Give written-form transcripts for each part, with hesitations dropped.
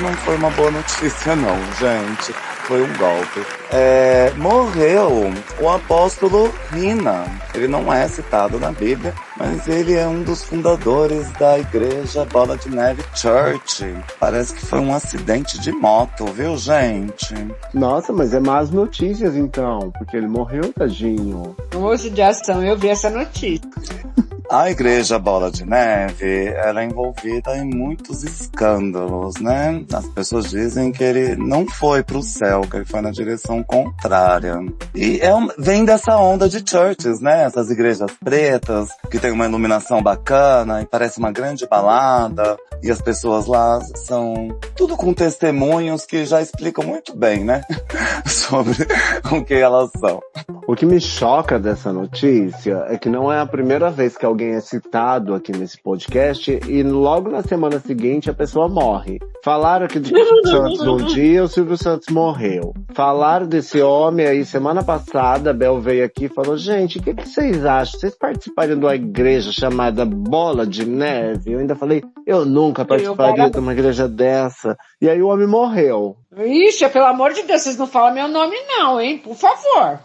não foi uma boa notícia não, gente. Foi um golpe. Morreu o apóstolo Rina. Ele não é citado na Bíblia, mas ele é um dos fundadores da igreja Bola de Neve Church. Parece que foi um acidente de moto, viu, gente? Nossa, mas é más notícias então, porque ele morreu, tadinho. Uma judiação, eu vi essa notícia. A igreja Bola de Neve, ela é envolvida em muitos escândalos, né? As pessoas dizem que ele não foi pro céu, que ele foi na direção contrária. E vem dessa onda de churches, né? Essas igrejas pretas, que tem uma iluminação bacana e parece uma grande balada. E as pessoas lá são tudo com testemunhos que já explicam muito bem, né? Sobre o que elas são. O que me choca dessa notícia é que não é a primeira vez que alguém é citado aqui nesse podcast e logo na semana seguinte a pessoa morre. Falaram aqui do Silvio Santos um dia, o Silvio Santos morreu. Falaram desse homem aí semana passada, a Bel veio aqui e falou, gente, o que vocês acham? Vocês participariam de uma igreja chamada Bola de Neve? Eu ainda falei, eu nunca participaria de uma igreja dessa. E aí o homem morreu. Ixi, pelo amor de Deus, vocês não falam meu nome não, hein? Por favor.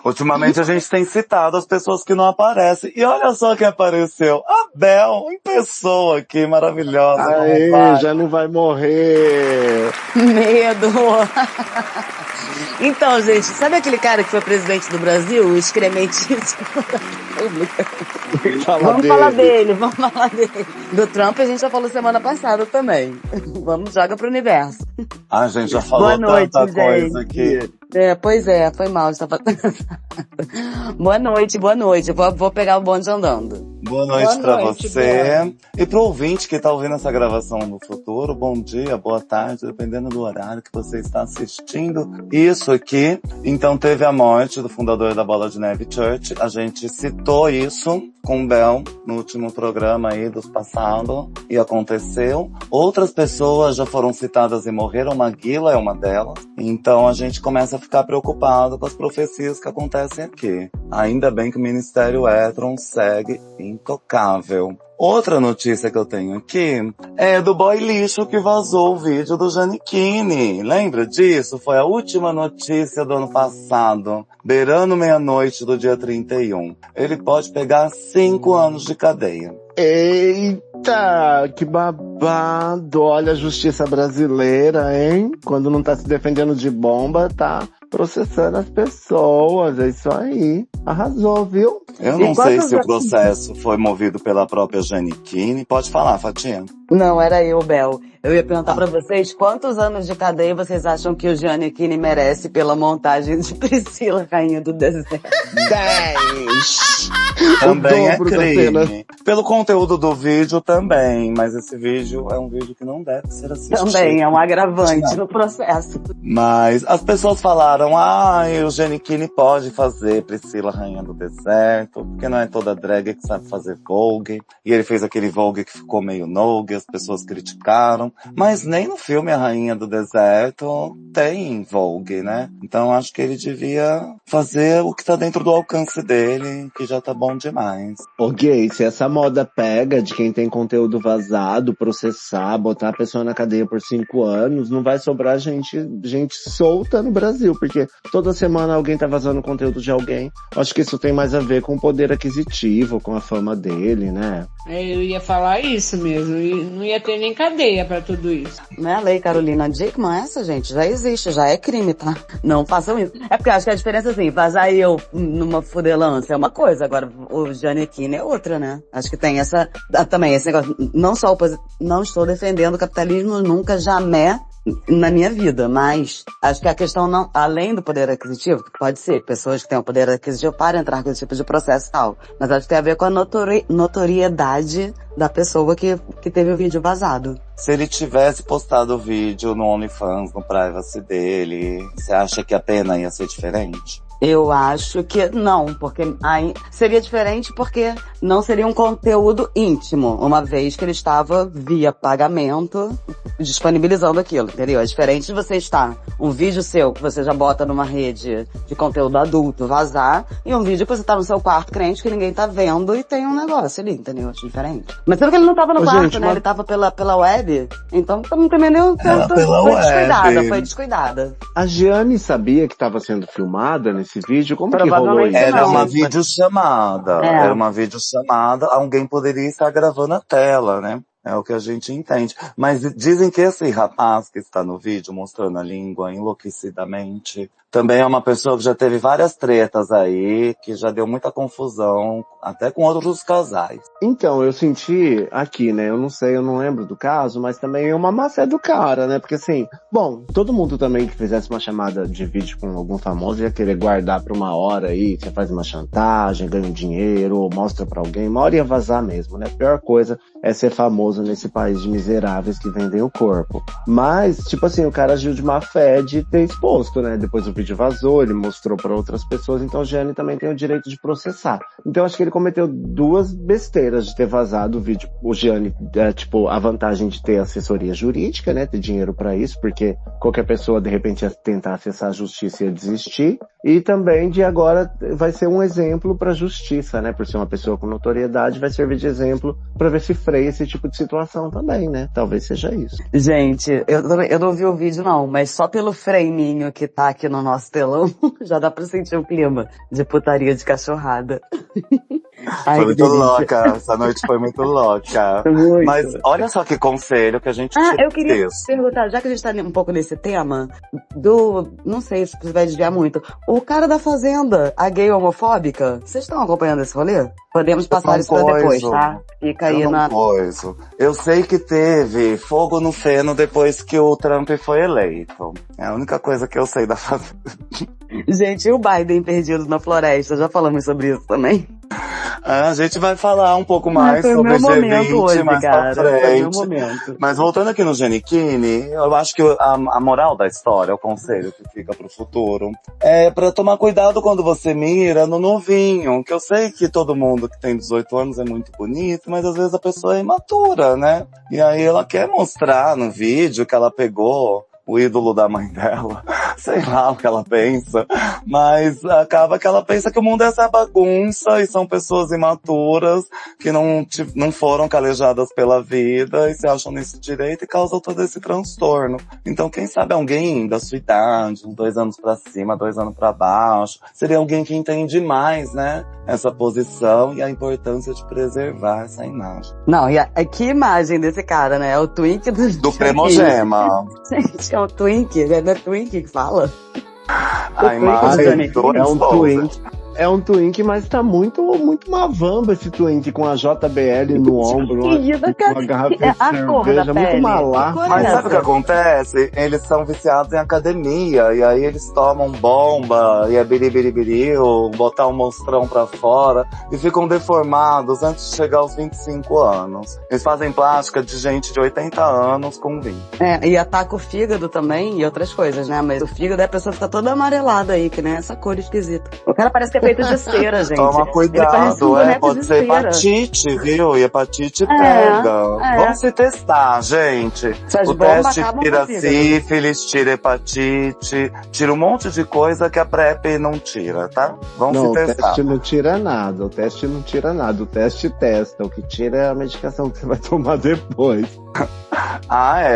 Ultimamente a gente tem citado as pessoas que não aparecem. E olha só quem apareceu. A Bel, em pessoa aqui, maravilhosa. Aê, já não vai morrer. Medo. Então, gente, sabe aquele cara que foi presidente do Brasil? O excrementíssimo da República? Vamos falar dele. Do Trump a gente já falou semana passada também. Vamos, joga pro universo. A gente já falou tanta coisa aqui. Pois é, foi mal. Boa noite. Vou pegar o bonde andando. Boa noite pra você. E pro ouvinte que tá ouvindo essa gravação no futuro, bom dia, boa tarde, dependendo do horário que você está assistindo isso aqui. Então teve a morte do fundador da Bola de Neve Church. A gente citou isso com o Bel no último programa aí dos passados e aconteceu. Outras pessoas já foram citadas e morreram, Maguila é uma delas. Então a gente começa a ficar preocupado com as profecias que acontecem aqui. Ainda bem que o Ministério Hétron segue intocável. Outra notícia que eu tenho aqui é do boy lixo que vazou o vídeo do Giannichini. Lembra disso? Foi a última notícia do ano passado, beirando meia-noite do dia 31. Ele pode pegar 5 anos de cadeia. Eita, que babado. Olha a justiça brasileira, hein? Quando não tá se defendendo de bomba, tá processando as pessoas. É isso aí. Arrasou, viu? Eu não sei se o processo foi movido pela própria Giannichini. Pode falar, Fatinha. Não, era eu, Bel. Eu ia perguntar pra vocês quantos anos de cadeia vocês acham que o Giannichini merece pela montagem de Priscila, Rainha do Deserto? 10! Também é crime. Pelo conteúdo do vídeo também, mas esse vídeo é um vídeo que não deve ser assistido. Também é um agravante no processo. Mas as pessoas falaram, o Giannichini pode fazer Priscila, Rainha do Deserto, porque não é toda drag que sabe fazer Vogue. E ele fez aquele Vogue que ficou meio Nogue, as pessoas criticaram. Mas nem no filme A Rainha do Deserto tem Vogue, né? Então acho que ele devia fazer o que tá dentro do alcance dele, que já tá bom demais. Ô gay, se essa moda pega de quem tem conteúdo vazado, processar, botar a pessoa na cadeia por 5 anos, não vai sobrar gente solta no Brasil, porque toda semana alguém tá vazando conteúdo de alguém. Acho que isso tem mais a ver com o poder aquisitivo, com a fama dele, né? Eu ia falar isso mesmo, e não ia ter nem cadeia pra tudo isso. Não é a lei Carolina Dickmann essa, gente? Já existe, já é crime, tá? Não façam isso. É porque eu acho que a diferença, assim, vazar eu numa fudelância é uma coisa, agora o Giannichini é outra, né? Acho que tem essa, também, esse negócio, não estou defendendo o capitalismo nunca, jamais, na minha vida, mas acho que a questão não, além do poder aquisitivo, que pode ser, pessoas que têm o poder aquisitivo para entrar com esse tipo de processo e tal, mas acho que tem a ver com a notoriedade da pessoa que teve o vídeo vazado. Se ele tivesse postado o vídeo no OnlyFans, no privacy dele, você acha que a pena ia ser diferente? Eu acho que não, porque aí seria diferente porque não seria um conteúdo íntimo, uma vez que ele estava via pagamento disponibilizando aquilo, entendeu? É diferente de você estar um vídeo seu que você já bota numa rede de conteúdo adulto, vazar, e um vídeo que você tá no seu quarto crente que ninguém tá vendo e tem um negócio ali, entendeu? Acho diferente. Mas sendo que ele não tava no quarto, gente, né? mas... Ele tava pela web, então também nem foi descuidada. A Gianni sabia que estava sendo filmada nesse vídeo? Como que rolou Provavelmente isso? Era não. uma videochamada. É. Era uma videochamada. Alguém poderia estar gravando a tela, né? É o que a gente entende. Mas dizem que esse rapaz que está no vídeo mostrando a língua enlouquecidamente também é uma pessoa que já teve várias tretas aí, que já deu muita confusão, até com outros casais. Então, eu senti aqui, né? Eu não sei, eu não lembro do caso, mas também é uma má fé do cara, né? Porque assim, bom, todo mundo também que fizesse uma chamada de vídeo com algum famoso ia querer guardar pra uma hora aí, você faz uma chantagem, ganha um dinheiro, ou mostra pra alguém, uma hora ia vazar mesmo, né? A pior coisa é ser famoso nesse país de miseráveis que vendem o corpo. Mas, tipo assim, o cara agiu de má fé de ter exposto, né? Depois o vídeo vazou, ele mostrou pra outras pessoas, então o Gianni também tem o direito de processar. Então acho que ele cometeu duas besteiras de ter vazado o vídeo. O Gianni, tipo, a vantagem de ter assessoria jurídica, né? Ter dinheiro pra isso, porque qualquer pessoa, de repente, ia tentar acessar a justiça e ia desistir. E também de agora vai ser um exemplo pra justiça, né? Por ser uma pessoa com notoriedade, vai servir de exemplo pra ver se freia esse tipo de situação também, né? Talvez seja isso. Gente, eu não vi o vídeo não, mas só pelo freininho que tá aqui no nosso telão, já dá pra sentir o clima de putaria de cachorrada. Ai, Foi muito delícia. louca, essa noite foi muito louca. Muito. Mas olha só que conselho que a gente tinha Eu queria disso. perguntar, já que a gente tá um pouco nesse tema, não sei se você vai desviar muito, o cara da Fazenda, a gay homofóbica, vocês estão acompanhando esse rolê? Podemos passar isso pra depois, tá? Fica aí na... Eu sei que teve fogo no feno depois que o Trump foi eleito. É a única coisa que eu sei da Fazenda. Gente, e o Biden perdido na floresta? Já falamos sobre isso também? A gente vai falar um pouco mais foi sobre o o meu G20 momento hoje, mais cara. pra Foi o frente. meu momento. Mas voltando aqui no Giannichini, eu acho que a moral da história, o conselho que fica pro futuro, é pra tomar cuidado quando você mira no novinho, que eu sei que todo mundo que tem 18 anos é muito bonito, mas às vezes a pessoa é imatura, né? E aí ela quer mostrar no vídeo que ela pegou o ídolo da mãe dela, sei lá o que ela pensa, mas acaba que ela pensa que o mundo é essa bagunça e são pessoas imaturas que não foram calejadas pela vida e se acham nesse direito e causam todo esse transtorno. Então quem sabe alguém da sua idade, uns 2 anos pra cima, 2 anos pra baixo, seria alguém que entende mais, né, essa posição e a importância de preservar essa imagem. Não, e que imagem desse cara, né? É o Twink Do Premogema. Gente, é um Twink, não é Twink que fala? A imagem do É um Twink. É um Twink, mas tá muito mavamba esse Twink, com a JBL no ombro, com uma garrafa de cerveja, muito malá. Mas sabe o que acontece? Eles são viciados em academia, e aí eles tomam bomba, e é biribiribiriu, botar um monstrão pra fora, e ficam deformados antes de chegar aos 25 anos. Eles fazem plástica de gente de 80 anos com 20. E ataca o fígado também, e outras coisas, né? Mas o fígado é a pessoa fica toda amarelada aí, que nem essa cor esquisita. O cara parece que é feito de cera, gente. Toma cuidado, pode ser hepatite, viu? E hepatite pega. Vamos se testar, gente. O teste tira sífilis, tira hepatite, tira um monte de coisa que a PrEP não tira, tá? Vamos se testar. O teste não tira nada, o teste testa, o que tira é a medicação que você vai tomar depois.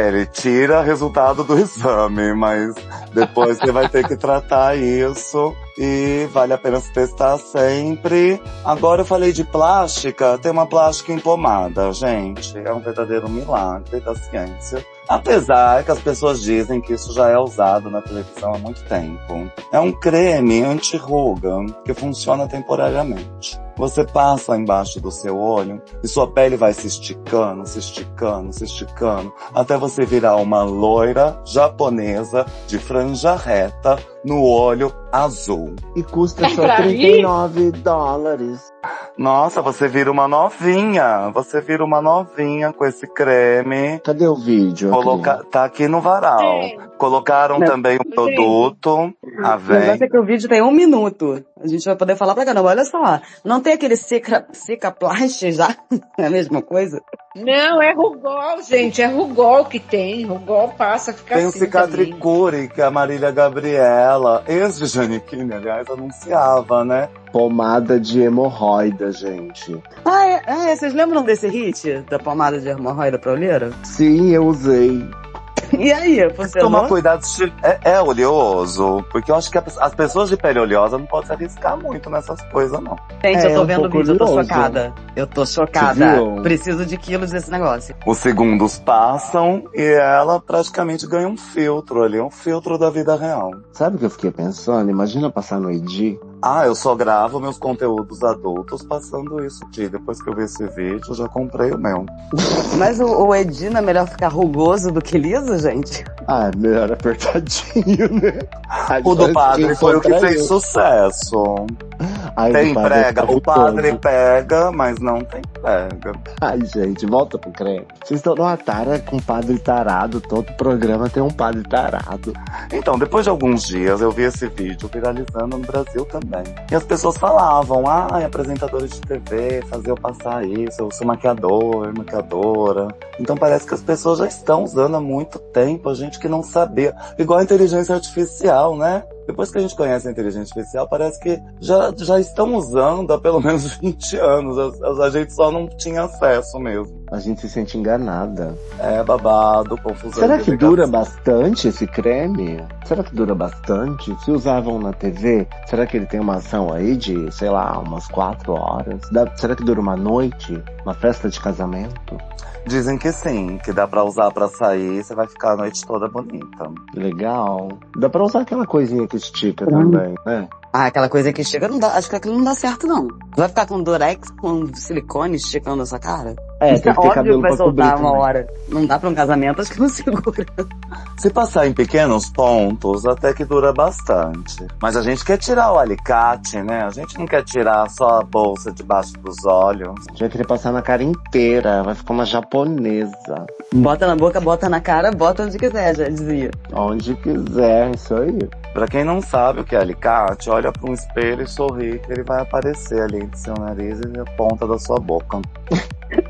Ele tira resultado do exame, mas depois você vai ter que tratar isso e vale a pena se testar sempre. Agora eu falei de plástica, tem uma plástica em pomada, gente. É um verdadeiro milagre da ciência. Apesar que as pessoas dizem que isso já é usado na televisão há muito tempo. É um creme anti-ruga que funciona temporariamente. Você passa embaixo do seu olho e sua pele vai se esticando, se esticando, se esticando, até você virar uma loira japonesa de franja reta, no olho azul. E custa só Pra rir? $39. Nossa, você vira uma novinha. Você vira uma novinha com esse creme. Cadê o vídeo? Tá aqui no varal. Sim. Colocaram Mas- também o produto. A O negócio vem. é que o vídeo tem 1 minuto. A gente vai poder falar pra caramba. Olha só, não tem aquele Cicaplast já? É a mesma coisa? Não, é Rugol, gente. É Rugol que tem. Rugol passa, fica Tem o assim também. Cicatricure, que a Marília Gabriela, ex de Janequine, aliás, anunciava, né? Pomada de hemorroida, gente. Vocês lembram desse hit? Da pomada de hemorroida pra olheira? Sim, eu usei. E aí, funcionou? Tomar cuidado, é oleoso, porque eu acho que as pessoas de pele oleosa não podem se arriscar muito nessas coisas, não. Gente, É, eu tô um vendo o pouco vídeo, eu tô oleoso. chocada. Eu tô Você chocada. viu? Preciso de quilos desse negócio. Os segundos passam e ela praticamente ganha um filtro ali, um filtro da vida real. Sabe o que eu fiquei pensando? Imagina passar no Edi. Ah, eu só gravo meus conteúdos adultos passando isso aqui. Depois que eu vi esse vídeo, eu já comprei o meu. Mas o Edina é melhor ficar rugoso do que liso, gente? Ah, melhor apertadinho, né? O do padre foi o que fez isso. sucesso. Ai, Tem do padre prega, é o padre todo. pega, mas não tem prega. Ai, gente, volta pro creme. Vocês estão numa tara com padre tarado. Todo programa tem um padre tarado. Então, depois de alguns dias, eu vi esse vídeo viralizando no Brasil também. E as pessoas falavam, apresentadora de TV, fazer eu passar isso, eu sou maquiadora. Então parece que as pessoas já estão usando há muito tempo, a gente que não sabia. Igual a inteligência artificial, né? Depois que a gente conhece a inteligência artificial, parece que já estão usando há pelo menos 20 anos. A gente só não tinha acesso mesmo. A gente se sente enganada. É babado, confusão. Será de que ligação. dura bastante esse creme? Será que dura bastante? Se usavam na TV, será que ele tem uma ação aí de, sei lá, umas 4 horas? Será que dura uma noite? Uma festa de casamento? Dizem que sim, que dá pra usar pra sair, você vai ficar a noite toda bonita. Legal. Dá pra usar aquela coisinha que estica também, né? Aquela coisa que chega, não dá, acho que aquilo não dá certo, não. Vai ficar com durex, com silicone esticando essa cara? É, Isso tem que ter óbvio cabelo que vai pra cobrir soltar uma também. hora. Não dá pra um casamento, acho que não segura. Se passar em pequenos pontos, até que dura bastante. Mas a gente quer tirar o alicate, né? A gente não quer tirar só a bolsa debaixo dos olhos. Já queria passar na cara inteira, vai ficar uma japonesa. Bota na boca, bota na cara, bota onde quiser, já dizia. Onde quiser, isso aí. Pra quem não sabe o que é alicate, olha pra um espelho e sorri que ele vai aparecer ali entre seu nariz e a ponta da sua boca.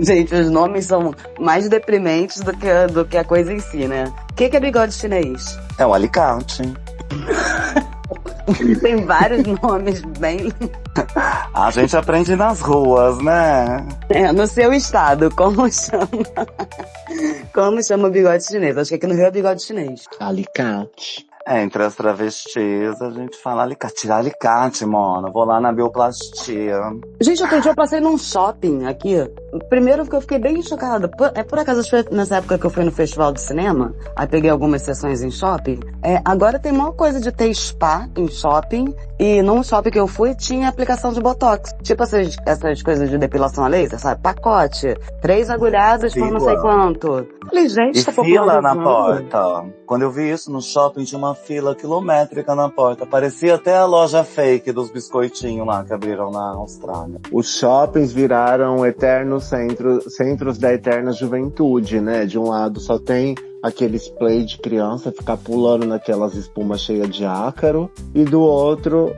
Gente, os nomes são mais deprimentes do que a coisa em si, né? O que é bigode chinês? É o alicate. Tem vários nomes bem... A gente aprende nas ruas, né? No seu estado, como chama? Como chama o bigode chinês? Acho que aqui no Rio é bigode chinês. Alicate. Entre as travestis, a gente fala alicate. Tirar alicate, mano. Vou lá na bioplastia. Gente, outro dia eu passei num shopping aqui. Primeiro que eu fiquei bem chocada. Por acaso, foi nessa época que eu fui no festival de cinema. Aí peguei algumas sessões em shopping. Agora tem uma coisa de ter spa em shopping. E num shopping que eu fui, tinha aplicação de botox. Tipo essas coisas de depilação a laser, sabe? Pacote. 3 agulhadas por não sei quanto. Falei, gente, E tá fila na popularizando. porta. Quando eu vi isso no shopping, tinha uma fila quilométrica na porta. Parecia até a loja fake dos biscoitinhos lá que abriram na Austrália. Os shoppings viraram eternos centros da eterna juventude, né? De um lado só tem aqueles play de criança ficar pulando naquelas espumas cheias de ácaro, e do outro,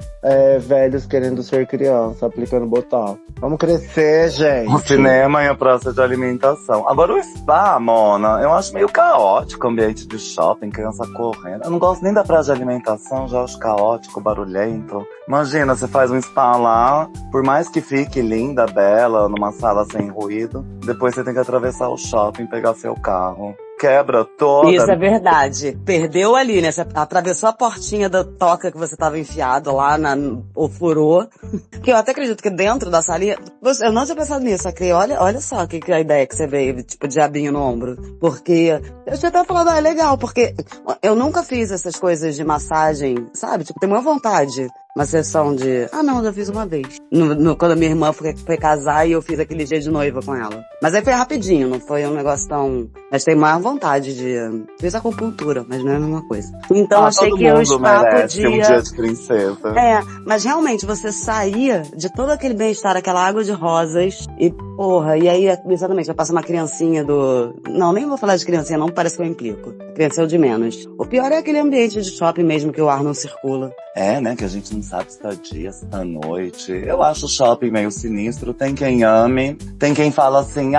velhos querendo ser criança, aplicando botox. Vamos crescer, gente! O cinema e a praça de alimentação. Agora o spa, Mona, eu acho meio caótico o ambiente de shopping, criança correndo. Eu não gosto nem da praça de alimentação, já acho caótico, barulhento. Imagina, você faz um spa lá, por mais que fique linda, bela, numa sala sem ruído, depois você tem que atravessar o shopping, pegar seu carro. Quebra toda. Isso é verdade. Perdeu ali, né? Você atravessou a portinha da toca que você tava enfiado lá, ou furou. Que eu até acredito que dentro da salinha... Eu não tinha pensado nisso, Acri. Olha só que a ideia que você veio, tipo, diabinho no ombro. Porque eu tinha até falado, é legal, porque eu nunca fiz essas coisas de massagem, sabe? Tipo, tenho uma vontade. Uma sessão de... Ah, não, eu já fiz uma vez. Quando a minha irmã foi casar e eu fiz aquele dia de noiva com ela. Mas aí foi rapidinho, não foi um negócio tão... Mas tem mais vontade de... Fiz acupuntura, mas não é a mesma coisa. Então achei que o spa podia... um dia de princesa. É, mas realmente você saía de todo aquele bem-estar, aquela água de rosas e, porra, e aí, exatamente, vai passar uma criancinha do... Não, nem vou falar de criancinha não, parece que eu implico. Criança é o de menos. O pior é aquele ambiente de shopping mesmo que o ar não circula. É, né, que a gente não sabe se tá dia, se tá noite. Eu acho o shopping meio sinistro. Tem quem ame, tem quem fala assim,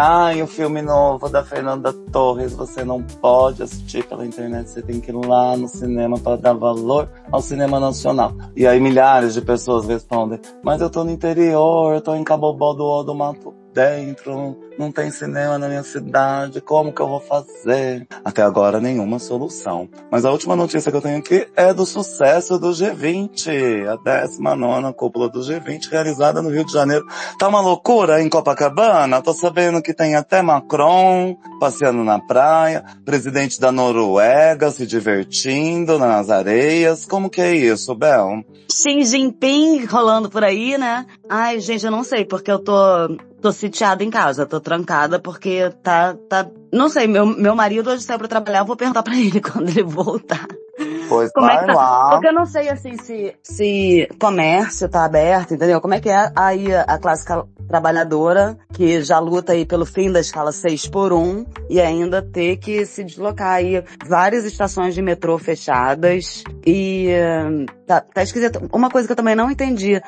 o filme novo da Fernanda Torres, você não pode assistir pela internet, você tem que ir lá no cinema para dar valor ao cinema nacional. E aí milhares de pessoas respondem, mas eu tô no interior, eu tô em Cabobó do Mato Dentro, não tem cinema na minha cidade, como que eu vou fazer? Até agora nenhuma solução. Mas a última notícia que eu tenho aqui é do sucesso do G20, a 19ª cúpula do G20 realizada no Rio de Janeiro. Tá uma loucura em Copacabana? Tô sabendo que tem até Macron passeando na praia, presidente da Noruega se divertindo nas areias. Como que é isso, Bel? Xi Jinping rolando por aí, né? Ai, gente, eu não sei, porque eu tô sitiada em casa, tô trancada porque tá... Não sei, meu marido hoje saiu pra trabalhar, eu vou perguntar pra ele quando ele voltar. Pois como vai é que tá? lá. Porque eu não sei, assim, se comércio tá aberto, entendeu? Como é que é aí a classe trabalhadora que já luta aí pelo fim da escala 6x1 e ainda ter que se deslocar aí várias estações de metrô fechadas e tá esquisito. Uma coisa que eu também não entendi,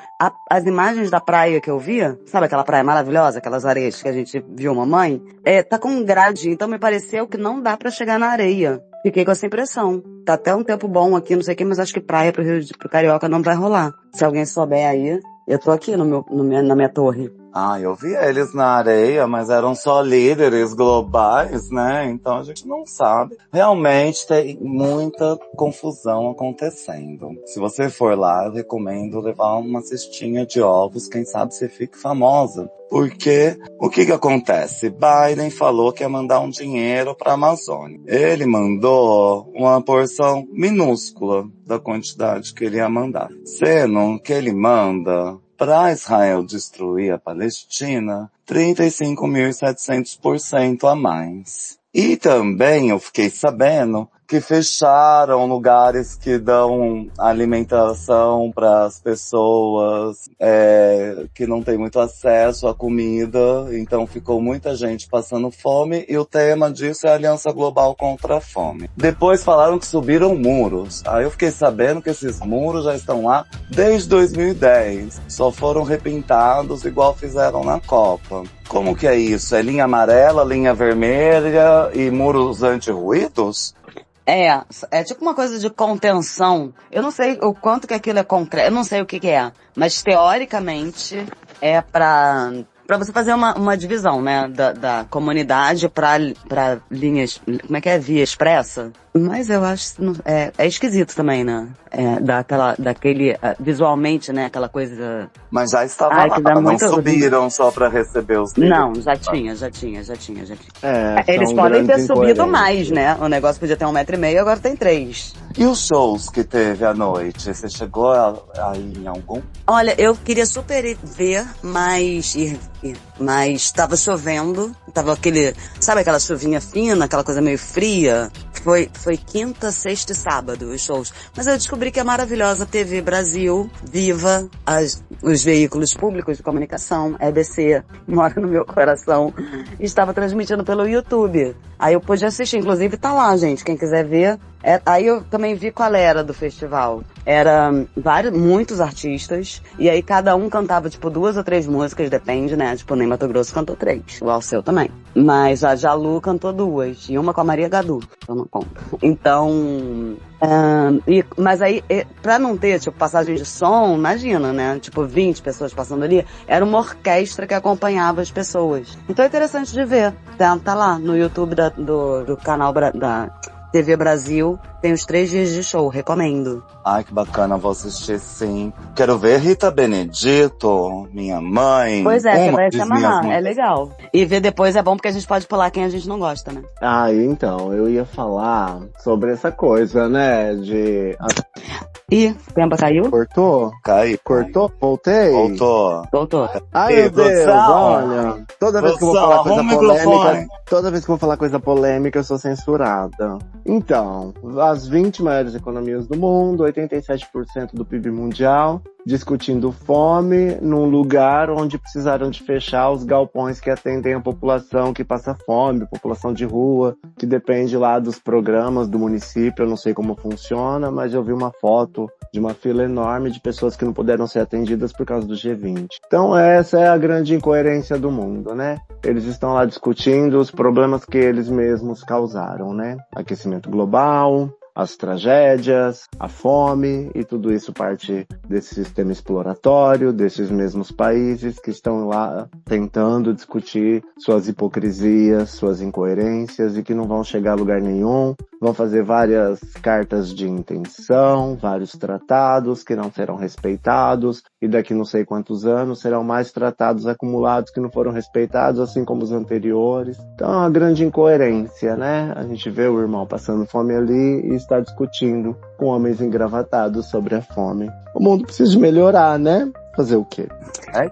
as imagens da praia que eu vi, sabe aquela praia maravilhosa, aquelas areias que a gente viu, mamãe? Tá com grade, então me pareceu que não dá pra chegar na areia. Fiquei com essa impressão. Tá até um tempo bom aqui, não sei o que, mas acho que praia pro Carioca não vai rolar. Se alguém souber aí, eu tô aqui na minha torre. Eu vi eles na areia, mas eram só líderes globais, né? Então a gente não sabe. Realmente tem muita confusão acontecendo. Se você for lá, eu recomendo levar uma cestinha de ovos, quem sabe você fique famosa. Porque o que acontece? Biden falou que ia mandar um dinheiro para a Amazônia. Ele mandou uma porção minúscula da quantidade que ele ia mandar. Sendo que ele manda para Israel destruir a Palestina 35.700% a mais. E também eu fiquei sabendo que fecharam lugares que dão alimentação para as pessoas que não têm muito acesso à comida, então ficou muita gente passando fome e o tema disso é a Aliança Global contra a Fome. Depois falaram que subiram muros, aí eu fiquei sabendo que esses muros já estão lá desde 2010, só foram repintados igual fizeram na Copa. Como que é isso? É linha amarela, linha vermelha e muros anti-ruídos? É tipo uma coisa de contenção. Eu não sei o quanto que aquilo é concreto, eu não sei o que é, mas teoricamente é pra você fazer uma divisão, né, da comunidade pra linhas, como é que é? Via expressa? Mas eu acho, é esquisito também, né? Daquele, visualmente, né, aquela coisa... Mas já estava lá, não subiram só pra receber os livros. Não, já tinha. Eles podem ter subido mais, né? O negócio podia ter 1,5 m, agora tem 3. E os shows que teve à noite? Você chegou aí em algum? Olha, eu queria super ver, mas tava chovendo, tava sabe aquela chuvinha fina, aquela coisa meio fria? Foi quinta, sexta e sábado os shows. Mas eu descobri que a maravilhosa TV Brasil, Viva, os veículos públicos de comunicação, EBC, mora no meu coração, estava transmitindo pelo YouTube. Aí eu pude assistir, inclusive tá lá, gente, quem quiser ver. Aí eu também vi qual era do festival. Era muitos artistas, e aí cada um cantava, 2 ou 3 músicas, depende, né? Ney Matogrosso cantou 3, o Alceu também. Mas a Jalu cantou 2, e uma com a Maria Gadu, eu não conto. Então, mas aí, pra não ter, passagem de som, imagina, né? 20 pessoas passando ali, era uma orquestra que acompanhava as pessoas. Então é interessante de ver. Tá lá no YouTube do canal da TV Brasil, tem os 3 dias de show, recomendo. Ai, que bacana, vou assistir sim. Quero ver Rita Benedito, minha mãe. Pois é, você vai se amarrar, é legal. E ver depois é bom porque a gente pode pular quem a gente não gosta, né? Então, eu ia falar sobre essa coisa, né, Ih, Pemba caiu? Cortou? Cai. Cortou? Voltei? Voltou. Voltou. Ai, meu Deus, produção. olha. Toda vez que eu vou Produção, falar coisa arruma o microfone. polêmica, toda vez que eu vou falar coisa polêmica, eu sou censurada. Então, as 20 maiores economias do mundo, 87% do PIB mundial, discutindo fome num lugar onde precisaram de fechar os galpões que atendem a população que passa fome, população de rua, que depende lá dos programas do município. Eu não sei como funciona, mas eu vi uma foto de uma fila enorme de pessoas que não puderam ser atendidas por causa do G20. Então essa é a grande incoerência do mundo, né? Eles estão lá discutindo os problemas que eles mesmos causaram, né? Aquecimento global, as tragédias, a fome, e tudo isso parte desse sistema exploratório, desses mesmos países que estão lá tentando discutir suas hipocrisias, suas incoerências, e que não vão chegar a lugar nenhum, vão fazer várias cartas de intenção, vários tratados que não serão respeitados, e daqui não sei quantos anos serão mais tratados acumulados que não foram respeitados, assim como os anteriores. Então é uma grande incoerência, né? A gente vê o irmão passando fome ali e está discutindo com homens engravatados sobre a fome. O mundo precisa de melhorar, né? Fazer o quê?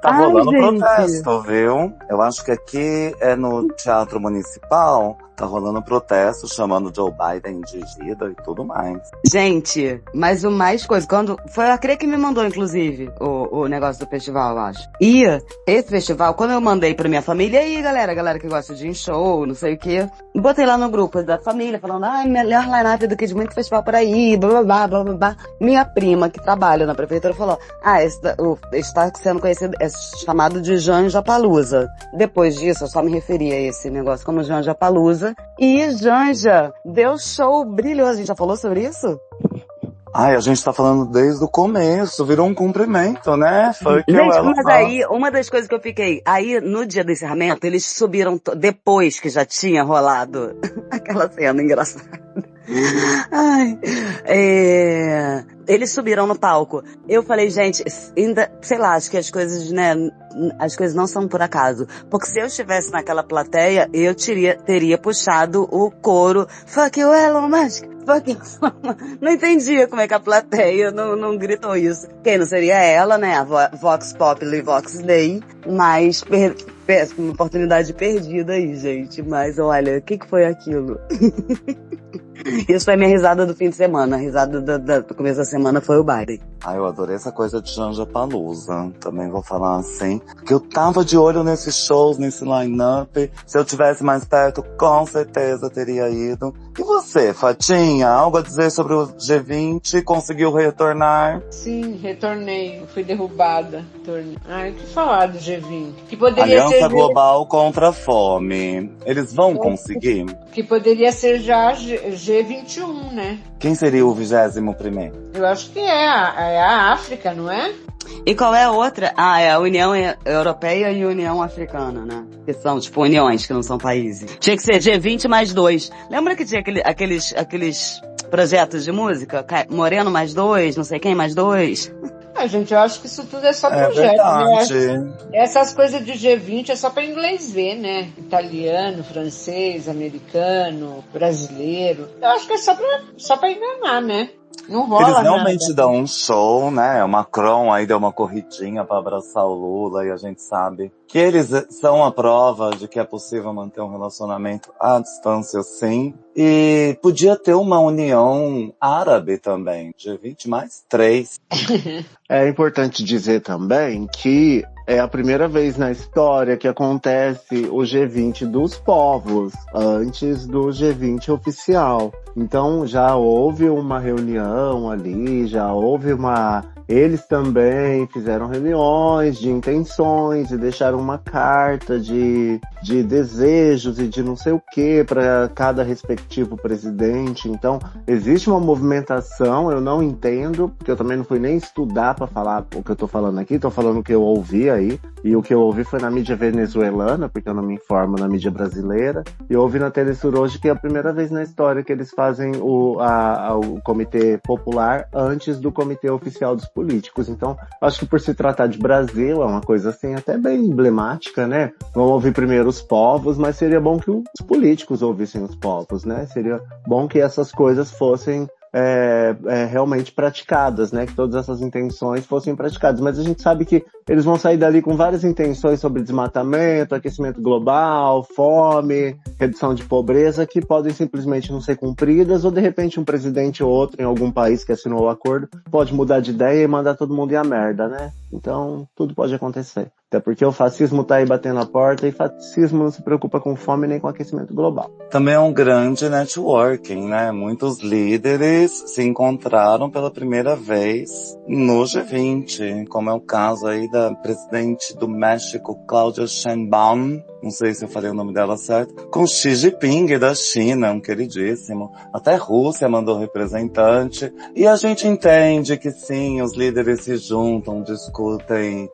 Tá rolando protesto, viu? Eu acho que aqui é no Teatro Municipal, tá rolando protesto chamando Joe Biden de Gida e tudo mais. Gente, mas o mais coisa, quando foi a Crê que me mandou, inclusive, o negócio do festival, eu acho. E esse festival, quando eu mandei pra minha família, e aí, galera que gosta de ir em show, não sei o quê, botei lá no grupo da família, falando, melhor line-up do que de muito festival por aí, blá, blá, blá, blá, blá, blá. Minha prima, que trabalha na prefeitura, falou, está sendo conhecido, é chamado de Janjapalooza. Depois disso, eu só me referi a esse negócio como Janjapalooza. E Janja deu show brilhoso. A gente já falou sobre isso? A gente tá falando desde o começo, virou um cumprimento, né? Gente, mas aí, uma das coisas que eu fiquei, aí no dia do encerramento, eles subiram, depois que já tinha rolado aquela cena engraçada. Eles subiram no palco. Eu falei, gente, ainda, sei lá, acho que as coisas, né, as coisas não são por acaso. Porque se eu estivesse naquela plateia, eu teria puxado o coro, fuck you, Elon Musk, fuck you. Não entendia como é que a plateia não gritou isso. Quem não seria ela, né, a Vox Populi e Vox Dei, mas uma oportunidade perdida aí, gente. Mas olha, o que foi aquilo? Isso foi a minha risada do fim de semana. A risada do começo da semana foi o Biden. Eu adorei essa coisa de Janjapalooza. Também vou falar assim. Porque eu tava de olho nesses shows, nesse line-up. Se eu tivesse mais perto, com certeza teria ido. E você, Fatinha? Algo a dizer sobre o G20? Conseguiu retornar? Sim, retornei. Fui derrubada. O que falar do G20? Que poderia Aliança ser Global contra a Fome. Eles vão conseguir? Que poderia ser já G21, né? Quem seria o 21º? Eu acho que é a África, não é? E qual é a outra? É a União Europeia e a União Africana, né? Que são, tipo, uniões, que não são países. Tinha que ser G20 mais 2. Lembra que tinha aqueles projetos de música? Moreno mais 2, não sei quem mais 2? Gente, eu acho que isso tudo é só projeto, né? Essas coisas de G20 é só pra inglês ver, né? Italiano, francês, americano, brasileiro. Eu acho que é só pra enganar, né? Não rola Eles realmente nada. dão um show, né? O Macron aí deu uma corridinha pra abraçar o Lula, e a gente sabe que eles são a prova de que é possível manter um relacionamento à distância, sim. E podia ter uma união árabe também, G20 mais 3. É importante dizer também que é a primeira vez na história que acontece o G20 dos povos, antes do G20 oficial. Então já houve uma reunião ali, já houve Eles também fizeram reuniões de intenções e deixaram uma carta de desejos e de não sei o que para cada respectivo presidente. Então, existe uma movimentação, eu não entendo, porque eu também não fui nem estudar para falar o que eu tô falando aqui, tô falando o que eu ouvi aí, e o que eu ouvi foi na mídia venezuelana, porque eu não me informo na mídia brasileira, e eu ouvi na Telesur hoje que é a primeira vez na história que eles fazem o Comitê Popular antes do Comitê Oficial dos Políticos. Então, acho que por se tratar de Brasil, é uma coisa assim até bem emblemática, né? Vão ouvir primeiro os povos, mas seria bom que os políticos ouvissem os povos, né? Seria bom que essas coisas fossem realmente praticadas, né? Que todas essas intenções fossem praticadas. Mas a gente sabe que eles vão sair dali com várias intenções sobre desmatamento, aquecimento global, fome, redução de pobreza, que podem simplesmente não ser cumpridas, ou de repente um presidente ou outro em algum país que assinou o acordo pode mudar de ideia e mandar todo mundo ir à merda, né? Então, tudo pode acontecer. Até porque o fascismo tá aí batendo a porta e fascismo não se preocupa com fome nem com aquecimento global. Também é um grande networking, né? Muitos líderes se encontraram pela primeira vez no G20, como é o caso aí da presidente do México, Claudia Sheinbaum, não sei se eu falei o nome dela certo, com Xi Jinping da China, um queridíssimo. Até Rússia mandou representante. E a gente entende que sim, os líderes se juntam, discutem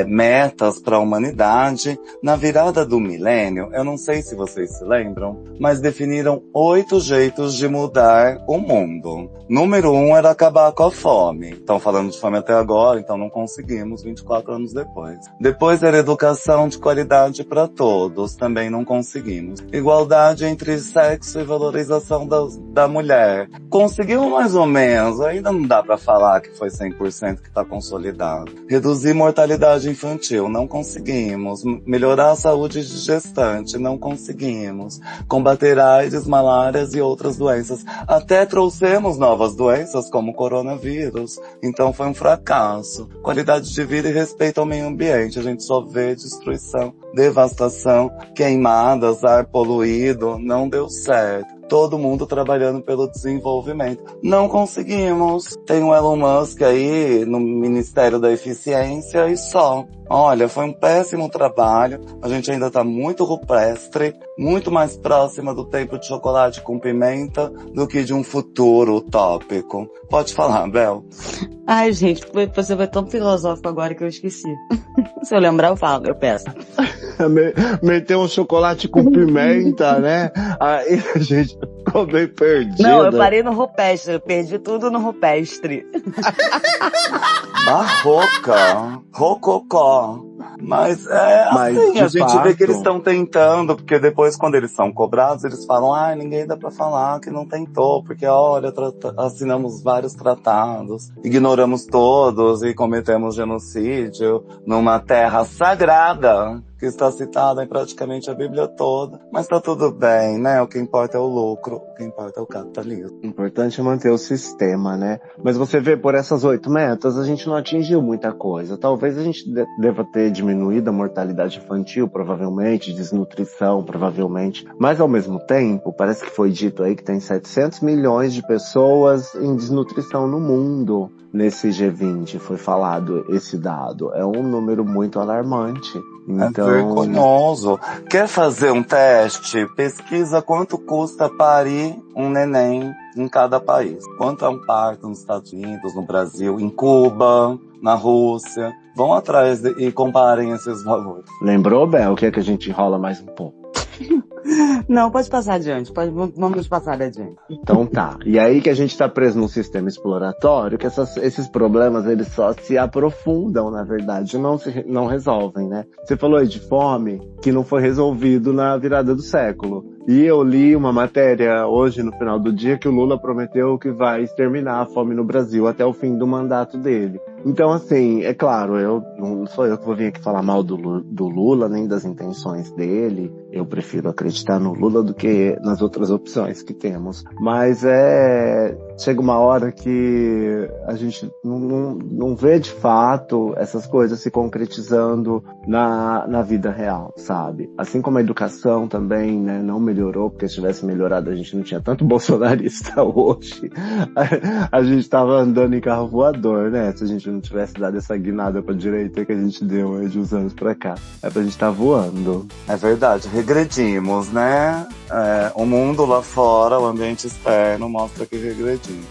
metas para a humanidade. Na virada do milênio, eu não sei se vocês se lembram, mas definiram 8 jeitos de mudar o mundo. Número 1 era acabar com a fome. Estão falando de fome até agora, então não conseguimos 24 anos depois. Depois era educação de qualidade para todos, também não conseguimos. Igualdade entre sexo e valorização da mulher. Conseguimos mais ou menos, ainda não dá para falar que foi 100% que está consolidado. Reduzir mortalidade infantil, não conseguimos. Melhorar a saúde de gestante, não conseguimos. Combater AIDS, malárias e outras doenças. Até trouxemos novas doenças como o coronavírus, então foi um fracasso. Qualidade de vida e respeito ao meio ambiente, a gente só vê destruição, devastação, queimadas, ar poluído, não deu certo. Todo mundo trabalhando pelo desenvolvimento. Não conseguimos. Tem o Elon Musk aí no Ministério da Eficiência e só. Olha, foi um péssimo trabalho. A gente ainda tá muito rupestre, muito mais próxima do tempo de chocolate com pimenta do que de um futuro utópico. Pode falar, Bel. Ai, gente, você foi tão filosófico agora que eu esqueci. Se eu lembrar, eu falo, eu peço. Meter um chocolate com pimenta, né? Aí a gente ficou bem perdido. Não, eu parei no rupestre, eu perdi tudo no rupestre. Barroca, rococó. Mas assim, a gente vê que eles estão tentando, porque depois quando eles são cobrados, eles falam, ninguém dá pra falar que não tentou, porque olha, assinamos vários tratados, ignoramos todos e cometemos genocídio numa terra sagrada, que está citada em praticamente a Bíblia toda, mas tá tudo bem, né? O que importa é o lucro, o que importa é o capitalismo. O importante é manter o sistema, né? Mas você vê, por essas 8 metas, a gente não atingiu muita coisa. Talvez a gente deva ter diminuído a mortalidade infantil, provavelmente, desnutrição, provavelmente. Mas, ao mesmo tempo, parece que foi dito aí que tem 700 milhões de pessoas em desnutrição no mundo. Nesse G20 foi falado esse dado. É um número muito alarmante. Então... É vergonhoso. Quer fazer um teste? Pesquisa quanto custa parir um neném em cada país. Quanto é um parto nos Estados Unidos, no Brasil, em Cuba, na Rússia. Vão atrás e comparem esses valores. Lembrou, Bel, que é que a gente enrola mais um pouco? Não, pode passar adiante. Vamos passar adiante. Então tá. E aí que a gente tá preso num sistema exploratório, que esses problemas, eles só se aprofundam, na verdade, não resolvem, né? Você falou aí de fome, que não foi resolvido na virada do século. E eu li uma matéria hoje, no final do dia, que o Lula prometeu que vai exterminar a fome no Brasil até o fim do mandato dele. Então, assim, é claro, não sou eu que vou vir aqui falar mal do Lula, nem das intenções dele. Eu prefiro acreditar no Lula do que nas outras opções que temos. Mas chega uma hora que a gente não vê de fato essas coisas se concretizando na vida real, sabe? Assim como a educação também, né, não melhorou, porque se tivesse melhorado a gente não tinha tanto bolsonarista hoje. A gente tava andando em carro voador, né? Se a gente não tivesse dado essa guinada pra direita que a gente deu aí de uns anos pra cá. É pra gente tá voando. É verdade, regredimos, né? O mundo lá fora, o ambiente externo mostra que regredimos.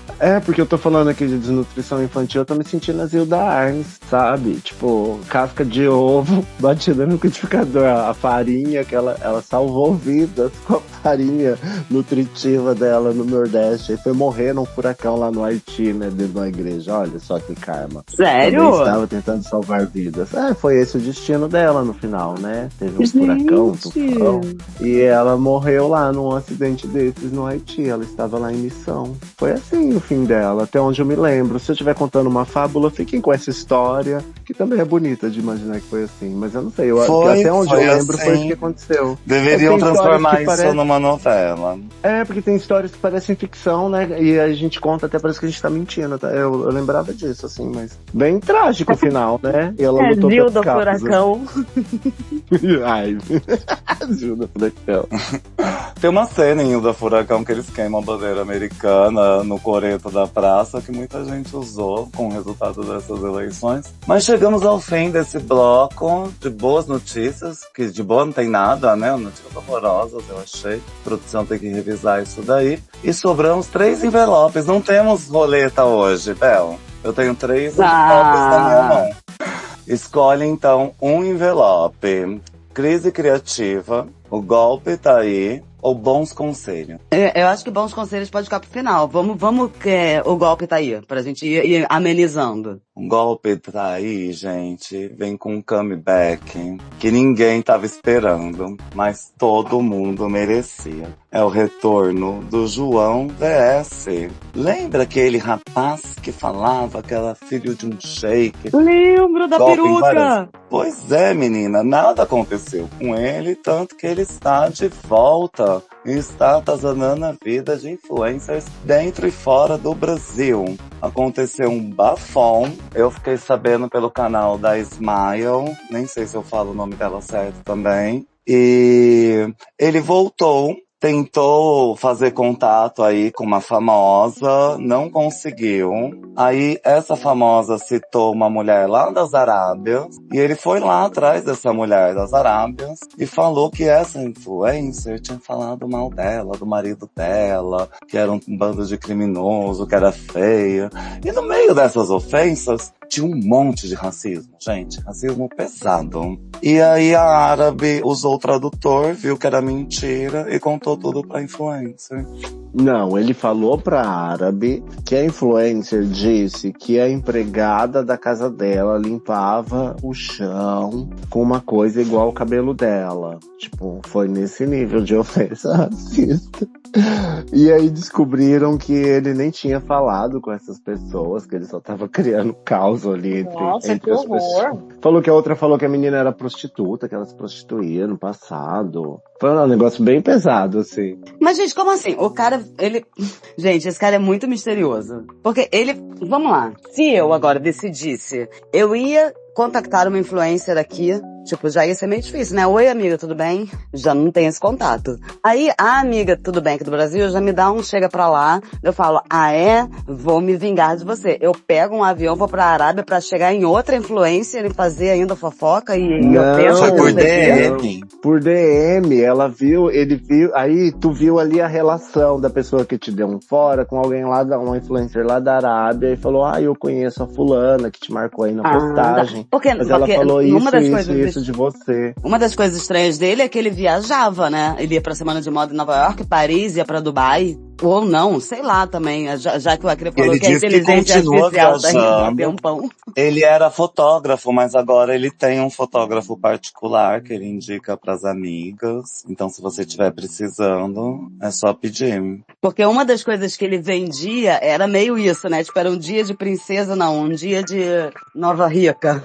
Porque eu tô falando aqui de desnutrição infantil, eu tô me sentindo a Zilda Arnes, sabe? Tipo, casca de ovo batida no liquidificador. A farinha que ela salvou vidas com a farinha nutritiva dela no Nordeste. Aí foi morrer num furacão lá no Haiti, né? Dentro de uma igreja. Olha só que karma. Sério? Também estava tentando salvar vidas. Foi esse o destino dela no final, né? Teve um furacão, um tufão. E ela morreu lá num acidente desses no Haiti. Ela estava lá em missão. Foi assim o fim dela, até onde eu me lembro. Se eu estiver contando uma fábula, fiquem com essa história, que também é bonita de imaginar que foi assim. Mas eu não sei, até onde eu lembro assim. Foi o que aconteceu. Deveriam transformar isso numa novela. É, porque tem histórias que parecem ficção, né? E a gente conta, até parece que a gente tá mentindo. Tá? Eu lembrava disso, assim, mas bem trágico o final, né? E ela lutou Zil do Furacão. Ai, Zil do Furacão. Tem uma cena em Ilha Furacão que eles queimam a bandeira americana no coreto da praça, que muita gente usou com o resultado dessas eleições. Mas chegamos ao fim desse bloco de boas notícias, que de boa não tem nada, né? Notícias horrorosas, eu achei. A produção tem que revisar isso daí. E sobramos 3 envelopes. Não temos roleta hoje, Bel. Eu tenho 3 envelopes na minha mão. Escolhe então um envelope. Crise criativa, o golpe tá aí, ou bons conselhos? Eu acho que bons conselhos pode ficar pro final. Vamos que o golpe tá aí, pra gente ir amenizando. Um golpe tá aí, gente, vem com um comeback que ninguém tava esperando, mas todo mundo merecia. É o retorno do João VS. Lembra aquele rapaz que falava que era filho de um sheik? Lembro da peruca! Pois é, menina, nada aconteceu com ele, tanto que ele está de volta e está atazanando a vida de influencers dentro e fora do Brasil. Aconteceu um bafão, eu fiquei sabendo pelo canal da Smile, nem sei se eu falo o nome dela certo também, e ele voltou. Tentou fazer contato aí com uma famosa, não conseguiu. Aí essa famosa citou uma mulher lá das Arábias, e ele foi lá atrás dessa mulher das Arábias e falou que essa influencer tinha falado mal dela, do marido dela, que era um bando de criminoso, que era feia. E no meio dessas ofensas, tinha um monte de racismo, gente. Racismo pesado. E aí a árabe usou o tradutor, viu que era mentira e contou tudo pra influencer. Não, ele falou pra árabe que a influencer disse que a empregada da casa dela limpava o chão com uma coisa igual ao cabelo dela. Tipo, foi nesse nível de ofensa racista. E aí descobriram que ele nem tinha falado com essas pessoas, que ele só tava criando caos ali entre as pessoas. Falou que a outra falou que a menina era prostituta, que ela se prostituía no passado. Foi um negócio bem pesado, assim. Mas, gente, como assim? O cara, ele... Gente, esse cara é muito misterioso. Porque ele... Vamos lá. Se eu agora decidisse, eu ia contactar uma influencer aqui, tipo, já ia ser meio difícil, né? Oi, amiga, tudo bem? Já não tem esse contato. Aí, a amiga, tudo bem aqui do Brasil, já me dá um chega pra lá, eu falo, vou me vingar de você. Eu pego um avião, vou pra Arábia pra chegar em outra influencer e fazer ainda fofoca e eu penso... Foi por DM. Por DM, ele viu, aí tu viu ali a relação da pessoa que te deu um fora com alguém lá, uma influencer lá da Arábia e falou, eu conheço a fulana que te marcou aí na postagem. Mas ela falou isso de você. Uma das coisas estranhas dele é que ele viajava, né? Ele ia pra Semana de Moda em Nova York, Paris, ia pra Dubai. Ou não, sei lá também, já que o Acre falou que a inteligência artificial tá indo um pão. Ele era fotógrafo, mas agora ele tem um fotógrafo particular que ele indica pras amigas. Então, se você estiver precisando, é só pedir. Porque uma das coisas que ele vendia era meio isso, né? Tipo, era um dia de princesa, não, um dia de Nova Rica.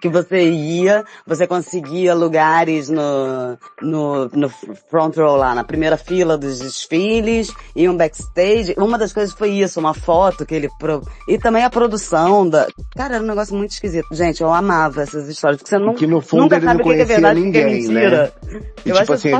Que você conseguia lugares no front row lá, na primeira fila dos desfiles, e um backstage. Uma das coisas foi isso, uma foto que ele... E também a produção cara, era um negócio muito esquisito. Gente, eu amava essas histórias, porque você que no fundo nunca ele sabe não o que é verdade e o que é mentira. Né? E tipo assim,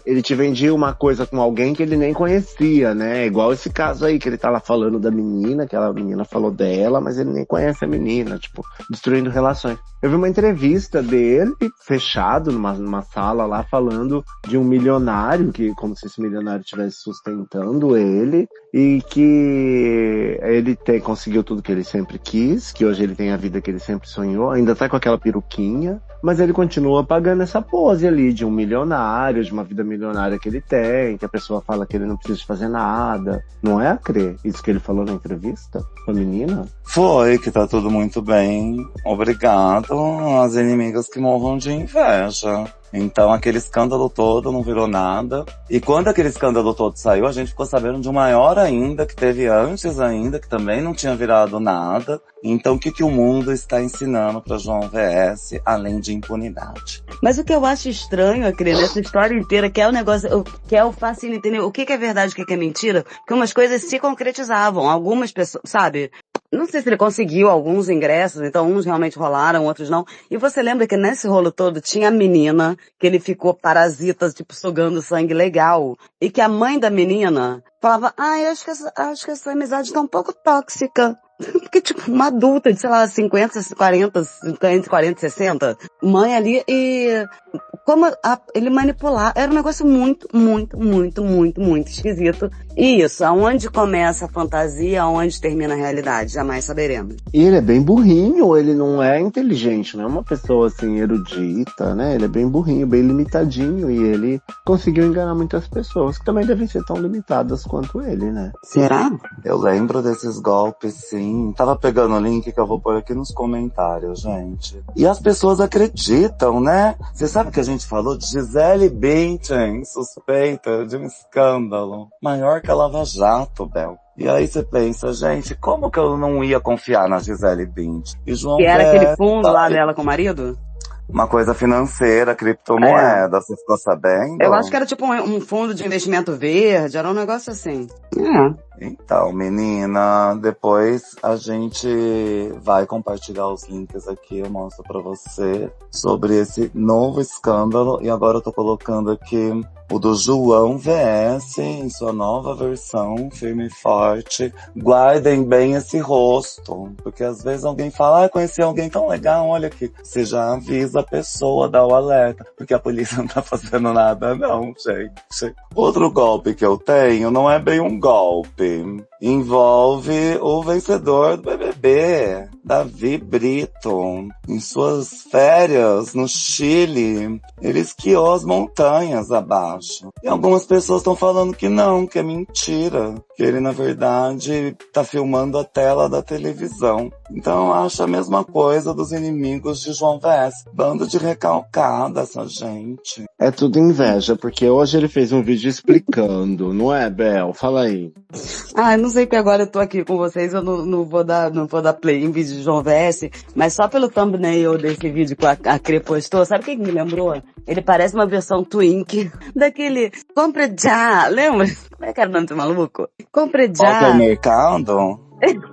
ele te vendia uma coisa com alguém que ele nem conhecia, né? Igual esse caso aí, que ele tá lá falando da menina, que a menina falou dela, mas ele nem conhece a menina, tipo, destruindo relações. Eu vi uma entrevista dele, fechado, numa sala lá, falando de um milionário, que como se esse milionário estivesse sustentando ele, e que ele conseguiu tudo que ele sempre quis, que hoje ele tem a vida que ele sempre sonhou, ainda tá com aquela peruquinha, mas ele continua pagando essa pose ali de um milionário, de uma vida milionária que ele tem, que a pessoa fala que ele não precisa fazer nada. Não é, Acre? Isso que ele falou na entrevista com a menina? Foi, que tá tudo muito bem. Obrigado. As inimigas que morram de inveja. Então aquele escândalo todo não virou nada. E quando aquele escândalo todo saiu, a gente ficou sabendo de um maior ainda, que teve antes ainda, que também não tinha virado nada. Então o que o mundo está ensinando para João VS, além de impunidade? Mas o que eu acho estranho, Acre, nessa história inteira, que é o negócio, que é o fascínio, entendeu? O que é verdade, o que é mentira, porque umas coisas se concretizavam. Algumas pessoas, sabe? Não sei se ele conseguiu alguns ingressos, então uns realmente rolaram, outros não. E você lembra que nesse rolo todo tinha a menina, que ele ficou parasita, tipo, sugando sangue legal. E que a mãe da menina falava, eu acho que essa amizade tá um pouco tóxica. Porque, tipo, uma adulta de, sei lá, 50, 40, entre 40 e 60, mãe ali, e como ele manipular, era um negócio muito, muito, muito, muito, muito esquisito. E isso, aonde começa a fantasia, aonde termina a realidade, jamais saberemos. E ele é bem burrinho, ele não é inteligente, não é uma pessoa assim, erudita, né? Ele é bem burrinho, bem limitadinho, e ele conseguiu enganar muitas pessoas, que também devem ser tão limitadas quanto ele, né? Será? Eu lembro desses golpes, sim. Tava pegando o link que eu vou pôr aqui nos comentários, gente. E as pessoas acreditam, né? Você sabe que a gente falou de Gisele Bündchen, suspeita de um escândalo maior que a Lava Jato, Bel. E aí você pensa, gente, como que eu não ia confiar na Gisele Bündchen? E João que era aquele fundo lá dela com o marido? Uma coisa financeira, criptomoeda, você ficou sabendo? Eu acho que era tipo um fundo de investimento verde, era um negócio assim. Então, menina, depois a gente vai compartilhar os links aqui, eu mostro pra você sobre esse novo escândalo. E agora eu tô colocando aqui o do João VS em sua nova versão, firme e forte. Guardem bem esse rosto, porque às vezes alguém fala, conheci alguém tão legal, olha aqui. Você já avisa a pessoa, dá o alerta, porque a polícia não tá fazendo nada não, gente. Outro golpe que eu tenho não é bem um golpe. Envolve o vencedor do BBB, Davi Brito. Em suas férias no Chile, ele esquiou as montanhas abaixo. E algumas pessoas estão falando que não, que é mentira. Que ele, na verdade, tá filmando a tela da televisão. Então eu acho a mesma coisa dos inimigos de João VS. Bando de recalcada essa gente. É tudo inveja, porque hoje ele fez um vídeo explicando, não é, Bel? Fala aí. Não sei que agora eu tô aqui com vocês, eu não vou dar play em vídeo de João VS, mas só pelo thumbnail desse vídeo que a Cre postou, sabe o que me lembrou? Ele parece uma versão Twink daquele Compre Já, lembra? Como é que era o nome do maluco? Compre Já. Walter Mercado?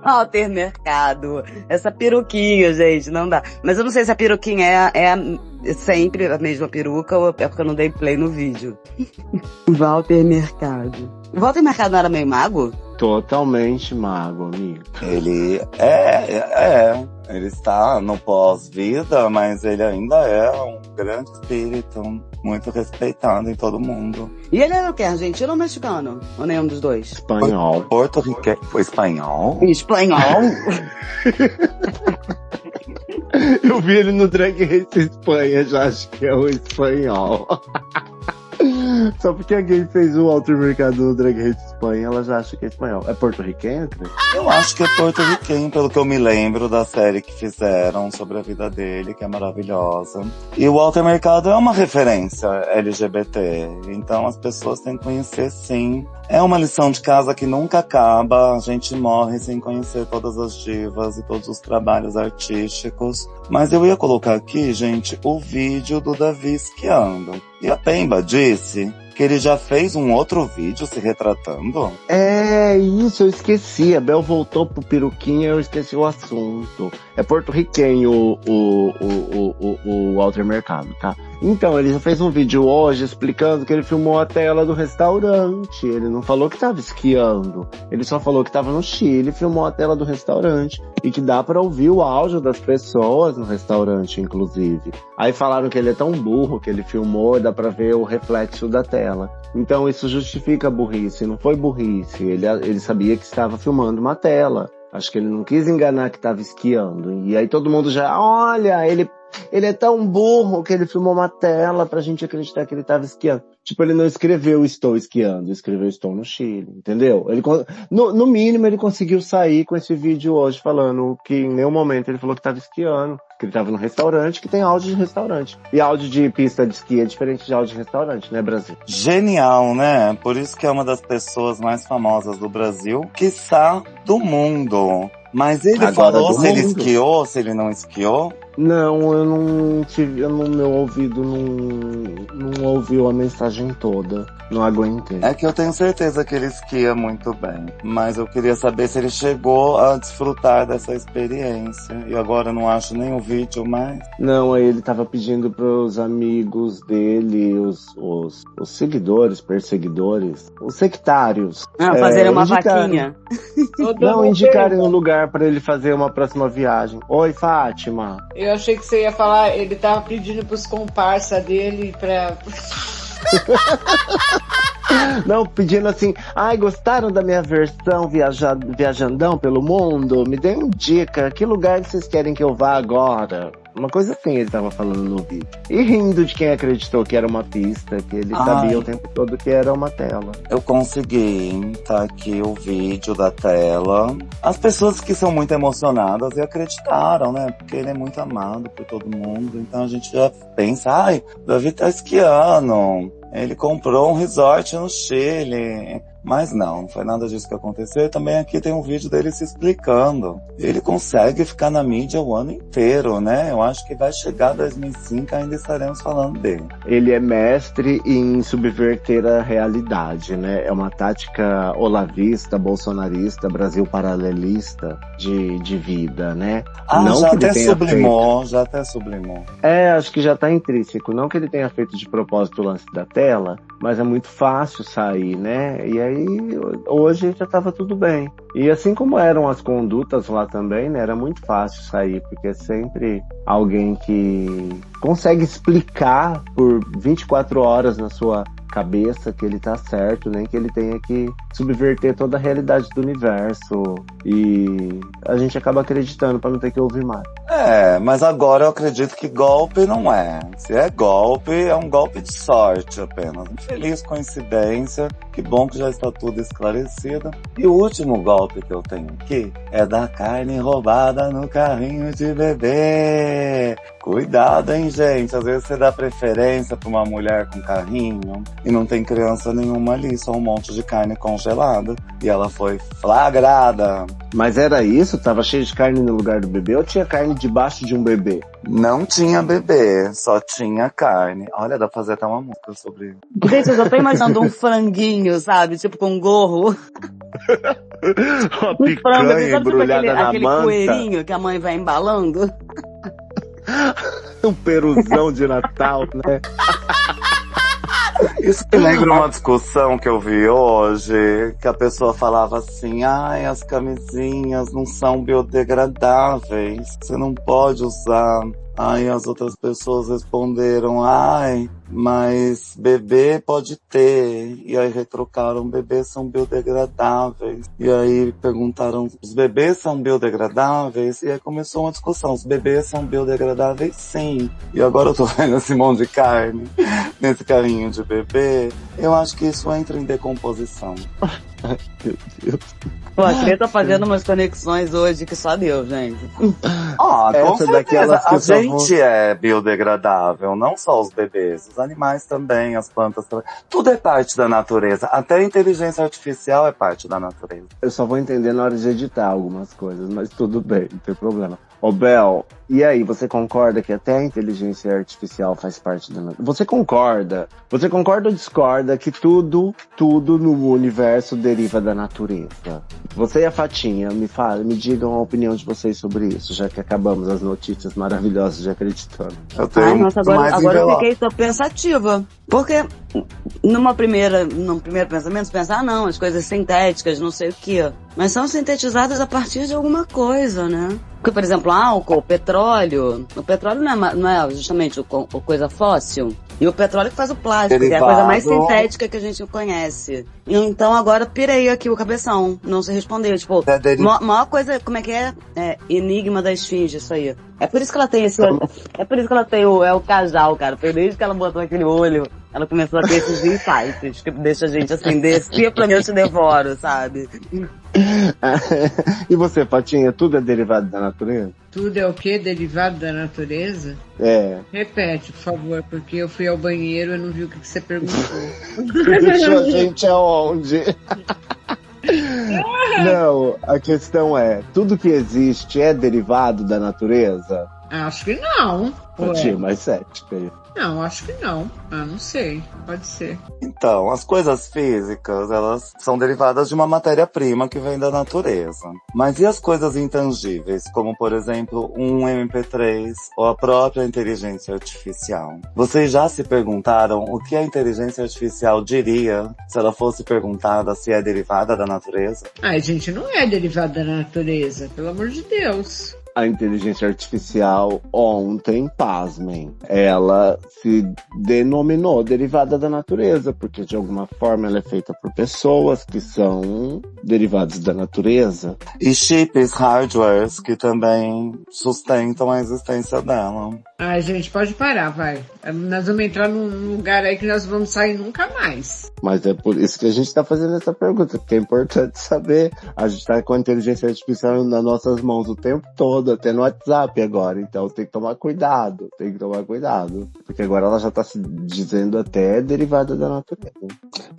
Walter Mercado. Essa peruquinha, gente, não dá. Mas eu não sei se a peruquinha é sempre a mesma peruca ou é porque eu não dei play no vídeo. Walter Mercado. Walter Mercado não era meio mago? Totalmente mago, amigo. Ele ele está no pós-vida, mas ele ainda é um grande espírito, muito respeitado em todo mundo. E ele era o quê? Argentino ou mexicano? Ou nenhum dos dois? Espanhol. Porto-riquenho. Foi espanhol? Espanhol? Eu vi ele no Drag Race Espanha, já acho que é o espanhol. Só porque alguém fez o Walter Mercado no Drag Race Espanha, ela já acha que é espanhol. É porto-riquenho, Cris? Eu acho que é porto-riquenho, pelo que eu me lembro da série que fizeram sobre a vida dele, que é maravilhosa. E o Walter Mercado é uma referência LGBT, então as pessoas têm que conhecer, sim. É uma lição de casa que nunca acaba, a gente morre sem conhecer todas as divas e todos os trabalhos artísticos. Mas eu ia colocar aqui, gente, o vídeo do Davi esquiando. E a Pemba disse que ele já fez um outro vídeo se retratando. É isso, eu esqueci. A Bel voltou pro peruquinha e eu esqueci o assunto. É porto-riquenho o Walter Mercado, tá? Então, ele já fez um vídeo hoje explicando que ele filmou a tela do restaurante. Ele não falou que tava esquiando. Ele só falou que tava no Chile e filmou a tela do restaurante. E que dá pra ouvir o áudio das pessoas no restaurante, inclusive. Aí falaram que ele é tão burro que ele filmou e dá pra ver o reflexo da tela. Então isso justifica a burrice. Não foi burrice. Ele sabia que estava filmando uma tela. Acho que ele não quis enganar que estava esquiando. E aí todo mundo já, olha, ele é tão burro que ele filmou uma tela pra gente acreditar que ele estava esquiando. Tipo, ele não escreveu estou esquiando, escreveu estou no Chile, entendeu? No mínimo ele conseguiu sair com esse vídeo hoje falando que em nenhum momento ele falou que estava esquiando, que ele estava no restaurante, que tem áudio de restaurante. E áudio de pista de esqui é diferente de áudio de restaurante, né, Brasil? Genial, né? Por isso que é uma das pessoas mais famosas do Brasil, quiçá do mundo. Mas ele Agora falou do se ele mundo. esquiou, se ele não esquiou? Não, eu não tive, meu ouvido não ouviu a mensagem toda. Não aguentei. É que eu tenho certeza que ele esquia muito bem. Mas eu queria saber se ele chegou a desfrutar dessa experiência. E agora eu não acho nem o vídeo mais. Não, aí ele tava pedindo pros amigos dele, os seguidores, perseguidores, os sectários. Fazerem uma indicaram. vaquinha. Não, indicarem um lugar pra ele fazer uma próxima viagem. Oi, Fátima. Eu achei que você ia falar, ele tava pedindo pros comparsa dele pra... Não, pedindo assim, ai, gostaram da minha versão viajandão pelo mundo? Me dê uma dica, que lugar vocês querem que eu vá agora? Uma coisa assim ele tava falando no vídeo. E rindo de quem acreditou que era uma pista, que ele sabia o tempo todo que era uma tela. Eu consegui, tá aqui o vídeo da tela. As pessoas que são muito emocionadas e acreditaram, né? Porque ele é muito amado por todo mundo. Então a gente já pensa, ai, Davi tá esquiando. Ele comprou um resort no Chile. Mas não foi nada disso que aconteceu. E também aqui tem um vídeo dele se explicando. Ele consegue ficar na mídia o ano inteiro, né? Eu acho que vai chegar 2005 ainda estaremos falando dele. Ele é mestre em subverter a realidade, né? É uma tática olavista, bolsonarista, Brasil paralelista de vida, né? Não já que ele até tenha sublimou, já até sublimou. Acho que já tá intrínseco. Não que ele tenha feito de propósito o lance da tela, mas é muito fácil sair, né? E aí, hoje já tava tudo bem. E assim como eram as condutas lá também, né? Era muito fácil sair, porque é sempre alguém que consegue explicar por 24 horas na sua cabeça que ele tá certo, nem que ele tenha que subverter toda a realidade do universo. E a gente acaba acreditando pra não ter que ouvir mais. Mas agora eu acredito que golpe não é. Se é golpe, é um golpe de sorte apenas. Infeliz coincidência. Que bom que já está tudo esclarecido. E o último golpe que eu tenho aqui é da carne roubada no carrinho de bebê. Cuidado, hein, gente? Às vezes você dá preferência pra uma mulher com carrinho e não tem criança nenhuma ali, só um monte de carne congelada. E ela foi flagrada. Mas era isso? Tava cheio de carne no lugar do bebê ou tinha carne debaixo de um bebê? Não tinha bebê, só tinha carne. Olha, dá pra fazer até uma música sobre isso. Gente, eu já tô imaginando um franguinho, sabe? Tipo com um gorro. Uma Um frango, picanha sabe tipo embrulhada na aquele manta. coelhinho que a mãe vai embalando? Um peruzão de Natal, né? Isso me lembra uma discussão que eu vi hoje, que a pessoa falava assim, ai, as camisinhas não são biodegradáveis, você não pode usar. Aí as outras pessoas responderam, ai, mas bebê pode ter. E aí retrocaram, bebês são biodegradáveis. E aí perguntaram, os bebês são biodegradáveis? E aí começou uma discussão, os bebês são biodegradáveis sim. E agora eu tô vendo esse monte de carne nesse carrinho de bebê. Eu acho que isso entra em decomposição. Meu Deus. Pô, a Clê tá fazendo umas conexões hoje que só Deus, gente. Com Essa certeza. daquelas que A só vão- gente é biodegradável, não só os bebês, os animais também, as plantas também. Tudo é parte da natureza. Até a inteligência artificial é parte da natureza. Eu só vou entender na hora de editar algumas coisas, mas tudo bem, não tem problema. Ô Bel, e aí, você concorda que até a inteligência artificial faz parte da natureza? Você concorda ou discorda que tudo no universo deriva da natureza? Você e a Fatinha, me digam a opinião de vocês sobre isso, já que acabamos as notícias maravilhosas de acreditando. Eu tenho Ai, nossa, mais agora eu envelope. fiquei só pensativa. Porque num primeiro pensamento, você pensa, não, as coisas sintéticas, não sei o quê. Mas são sintetizadas a partir de alguma coisa, né? Porque, por exemplo, álcool, petróleo. O petróleo não é justamente o coisa fóssil. E o petróleo que faz o plástico, que é a coisa mais sintética que a gente conhece. Então agora pirei aqui o cabeção. Não se respondeu. Tipo, maior coisa, como é que é? Enigma da esfinge, isso aí. É por isso que ela tem esse... É por isso que ela tem o casal, cara. Foi desde que ela botou aquele olho ela começou a ter esses insights que deixa a gente assim, descer pra mim eu te devoro, sabe? E você, Patinha, tudo é derivado da natureza? Tudo é o quê? Derivado da natureza? É. Repete, por favor, porque eu fui ao banheiro e não vi o que você perguntou. Você deixou a gente aonde? Não, a questão é, tudo que existe é derivado da natureza? Acho que não. Patinha, mais cética aí. Não, acho que não. Não sei. Pode ser. Então, as coisas físicas, elas são derivadas de uma matéria-prima que vem da natureza. Mas e as coisas intangíveis, como por exemplo um MP3 ou a própria inteligência artificial? Vocês já se perguntaram o que a inteligência artificial diria se ela fosse perguntada se é derivada da natureza? Ai, gente, não é derivada da natureza, pelo amor de Deus. A inteligência artificial ontem, pasmem, ela se denominou derivada da natureza, porque de alguma forma ela é feita por pessoas que são derivados da natureza. E chips, hardwares, que também sustentam a existência dela. Ai, gente, pode parar, vai. Nós vamos entrar num lugar aí que nós vamos sair nunca mais. Mas é por isso que a gente está fazendo essa pergunta, porque é importante saber. A gente está com a inteligência artificial nas nossas mãos o tempo todo, até no WhatsApp agora. Então tem que tomar cuidado, Porque agora ela já está se dizendo até derivada da natureza.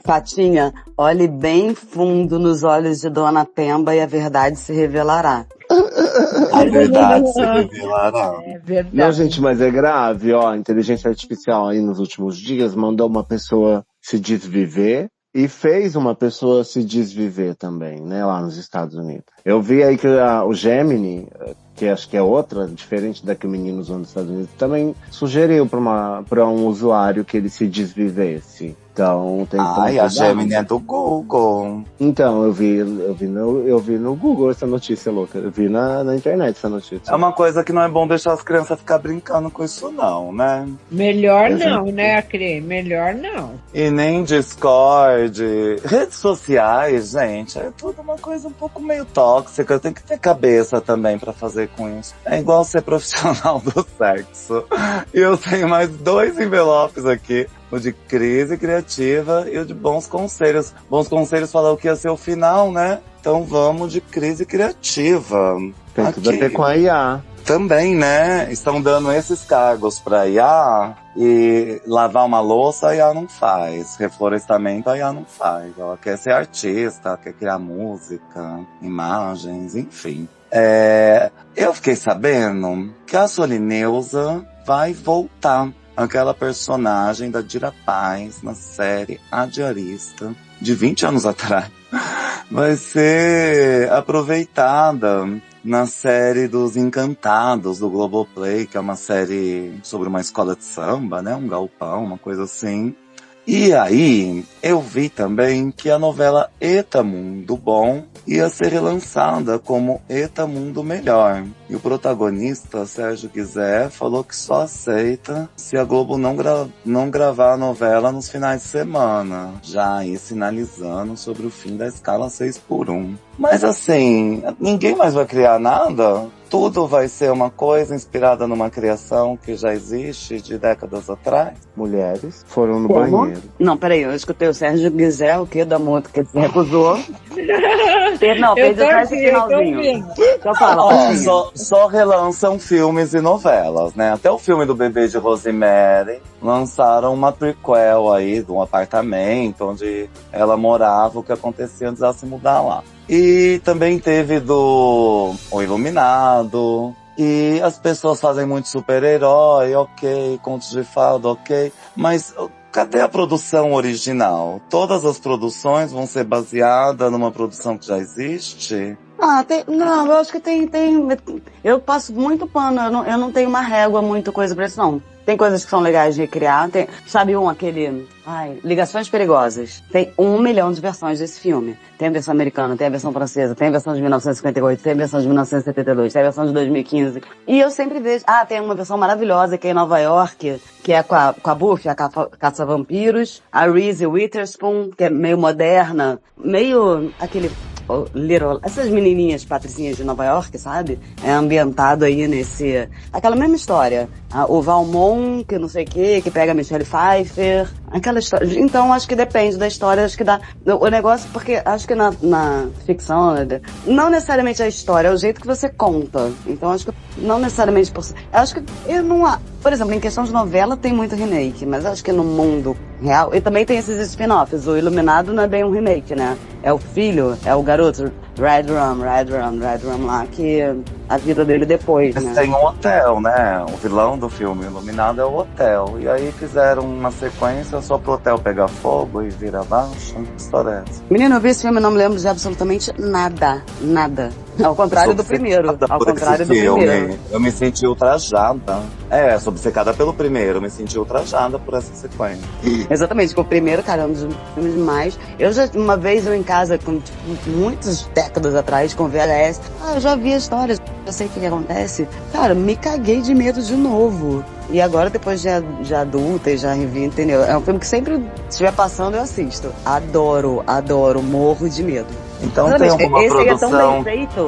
Patinha, olhe bem fundo nos olhos de Dona Pemba e a verdade se revelará. A verdade se revelará. É verdade. Não, gente, mas é grave, ó. A inteligência artificial aí nos últimos dias mandou uma pessoa se desviver e fez uma pessoa se desviver também, né, lá nos Estados Unidos. Eu vi aí que o Gemini, que acho que é outra, diferente da que o menino usou nos Estados Unidos, também sugeriu para um usuário que ele se desvivesse. Então tem que tomar Ai, a cuidado. Gemini é do Google. Então, eu vi no Google essa notícia louca. Eu vi na internet essa notícia. É uma coisa que não é bom deixar as crianças ficar brincando com isso não, né? Melhor Exato. não, né, Acre? Melhor não. E nem Discord, redes sociais, gente, é tudo uma coisa um pouco meio tóxica. Tem que ter cabeça também pra fazer com isso. É igual ser profissional do sexo. E eu tenho mais 2 envelopes aqui. O de crise criativa e o de bons conselhos. Bons conselhos falam que ia ser o final, né? Então vamos de crise criativa. Tem tudo a ver com a IA. Também, né? Estão dando esses cargos pra IA e lavar uma louça a IA não faz. Reflorestamento a IA não faz. Ela quer ser artista, quer criar música, imagens, enfim. Eu fiquei sabendo que a Solineusa vai voltar. Aquela personagem da Dira Paz na série A Diarista, de 20 anos atrás, vai ser aproveitada na série dos Encantados, do Globoplay, que é uma série sobre uma escola de samba, né? Um galpão, uma coisa assim. E aí, eu vi também que a novela Eta Mundo Bom ia ser relançada como Eta Mundo Melhor. E o protagonista, Sérgio Guizé, falou que só aceita se a Globo não gravar a novela nos finais de semana. Já aí sinalizando sobre o fim da escala 6x1. Mas assim, ninguém mais vai criar nada? Tudo vai ser uma coisa inspirada numa criação que já existe de décadas atrás? Mulheres foram no Como? banheiro. Não, peraí, eu escutei o Sérgio Guizé, o que da moto que se recusou. Não, Eu fez tô até esse aqui, eu tô finalzinho. ouvindo. Então fala, Ó, Patinha. só relançam filmes e novelas, né? Até o filme do Bebê de Rosemary lançaram uma prequel aí de um apartamento onde ela morava, o que acontecia antes dela se mudar lá. E também teve do O Iluminado. E as pessoas fazem muito super-herói, ok, contos de fada, ok. Mas cadê a produção original? Todas as produções vão ser baseadas numa produção que já existe? Não, eu acho que tem, eu passo muito pano, eu não tenho uma régua, muita coisa pra isso não. Tem coisas que são legais de recriar, sabe Ligações Perigosas. Tem 1 milhão de versões desse filme. Tem a versão americana, tem a versão francesa, tem a versão de 1958, tem a versão de 1972, tem a versão de 2015. E eu sempre vejo, tem uma versão maravilhosa que é em Nova York, que é com a Buffy, a caça-vampiros, a Reese Witherspoon, que é meio moderna, meio aquele... essas menininhas patricinhas de Nova York, sabe? É ambientado aí nesse... Aquela mesma história. O Valmont, que não sei o que pega a Michelle Pfeiffer. Aquela história. Então, acho que depende da história, acho que dá... O negócio, porque acho que na ficção, não necessariamente a história, é o jeito que você conta. Então, acho que não necessariamente... Acho que eu não... Por exemplo, em questão de novela tem muito remake, mas acho que no mundo real... E também tem esses spin-offs. O Iluminado não é bem um remake, né? É o filho, é o garoto Red Rum lá, que a vida dele depois, né? Tem um hotel, né? O vilão do filme Iluminado é o hotel. E aí fizeram uma sequência só pro hotel pegar fogo e vir abaixo. Que história é essa? Menina, eu vi esse filme e não me lembro de absolutamente nada. Ao contrário do primeiro. Ao contrário do primeiro. Eu me senti ultrajada. Sou obcecada pelo primeiro. Eu me senti ultrajada por essa sequência. Exatamente, porque o primeiro, cara, é um dos filmes mais... Uma vez eu em casa, com muitas décadas atrás, com VHS, eu já vi a história, eu sei o que acontece. Cara, me caguei de medo de novo. E agora, depois de adulta e já revi, entendeu? É um filme que sempre, se estiver passando, eu assisto. Adoro, morro de medo. Então tem alguma esse produção...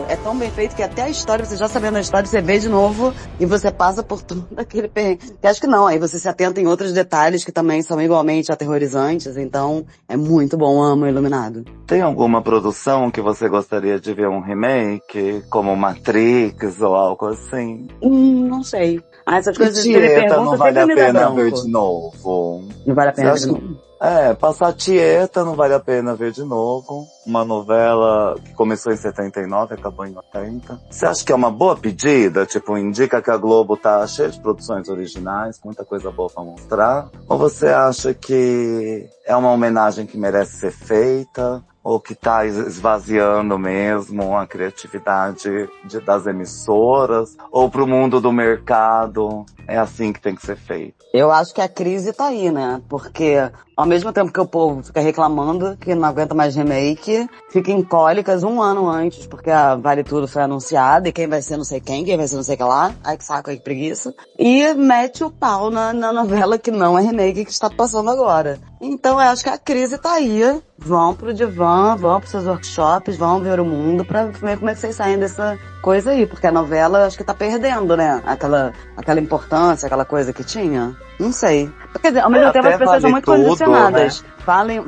é tão bem feito que até a história, você já sabendo a história, você vê de novo e você passa por todo aquele perrengue. Eu acho que não, aí você se atenta em outros detalhes que também são igualmente aterrorizantes, então é muito bom, amo Iluminado. Tem alguma produção que você gostaria de ver um remake, como Matrix ou algo assim? Não sei. Essas coisas de Tieta não vale a pena ver de novo. Não vale a pena ver de novo? Passar Tieta não vale a pena ver de novo. Uma novela que começou em 79 e acabou em 80. Você acha que é uma boa pedida? Tipo, indica que a Globo tá cheia de produções originais, muita coisa boa pra mostrar? Ou você acha que é uma homenagem que merece ser feita? Ou que tá esvaziando mesmo a criatividade das emissoras? Ou pro mundo do mercado é assim que tem que ser feito? Eu acho que a crise tá aí, né? Porque ao mesmo tempo que o povo fica reclamando que não aguenta mais remake, fica em cólicas um ano antes, porque a Vale Tudo foi anunciada e quem vai ser não sei quem vai ser não sei o que lá. Ai que saco, ai que preguiça. E mete o pau na novela que não é remake que está passando agora. Então eu acho que a crise tá aí. Vão pro divã, vão pros seus workshops, vão ver o mundo pra ver como é que vocês saem dessa coisa aí. Porque a novela acho que tá perdendo, né? Aquela importância, aquela coisa que tinha. Não sei. Quer dizer, ao mesmo tempo as pessoas são muito condicionadas. Né?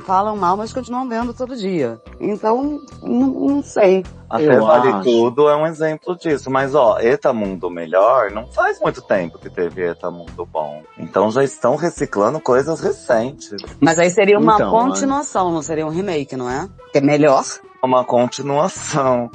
Falam mal, mas continuam vendo todo dia. Então, não sei. Até Vale Tudo é um exemplo disso. Mas, Eta Mundo Melhor não faz muito tempo que teve Eta Mundo Bom. Então já estão reciclando coisas recentes. Mas aí seria uma continuação, não seria um remake, não é? Que é melhor. Uma continuação.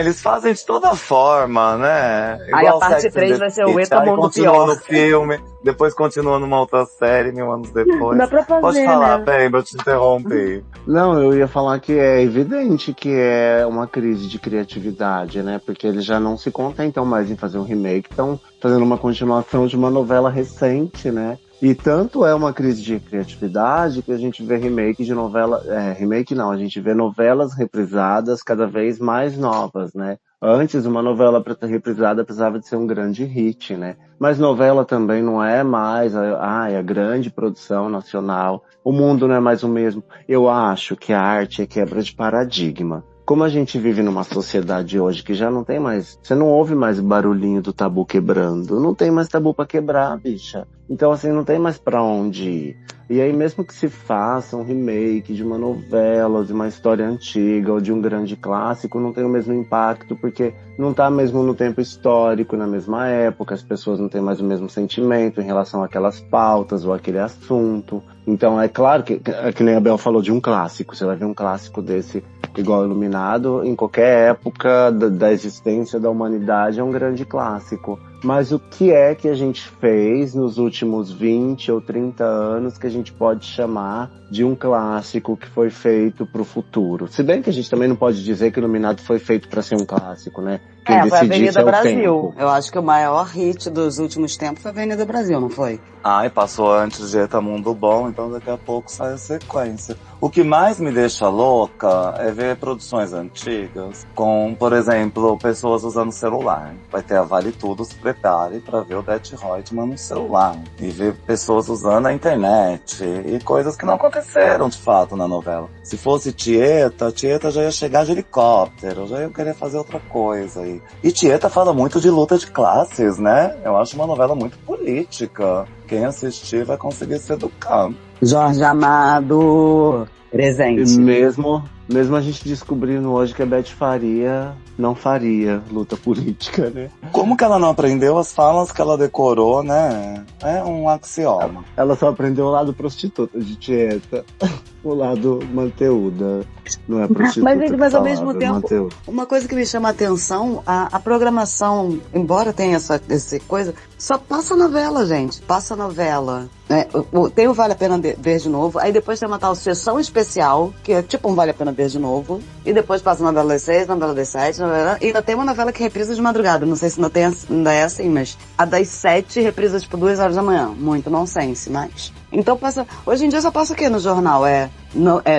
Eles fazem de toda forma, né? Aí a parte 3 vai ser o Eta Mundo Pior. No filme, depois continua numa outra série, 1000 anos depois. Dá pra fazer, pode falar, né? Pemba, eu te interrompi. Não, eu ia falar que é evidente que é uma crise de criatividade, né? Porque eles já não se contentam mais em fazer um remake, estão fazendo uma continuação de uma novela recente, né? E tanto é uma crise de criatividade que a gente vê remake de novela... remake não, a gente vê novelas reprisadas cada vez mais novas, né? Antes, uma novela reprisada precisava de ser um grande hit, né? Mas novela também não é mais a grande produção nacional. O mundo não é mais o mesmo. Eu acho que a arte é quebra de paradigma. Como a gente vive numa sociedade hoje que já não tem mais... Você não ouve mais barulhinho do tabu quebrando. Não tem mais tabu pra quebrar, bicha. Então, assim, não tem mais pra onde ir. E aí, mesmo que se faça um remake de uma novela, de uma história antiga ou de um grande clássico, não tem o mesmo impacto, porque não tá mesmo no tempo histórico, na mesma época, as pessoas não têm mais o mesmo sentimento em relação àquelas pautas ou àquele assunto. Então, é claro que nem a Bel falou de um clássico. Você vai ver um clássico desse igual Iluminado, em qualquer época da existência da humanidade, é um grande clássico. Mas o que é que a gente fez nos últimos 20 ou 30 anos que a gente pode chamar de um clássico que foi feito pro futuro? Se bem que a gente também não pode dizer que Iluminado foi feito para ser um clássico, né? Quem foi Avenida Brasil. Tempo. Eu acho que o maior hit dos últimos tempos foi Avenida Brasil, não foi? E passou antes de Eta Mundo Bom, então daqui a pouco sai a sequência. O que mais me deixa louca é ver produções antigas com, por exemplo, pessoas usando celular. Vai ter a Vale Tudo, se prepare para ver o Beth Reutemann no celular. E ver pessoas usando a internet e coisas que não aconteceram de fato na novela. Se fosse Tieta já ia chegar de helicóptero, já ia querer fazer outra coisa. E Tieta fala muito de luta de classes, né? Eu acho uma novela muito política. Quem assistir vai conseguir se educar. Jorge Amado, presente. E mesmo a gente descobrindo hoje que a Beth Faria não faria luta política, né? Como que ela não aprendeu as falas que ela decorou, né? É um axioma. Ela só aprendeu o lado prostituta de Tieta. O lado manteúda. Não é prostituta. Mas ao mesmo tempo, manteúda. Uma coisa que me chama a atenção, a programação, embora tenha essa coisa, só passa novela, gente. Passa novela. Tem o Vale a Pena Ver de Novo, aí depois tem uma tal sessão especial, que é tipo um Vale a Pena Ver de Novo, e depois passa a novela das 6, novela das 7, e ainda tem uma novela que reprisa de madrugada, não sei se ainda é assim, mas a das 7 reprisa tipo 2 horas da manhã, muito nonsense, mas... Então passa, hoje em dia só passa o quê no jornal?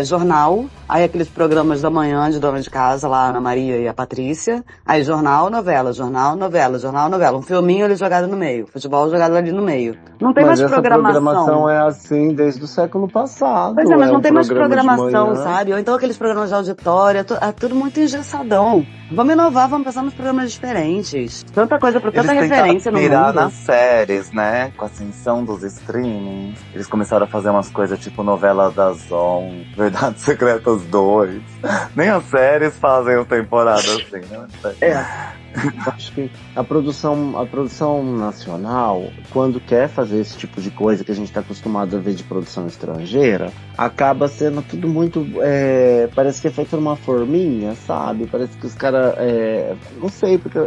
Jornal, aí aqueles programas da manhã de dona de casa, lá a Ana Maria e a Patrícia, aí jornal, novela, jornal, novela, jornal, novela, um filminho ali jogado no meio, futebol jogado ali no meio. Não tem mais programação. Mas essa programação é assim desde o século passado. Pois mas não tem mais programação, sabe? Ou então aqueles programas de auditório, é tudo muito engessadão. Vamos inovar, vamos pensar nos programas diferentes. Tanta coisa, tanta referência no mundo. Virar nas séries, né? Com a ascensão dos streamings. Eles começaram a fazer umas coisas tipo novela da Zon, Verdades Secretas 2. Nem as séries fazem a temporada assim, né? Acho que a produção nacional, quando quer fazer esse tipo de coisa que a gente está acostumado a ver de produção estrangeira, acaba sendo tudo muito, parece que é feito numa forminha, sabe? Parece que os caras, não sei, porque,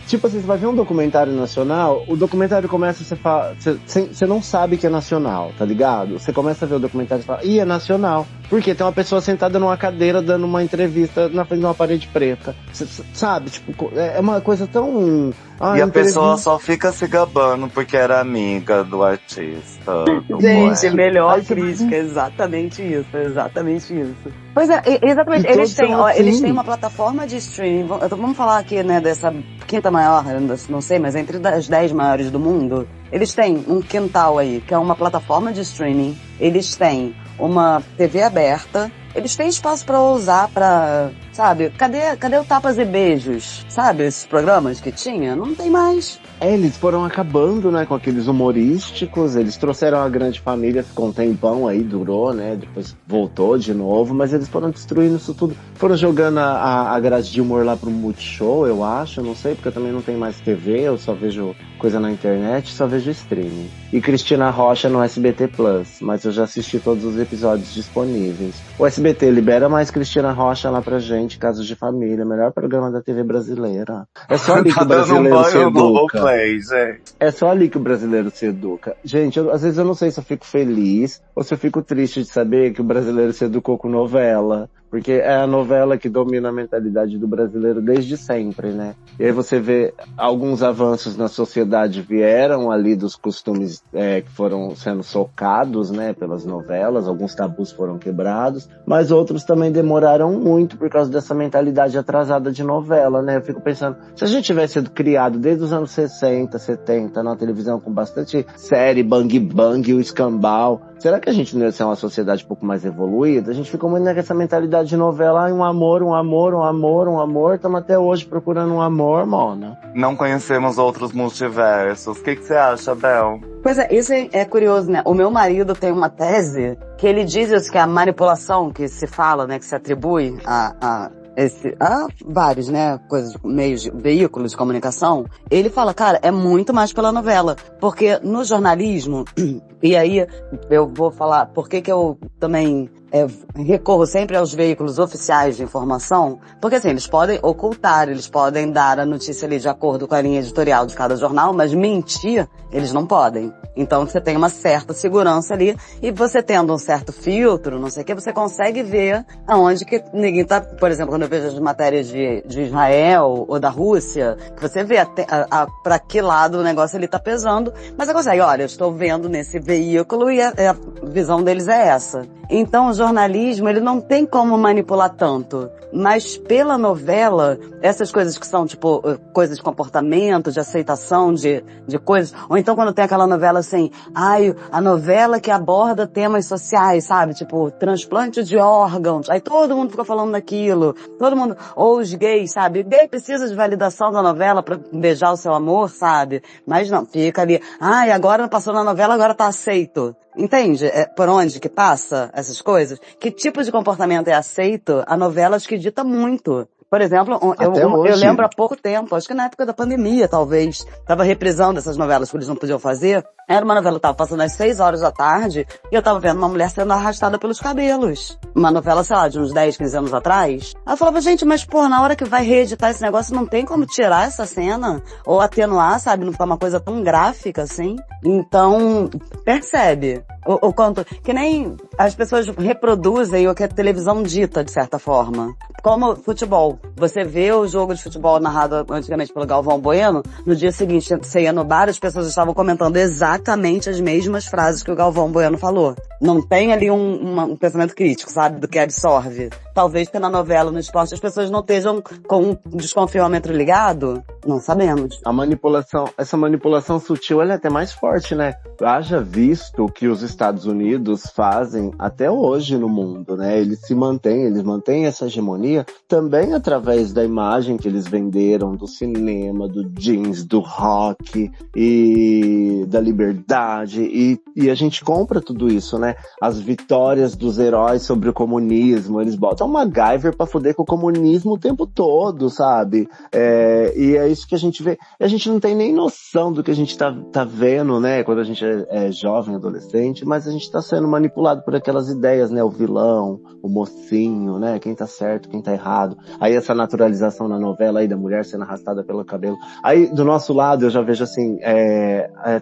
tipo assim, você vai ver um documentário nacional, o documentário começa, você não sabe que é nacional, tá ligado? Você começa a ver o documentário e fala, é nacional. Porque tem uma pessoa sentada numa cadeira dando uma entrevista na frente de uma parede preta. Sabe? Tipo, é uma coisa tão... e a pessoa só fica se gabando porque era amiga do artista. Gente, melhor crítica, exatamente isso. Pois é, exatamente. Eles têm uma plataforma de streaming. Vamos falar aqui, né, dessa quinta maior, não sei, mas entre as 10 maiores do mundo. Eles têm um quintal aí, que é uma plataforma de streaming. Eles têm uma TV aberta, eles têm espaço pra usar, sabe, cadê o Tapas e Beijos, sabe, esses programas que tinha? Não tem mais. Eles foram acabando, né, com aqueles humorísticos, eles trouxeram a Grande Família, ficou um tempão aí, durou, né, depois voltou de novo, mas eles foram destruindo isso tudo, foram jogando a grade de humor lá pro Multishow, eu acho, não sei, porque eu também não tenho mais TV, eu só vejo coisa na internet, só vejo streaming. E Cristina Rocha no SBT Plus, mas eu já assisti todos os episódios disponíveis. O SBT libera mais Cristina Rocha lá pra gente, Casos de Família, melhor programa da TV brasileira. É só ali que o brasileiro se educa. É só ali que o brasileiro se educa. Gente, às vezes eu não sei se eu fico feliz ou se eu fico triste de saber que o brasileiro se educou com novela. Porque é a novela que domina a mentalidade do brasileiro desde sempre, né? E aí você vê alguns avanços na sociedade vieram ali dos costumes que foram sendo socados, né, pelas novelas, alguns tabus foram quebrados, mas outros também demoraram muito por causa dessa mentalidade atrasada de novela, né? Eu fico pensando, se a gente tivesse sido criado desde os anos 60, 70 na televisão com bastante série, Bang Bang, o Escambau, será que a gente não ia ser uma sociedade um pouco mais evoluída? A gente ficou muito nessa mentalidade de novela, um amor, estamos até hoje procurando um amor, Mona. Não conhecemos outros multiversos. O que você acha, Bel? Pois é, isso é curioso, né? O meu marido tem uma tese que ele diz isso, que a manipulação que se fala, né, que se atribui a vários, né, meios, veículos de comunicação, ele fala, cara, é muito mais pela novela, porque no jornalismo, e aí eu vou falar por que eu também recorro sempre aos veículos oficiais de informação, porque assim, eles podem ocultar, eles podem dar a notícia ali de acordo com a linha editorial de cada jornal, mas mentir, eles não podem. Então você tem uma certa segurança ali, e você tendo um certo filtro, não sei o que, você consegue ver aonde que ninguém tá, por exemplo, quando eu vejo as matérias de Israel ou da Rússia, que você vê pra que lado o negócio ele tá pesando, mas você consegue, olha, eu estou vendo nesse veículo e a visão deles é essa. Então, jornalismo, ele não tem como manipular tanto. Mas pela novela, essas coisas que são, tipo, coisas de comportamento, de aceitação de coisas, ou então quando tem aquela novela assim, a novela que aborda temas sociais, sabe? Tipo, transplante de órgãos, aí todo mundo fica falando daquilo, todo mundo, ou os gays, sabe? Gay precisa de validação da novela pra beijar o seu amor, sabe? Mas não, fica ali, agora passou na novela, agora tá aceito. Entende? Por onde que passa essas coisas? Que tipo de comportamento é aceito? A novela acho que dita muito. Por exemplo, eu lembro há pouco tempo, acho que na época da pandemia, talvez, tava reprisando essas novelas que eles não podiam fazer. Era uma novela que tava passando às 6 horas da tarde e eu tava vendo uma mulher sendo arrastada pelos cabelos. Uma novela, sei lá, de uns 10, 15 anos atrás. Aí eu falava, gente, mas pô, na hora que vai reeditar esse negócio não tem como tirar essa cena ou atenuar, sabe? Não ficar uma coisa tão gráfica assim. Então, percebe o quanto, que nem as pessoas reproduzem o que a televisão dita, de certa forma. Como futebol. Você vê o jogo de futebol narrado antigamente pelo Galvão Bueno, no dia seguinte você ia no bar, as pessoas estavam comentando exatamente as mesmas frases que o Galvão Bueno falou. Não tem ali um pensamento crítico, sabe, do que absorve. Talvez que na novela, no esporte, as pessoas não estejam com um desconfiômetro ligado. Não sabemos. Essa manipulação sutil, ela é até mais forte, né? Haja visto que os Estados Unidos fazem até hoje no mundo, né? Eles mantêm essa hegemonia também através da imagem que eles venderam do cinema, do jeans, do rock e da liberdade. E a gente compra tudo isso, né? As vitórias dos heróis sobre o comunismo, eles botam uma MacGyver pra foder com o comunismo o tempo todo, sabe? E é isso que a gente vê. A gente não tem nem noção do que a gente tá vendo, né? Quando a gente é jovem, adolescente, mas a gente tá sendo manipulado por aquelas ideias, né? O vilão, o mocinho, né? Quem tá certo, quem tá errado. Aí essa naturalização na novela aí da mulher sendo arrastada pelo cabelo. Aí, do nosso lado, eu já vejo assim,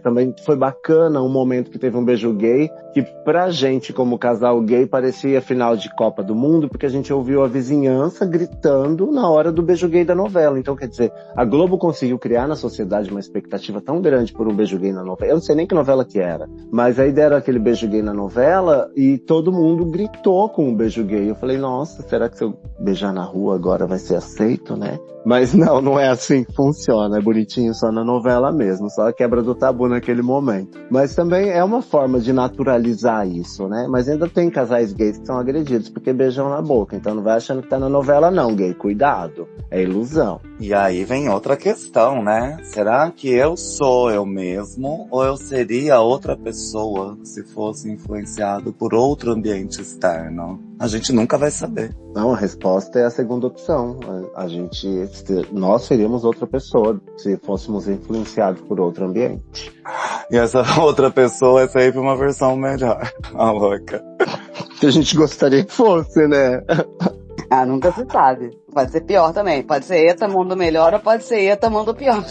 também foi bacana um momento que teve um beijo gay, que pra gente, como casal gay, parecia final de Copa do Mundo, porque a gente ouviu a vizinhança gritando na hora do beijo gay da novela. Então, quer dizer, a Globo conseguiu criar na sociedade uma expectativa tão grande por um beijo gay na novela. Eu não sei nem que novela que era, mas aí deram aquele beijo gay na novela e todo mundo gritou com o beijo gay. Eu falei, nossa, será que se eu beijar na rua agora vai ser aceito, né? Mas não é assim que funciona. É bonitinho só na novela mesmo, só a quebra do tabu naquele momento. Mas também é uma forma de naturalizar isso, né? Mas ainda tem casais gays que são agredidos porque beijam na boca. Então não vai achando que tá na novela não, gay. Cuidado. É ilusão. E aí vem outra questão, né? Será que eu sou eu mesmo ou eu seria outra pessoa se fosse influenciado por outro ambiente externo? A gente nunca vai saber. Não, a resposta é a segunda opção. Nós seríamos outra pessoa se fôssemos influenciados por outro ambiente. E essa outra pessoa é sempre uma versão melhor. A louca. Que a gente gostaria que fosse, né? Nunca se sabe. Pode ser pior também. Pode ser Eita Mundo Melhor ou pode ser Eita Mundo Pior.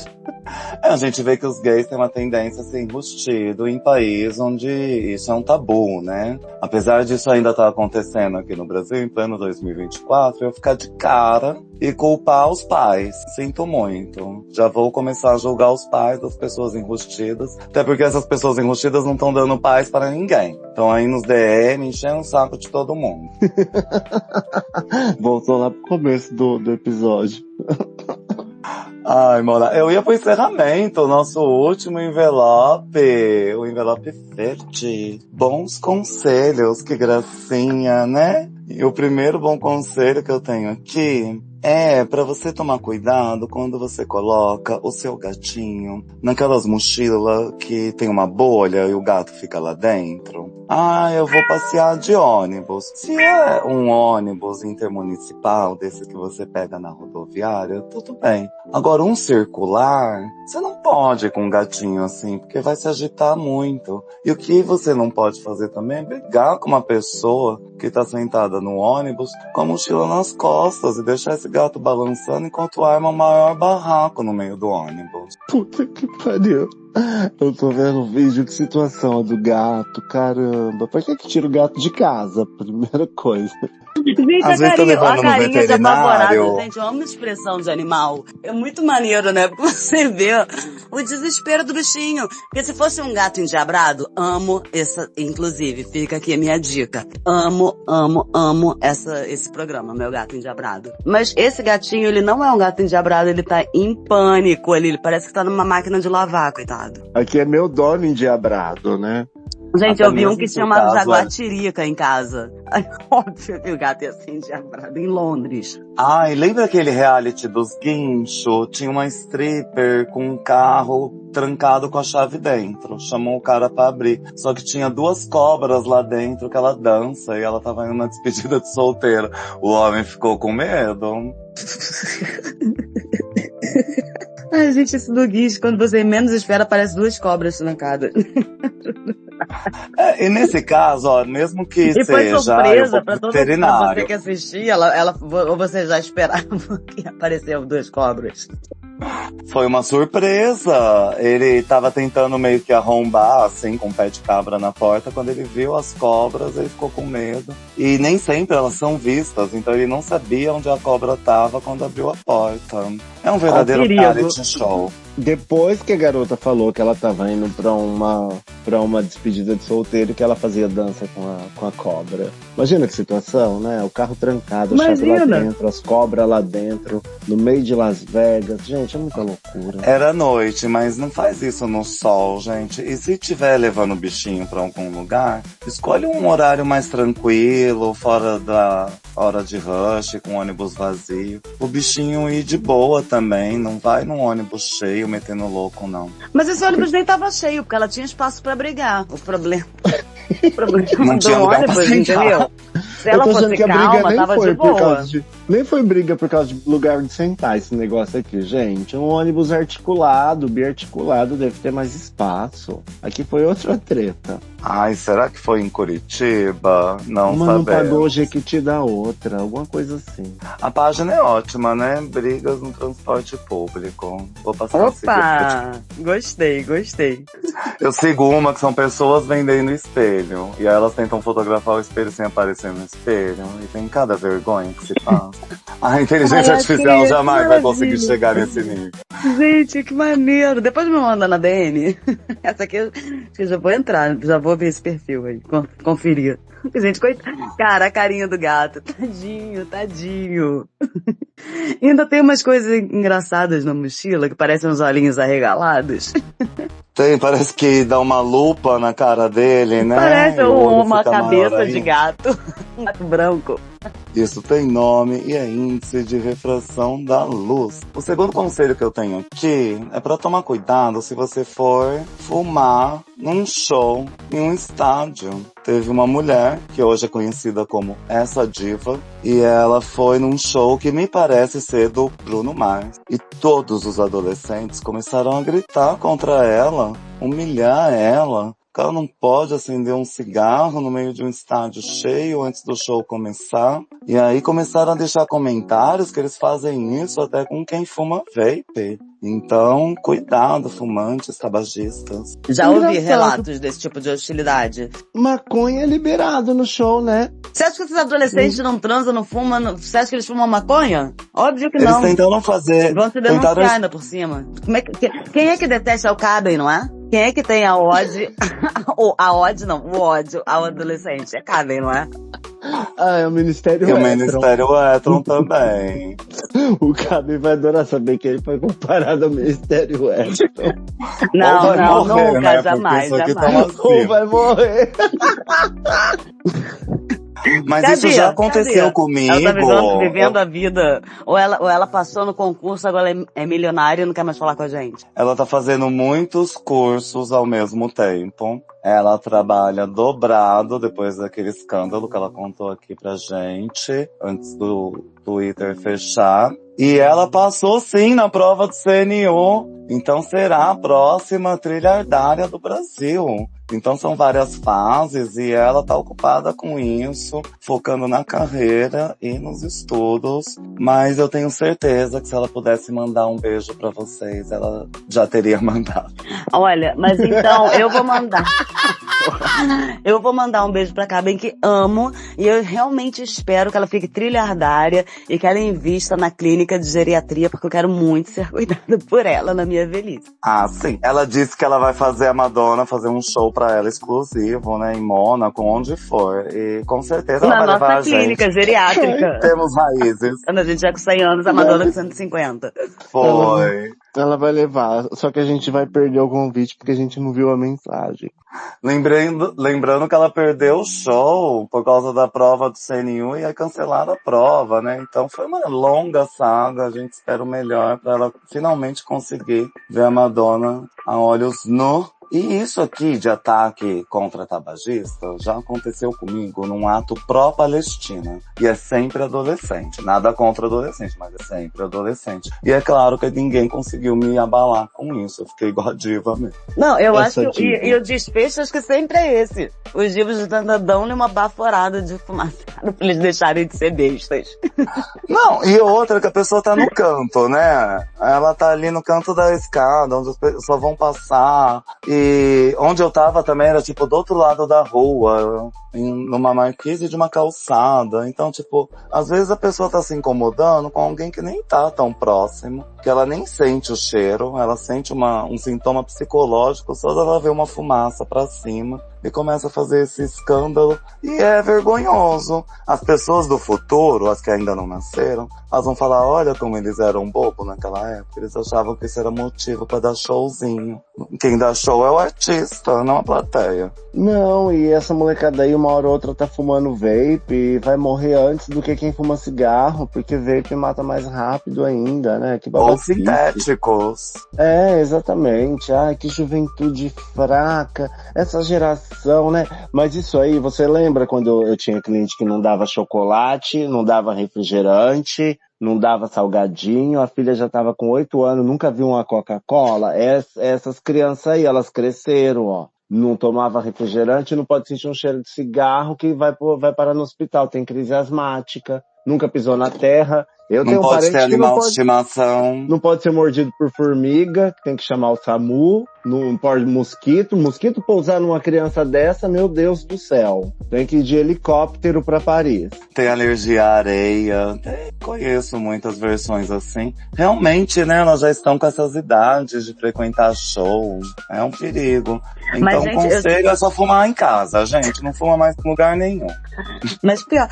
A gente vê que os gays têm uma tendência a ser enrustido em país onde isso é um tabu, né? Apesar disso ainda estar acontecendo aqui no Brasil, em pleno 2024, eu ficar de cara e culpar os pais. Sinto muito. Já vou começar a julgar os pais das pessoas enrustidas, até porque essas pessoas enrustidas não estão dando paz para ninguém. Estão aí nos DM enchendo o saco de todo mundo. Voltou lá pro começo do episódio. Ai, Mona, eu ia pro encerramento, o nosso último envelope, o envelope verde. Bons conselhos, que gracinha, né? E o primeiro bom conselho que eu tenho aqui é pra você tomar cuidado quando você coloca o seu gatinho naquelas mochilas que tem uma bolha e o gato fica lá dentro. Eu vou passear de ônibus. Se é um ônibus intermunicipal, desses que você pega na rodoviária, tudo bem. Agora, um circular, você não pode ir com um gatinho assim, porque vai se agitar muito. E o que você não pode fazer também é brigar com uma pessoa que tá sentada no ônibus com a mochila nas costas e deixar esse gato balançando enquanto arma o maior barraco no meio do ônibus. Puta que pariu. Eu tô vendo um vídeo, que situação do gato, caramba. Por que tira o gato de casa? Primeira coisa. Gente, Às vezes tô levando no carinha de veterinário. apavorado, gente, eu amo expressão de animal. É muito maneiro, né? Porque você vê o desespero do bichinho. Porque se fosse um gato endiabrado, amo essa, inclusive, fica aqui a minha dica. Amo esse programa, Meu Gato Endiabrado. Mas esse gatinho, ele não é um gato endiabrado, ele tá em pânico, ele parece que tá numa máquina de lavar, coitado. Aqui é meu dono endiabrado, né? Gente, Até eu vi um mesmo que se se o chamava caso Jaguatirica em casa. Aí, óbvio que o gato ia ser endiabrado em Londres. Ai, lembra aquele reality dos guincho? Tinha uma stripper com um carro trancado com a chave dentro. Chamou o cara pra abrir. Só que tinha 2 cobras lá dentro que ela dança e ela tava indo na despedida de solteiro. O homem ficou com medo. Ai, gente, esse do guincho, quando você menos espera, aparece 2 cobras trancada. E nesse caso, ó, mesmo que E foi seja surpresa pra todo mundo, pra veterinário. você que assistia, ou você já esperava que apareceu 2 cobras? Foi uma surpresa. Ele tava tentando meio que arrombar, assim, com o pé de cabra na porta. Quando ele viu as cobras, ele ficou com medo. E nem sempre elas são vistas, então ele não sabia onde a cobra tava quando abriu a porta. É um verdadeiro reality show. Depois que a garota falou que ela tava indo pra uma despedida de solteiro, que ela fazia dança com a cobra. Imagina que situação, né? O carro trancado, a chave lá dentro, as cobras lá dentro, no meio de Las Vegas. Gente, é muita loucura. Era noite, mas não faz isso no sol, gente. E se tiver levando o bichinho pra algum lugar, escolhe um horário mais tranquilo, fora da hora de rush, com ônibus vazio. O bichinho ir de boa também, não vai num ônibus cheio, metendo louco, não. Mas esse ônibus nem tava cheio, porque ela tinha espaço pra brigar. O problema Não tinha do lugar pra ônibus, sentar. entendeu? Se ela fosse calma, tava de boa. Nem foi briga por causa de lugar de sentar esse negócio aqui, gente. Um ônibus articulado, biarticulado, deve ter mais espaço. Aqui foi outra treta. Ai, será que foi em Curitiba? Não Uma sabemos. não pagou o jequiti da outra, alguma coisa assim. A página é ótima, né? Brigas no transporte público. Vou passar a seguir. Opa! Gostei. Eu sigo uma que são pessoas vendendo espelho. E aí elas tentam fotografar o espelho sem aparecer no espelho. E tem cada vergonha que se passa. A inteligência artificial jamais vai conseguir chegar nesse nível. Gente, que maneiro. Depois me manda na DM. Essa aqui eu já vou entrar, já vou ver esse perfil aí, conferir. Gente, coitado. Cara, a carinha do gato. Tadinho. E ainda tem umas coisas engraçadas na mochila que parecem uns olhinhos arregalados. Tem, parece que dá uma lupa na cara dele, né? Parece uma cabeça maior de gato. Um gato branco. Isso tem nome e é índice de refração da luz. O segundo conselho que eu tenho aqui é para tomar cuidado se você for fumar num show em um estádio. Teve uma mulher que hoje é conhecida como essa diva e ela foi num show que me parece ser do Bruno Mars. E todos os adolescentes começaram a gritar contra ela, humilhar ela. Que ela não pode acender um cigarro no meio de um estádio cheio antes do show começar. E aí começaram a deixar comentários que eles fazem isso até com quem fuma vape. Então, cuidado, fumantes, tabagistas. Já ouvi relatos desse tipo de hostilidade. Maconha é liberado no show, né? Você acha que esses adolescentes não transam, não fumam? Você acha que eles fumam maconha? Óbvio que Eles não. tentaram fazer... Vão se denunciar ainda por cima. Quem é que detesta o Caben, não é? Quem é que tem a ode... o ódio ao adolescente? É Caben, não é? Ah, é o Ministério E o Hétero. Ministério Hétero também. O Cabe vai adorar saber que ele foi comparado ao Ministério Hétero. Não, morrer, nunca, né? jamais, Porque isso aqui jamais. tá macio. Ou vai morrer. Mas isso já aconteceu comigo. Ela tá vivendo a vida. Ou ela passou no concurso, agora é milionária e não quer mais falar com a gente. Ela tá fazendo muitos cursos ao mesmo tempo. Ela trabalha dobrado depois daquele escândalo que ela contou aqui pra gente, antes do Twitter fechar. E ela passou sim na prova do CNU. Então será a próxima trilhardária do Brasil. Então são várias fases e ela tá ocupada com isso, focando na carreira e nos estudos. Mas eu tenho certeza que se ela pudesse mandar um beijo pra vocês, ela já teria mandado. Olha, mas então eu vou mandar. Eu vou mandar um beijo pra Carmen, que amo, e eu realmente espero que ela fique trilhardária e que ela invista na clínica de geriatria, porque eu quero muito ser cuidada por ela na minha velhice. Ah, sim. Ela disse que ela vai fazer a Madonna, fazer um show pra ela exclusivo, né, em Mônaco, onde for. E com certeza ela vai levar a gente. Na nossa clínica geriátrica. Temos raízes. Quando a gente já com 100 anos, a Madonna com 150. Foi. Ela vai levar, só que a gente vai perder o convite porque a gente não viu a mensagem. Lembrando que ela perdeu o show por causa da prova do CNU e aí cancelaram a prova, né? Então foi uma longa saga, a gente espera o melhor pra ela finalmente conseguir ver a Madonna a olhos nus. E isso aqui de ataque contra tabagista já aconteceu comigo num ato pró-Palestina. E é sempre adolescente. Nada contra adolescente, mas é sempre adolescente. E é claro que ninguém conseguiu me abalar com isso. Eu fiquei igual a diva mesmo. Não, eu acho que e o desfecho acho que sempre é esse. Os divos dão-lhe uma baforada de fumaçada pra eles deixarem de ser bestas. Não, e outra que a pessoa tá no canto, né? Ela tá ali no canto da escada, onde as pessoas vão passar. E onde eu tava também era, tipo, do outro lado da rua, numa marquise de uma calçada. Então, tipo, às vezes a pessoa tá se incomodando com alguém que nem tá tão próximo, que ela nem sente o cheiro, ela sente um sintoma psicológico só dela ver uma fumaça pra cima e começa a fazer esse escândalo. E é vergonhoso. As pessoas do futuro, as que ainda não nasceram, elas vão falar, olha como eles eram bobos naquela época. Eles achavam que isso era motivo pra dar showzinho. Quem dá show é o artista, não a plateia. Não, e essa molecada aí, uma hora ou outra tá fumando vape e vai morrer antes do que quem fuma cigarro, porque vape mata mais rápido ainda, né? Que ou sintéticos. É, exatamente. Ai, que juventude fraca. Essa geração, né? Mas isso aí, você lembra quando eu tinha cliente que não dava chocolate, não dava refrigerante, não dava salgadinho, a filha já tava com 8 anos, nunca viu uma Coca-Cola? Essas crianças aí, elas cresceram, ó. Não tomava refrigerante, não pode sentir um cheiro de cigarro que vai parar no hospital, tem crise asmática, nunca pisou na terra. Eu tenho um parente que não pode, estimação. Não pode ser mordido por formiga, tem que chamar o SAMU, não pode mosquito pousar numa criança dessa, meu Deus do céu. Tem que ir de helicóptero pra Paris. Tem alergia à areia, conheço muitas versões assim. Realmente, né, elas já estão com essas idades de frequentar show, é um perigo. Então, mas, gente, conselho é só fumar em casa, gente, não fuma mais em lugar nenhum. Mas pior,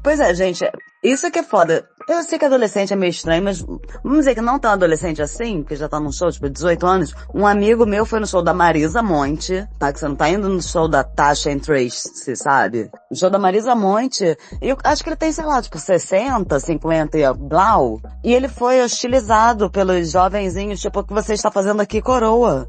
pois é, gente, isso que é foda. Eu sei que adolescente é meio estranho, mas vamos dizer que não tão adolescente assim, porque já tá num show, tipo, 18 anos. Um amigo meu foi no show da Marisa Monte, tá? Que você não tá indo no show da Tasha and Tracy, sabe? No show da Marisa Monte, eu acho que ele tem, sei lá, tipo, 60, 50 e blau. E ele foi hostilizado pelos jovenzinhos, tipo, o que você está fazendo aqui, coroa?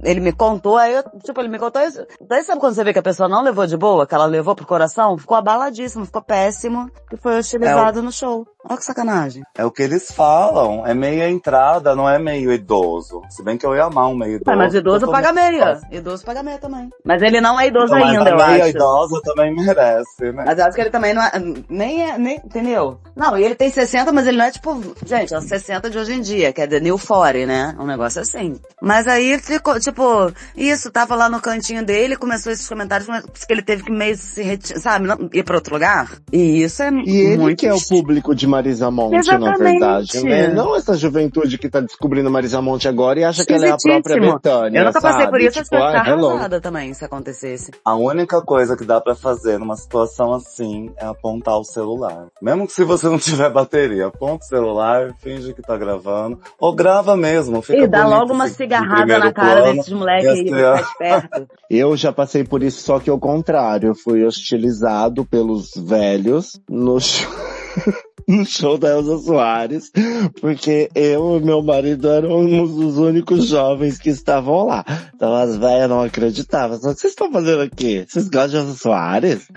Ele me contou, ele me contou isso. Daí sabe quando você vê que a pessoa não levou de boa, que ela levou pro coração? Ficou abaladíssimo, ficou péssimo, e foi hostilizado no show. Olha que sacanagem. É o que eles falam, é meia entrada, não é meio idoso. Se bem que eu ia amar um meio idoso. Mas idoso paga meia. Idoso paga meia também. Mas ele não é idoso ainda, eu acho. Mas a idosa também merece, né? Mas eu acho que ele também não é, nem, entendeu? Não, e ele tem 60, mas ele não é tipo, gente, é 60 de hoje em dia, que é the new 40, né? Um negócio assim. Mas aí ficou, tipo, isso, tava lá no cantinho dele, começou esses comentários, que ele teve que meio se retirar, sabe, ir pra outro lugar. E isso é muito... E ele que é o público de Marisa Monte, exatamente, na verdade, né? Não essa juventude que tá descobrindo Marisa Monte agora e acha que ela é a própria Bethânia. Eu nunca passei por isso, tipo, eu ia ficar arrasada também, se acontecesse. A única coisa que dá pra fazer numa situação assim é apontar o celular. Mesmo que se você não tiver bateria, aponta o celular, finge que tá gravando, ou grava mesmo, fica bonito. E dá logo uma cigarrada na cara desses moleques aí, pra ficar esperto. Eu já passei por isso, só que ao contrário, eu fui hostilizado pelos velhos no show da Elza Soares, porque eu e meu marido éramos os únicos jovens que estavam lá. Então as velhas não acreditavam. Vocês estão fazendo aqui? Vocês gostam de Elza Soares?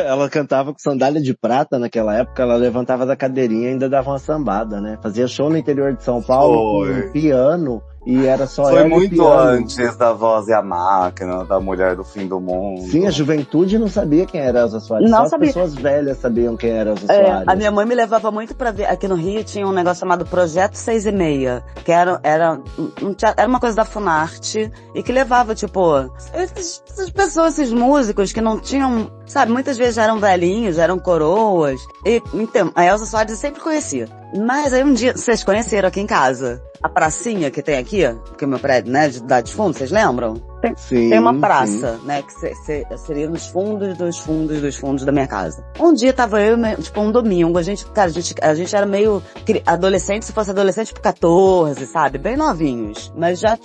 Ela cantava com sandália de prata naquela época, ela levantava da cadeirinha e ainda dava uma sambada, né? Fazia show no interior de São Paulo com um piano E era só Foi ela muito e piano. antes da Voz e a Máquina, da Mulher do Fim do Mundo. Sim, a juventude não sabia quem era Elza Soares. Não só sabia. As pessoas velhas sabiam quem era Elza Soares. A minha mãe me levava muito pra ver. Aqui no Rio tinha um negócio chamado Projeto 6,5, que era uma coisa da Funarte e que levava, tipo, essas pessoas, esses músicos que não tinham, sabe, muitas vezes já eram velhinhos, já eram coroas. E, então, a Elza Soares eu sempre conhecia. Mas aí um dia, vocês conheceram aqui em casa a pracinha que tem aqui, que é o meu prédio, né, de fundo, vocês lembram? Tem uma praça, né, que seria nos fundos da minha casa. Um dia tava eu, tipo, um domingo, a gente era meio adolescente, se fosse adolescente, tipo 14, sabe? Bem novinhos. Mas já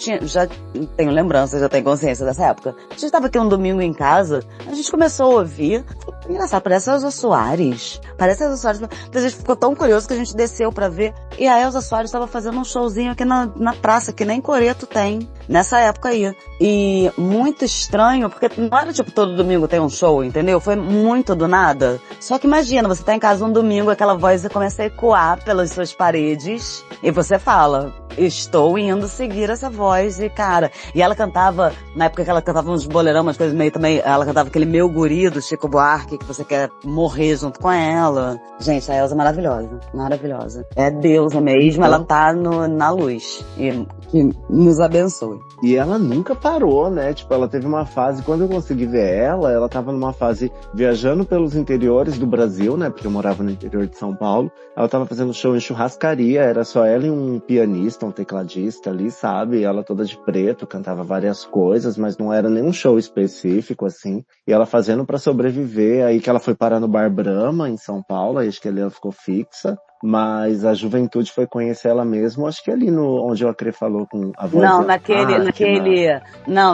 tenho lembrança, já tenho consciência dessa época. A gente tava aqui um domingo em casa, a gente começou a ouvir, engraçado, parece a Elza Soares. Parece a Elza Soares. Então a gente ficou tão curioso que a gente desceu pra ver, e a Elza Soares tava fazendo um showzinho aqui na praça, que nem Coreto tem, nessa época aí. E muito estranho, porque não era tipo todo domingo tem um show, entendeu? Foi muito do nada. Só que imagina, você tá em casa um domingo, aquela voz começa a ecoar pelas suas paredes, e você fala, estou indo seguir essa voz, e cara, e ela cantava, na época que ela cantava uns boleirão, umas coisas meio também, ela cantava aquele Meu Guri do Chico Buarque, que você quer morrer junto com ela. Gente, a Elza é maravilhosa, maravilhosa. É deusa mesmo, ela tá na luz, e que nos abençoe. E ela nunca parou, né? Tipo, ela teve uma fase, quando eu consegui ver ela tava numa fase viajando pelos interiores do Brasil, né? Porque eu morava no interior de São Paulo. Ela tava fazendo show em churrascaria, era só ela e um pianista, um tecladista ali, sabe? Ela toda de preto, cantava várias coisas, mas não era nenhum show específico, assim. E ela fazendo pra sobreviver, aí que ela foi parar no Bar Brahma, em São Paulo, aí acho que ali ela ficou fixa. Mas a juventude foi conhecer ela mesmo, acho que ali onde o Acre falou com a voz. Não,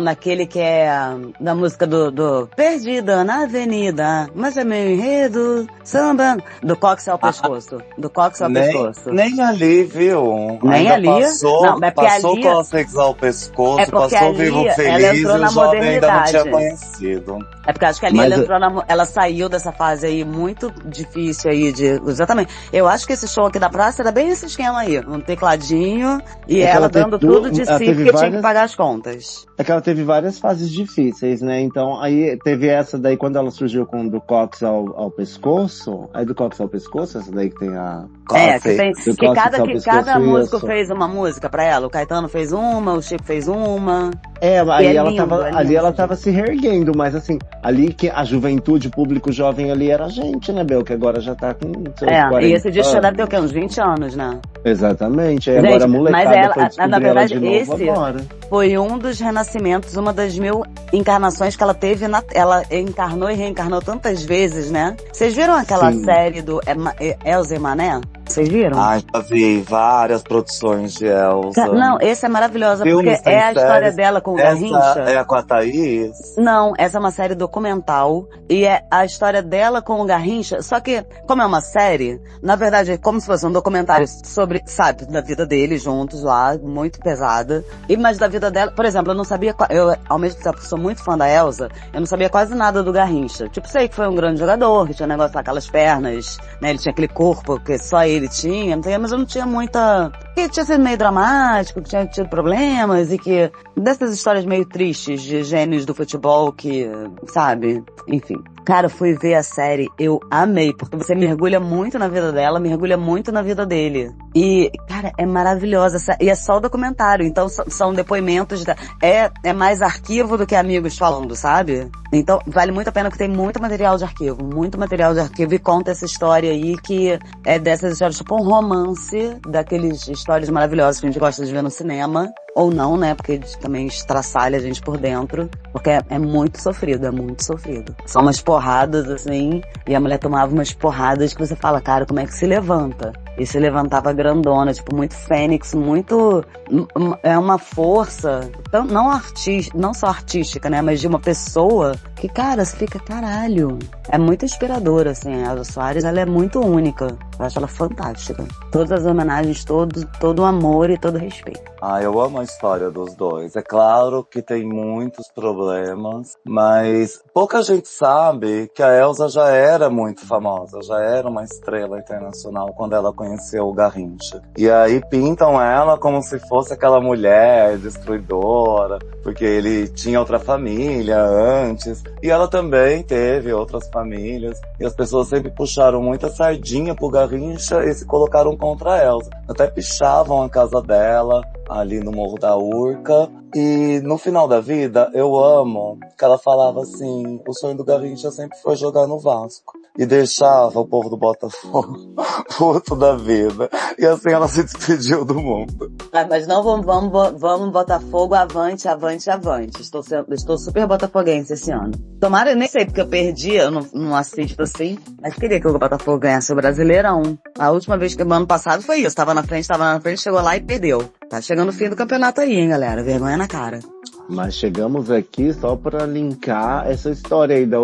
naquele que é da música do Perdida na Avenida, mas é meu enredo, samba, do Cox ao pescoço. Do Cox ao pescoço. Nem ali, viu? Nem ali? Passou Cox ao pescoço, passou Vivo Feliz, e o jovem ainda não tinha conhecido. É porque acho que ali ela saiu dessa fase aí muito difícil aí exatamente. Eu acho que esse show aqui da praça era bem esse esquema aí. Um tecladinho e ela dando tudo de si porque tinha que pagar as contas. É que ela teve várias fases difíceis, né? Então, aí teve essa daí quando ela surgiu com do Cox ao pescoço. Aí do Cox ao pescoço, essa daí que tem a... que cada músico fez uma música pra ela. O Caetano fez uma, o Chico fez uma. Aí ela tava se reerguendo, mas assim, ali que a juventude, o público jovem ali era a gente, né, Bel? Que agora já tá com seus 40 e esse disco já deve ter o quê? Uns 20 anos, né? Exatamente. Aí agora a molecada foi descobrir na verdade, ela de novo agora. Foi um dos renascimentos, uma das 1000 encarnações que ela teve, ela encarnou e reencarnou tantas vezes, né? Vocês viram aquela série do Elza e Mané? Vocês viram? Ai, já vi várias produções de Elza. Não, essa é maravilhosa, porque é a história dela com o Garrincha. É com a Thaís? Não, essa é uma série documental, e é a história dela com o Garrincha, só que, como é uma série, na verdade é como se fosse um documentário sobre, sabe, da vida deles juntos lá, muito pesada, mas da vida dela, por exemplo, eu não sabia, eu ao mesmo tempo sou muito fã da Elza, eu não sabia quase nada do Garrincha. Tipo, sei que foi um grande jogador, que tinha um negócio lá, aquelas pernas, né, ele tinha aquele corpo que só ele tinha, mas eu não tinha muita... que tinha sido meio dramático, que tinha tido problemas e que... dessas histórias meio tristes de gênios do futebol que... sabe? Enfim. Cara, fui ver a série, eu amei, porque você mergulha muito na vida dela, mergulha muito na vida dele. E, cara, é maravilhosa. E é só o documentário, então são depoimentos... É mais arquivo do que amigos falando, sabe? Então, vale muito a pena, porque tem muito material de arquivo, e conta essa história aí que é dessas histórias, tipo um romance, daqueles histórias maravilhosas que a gente gosta de ver no cinema, ou não, né, porque também estraçalha a gente por dentro, porque é muito sofrido, São umas porradas, assim, e a mulher tomava umas porradas que você fala, cara, como é que se levanta? E se levantava grandona, tipo, muito fênix, muito... é uma força, não só artística, né, mas de uma pessoa que, cara, você fica, caralho. É muito inspiradora, assim, a Elza Soares, ela é muito única. Eu acho ela fantástica. Todas as homenagens, todo o amor e todo o respeito. Eu amo história dos dois. É claro que tem muitos problemas, mas pouca gente sabe que a Elza já era muito famosa, já era uma estrela internacional quando ela conheceu o Garrincha. E aí pintam ela como se fosse aquela mulher destruidora, porque ele tinha outra família antes, e ela também teve outras famílias, e as pessoas sempre puxaram muita sardinha pro Garrincha e se colocaram contra a Elza. Até pichavam a casa dela, ali no Morro da Urca. E no final da vida, eu amo que ela falava assim, o sonho do Garrincha sempre foi jogar no Vasco. E deixava o povo do Botafogo puto da vida. E assim ela se despediu do mundo. Mas não vamos Botafogo, avante, avante, avante. Estou super botafoguense esse ano. Tomara, eu nem sei porque eu perdi, eu não assisto assim, mas queria que o Botafogo ganhasse o Brasileirão. A última vez que o ano passado foi isso, tava na frente, chegou lá e perdeu. Tá chegando o fim do campeonato aí, hein, galera? Vergonha na cara. Mas chegamos aqui só para linkar essa história aí da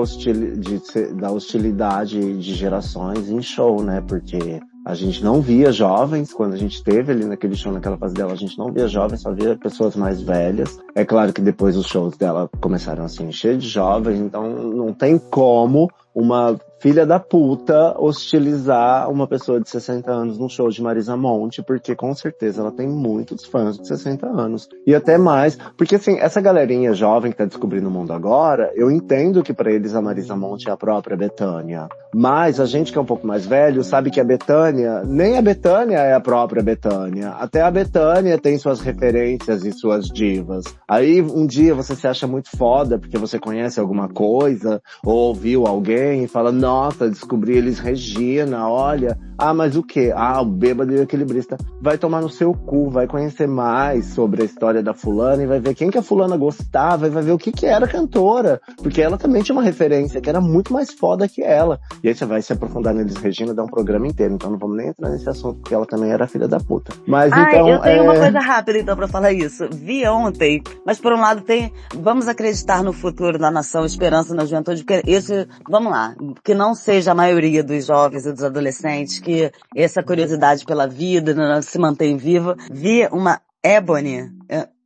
hostilidade de gerações em show, né? Porque a gente não via jovens, quando a gente esteve ali naquele show, naquela fase dela, a gente não via jovens, só via pessoas mais velhas. É claro que depois os shows dela começaram a se encher de jovens, então não tem como uma filha da puta hostilizar uma pessoa de 60 anos num show de Marisa Monte, porque com certeza ela tem muitos fãs de 60 anos. E até mais, porque assim, essa galerinha jovem que tá descobrindo o mundo agora, eu entendo que pra eles a Marisa Monte é a própria Bethânia. Mas a gente que é um pouco mais velho sabe que a Bethânia, nem a Bethânia é a própria Bethânia. Até a Bethânia tem suas referências e suas divas. Aí um dia você se acha muito foda porque você conhece alguma coisa, ou ouviu alguém e fala, nossa, descobri Elis Regina, olha. Ah, mas o quê? Ah, o bêbado e o equilibrista. Vai tomar no seu cu, vai conhecer mais sobre a história da fulana e vai ver quem que a fulana gostava e vai ver o que era cantora. Porque ela também tinha uma referência que era muito mais foda que ela. E aí você vai se aprofundar na Elis Regina, dá um programa inteiro. Então não vamos nem entrar nesse assunto, porque ela também era filha da puta. Mas então... eu tenho uma coisa rápida então pra falar isso. Vi ontem, mas por um lado vamos acreditar no futuro da nação, esperança na juventude, porque esse, vamos lá, que não seja a maioria dos jovens e dos adolescentes, que essa curiosidade pela vida se mantém viva. Vi uma Ebony,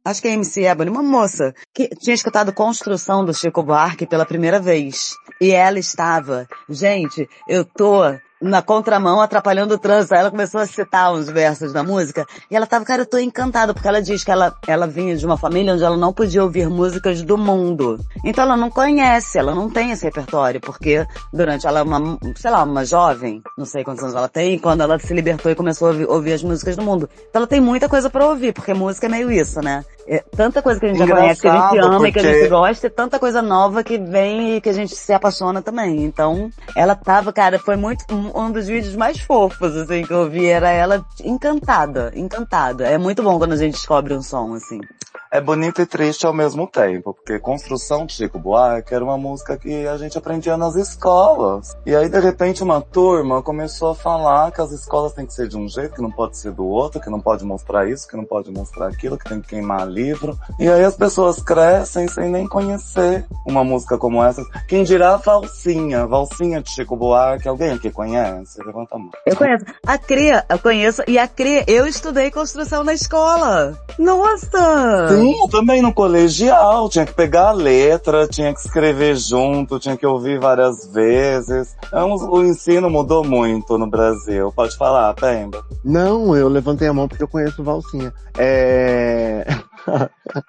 acho que é MC Ebony, uma moça que tinha escutado Construção do Chico Buarque pela primeira vez. E ela estava, gente, eu tô na contramão, atrapalhando o trânsito. Aí ela começou a citar uns versos da música, e ela tava, cara, eu tô encantada, porque ela diz que ela vinha de uma família onde ela não podia ouvir músicas do mundo. Então ela não conhece, ela não tem esse repertório, porque durante ela é uma jovem, não sei quantos anos ela tem, quando ela se libertou e começou a ouvir as músicas do mundo. Então ela tem muita coisa pra ouvir, porque música é meio isso, né? É tanta coisa que a gente já conhece, que a gente ama e que a gente gosta, e tanta coisa nova que vem e que a gente se apaixona também. Então, ela tava, cara, foi muito um dos vídeos mais fofos, assim, que eu vi, era ela encantada. É muito bom quando a gente descobre um som, assim. É bonito e triste ao mesmo tempo, porque Construção de Chico Buarque era uma música que a gente aprendia nas escolas. E aí, de repente, uma turma começou a falar que as escolas têm que ser de um jeito, que não pode ser do outro, que não pode mostrar isso, que não pode mostrar aquilo, que tem que queimar livro. E aí as pessoas crescem sem nem conhecer uma música como essa. Quem dirá Valsinha de Chico Buarque. Alguém aqui conhece? Levanta a mão. Eu conheço. A Cria, eu conheço. E a Cria, eu estudei construção na escola. Nossa! Sim, eu também no colegial. Tinha que pegar a letra, tinha que escrever junto, tinha que ouvir várias vezes. O ensino mudou muito no Brasil. Pode falar, Pemba? Não, eu levantei a mão porque eu conheço Valsinha.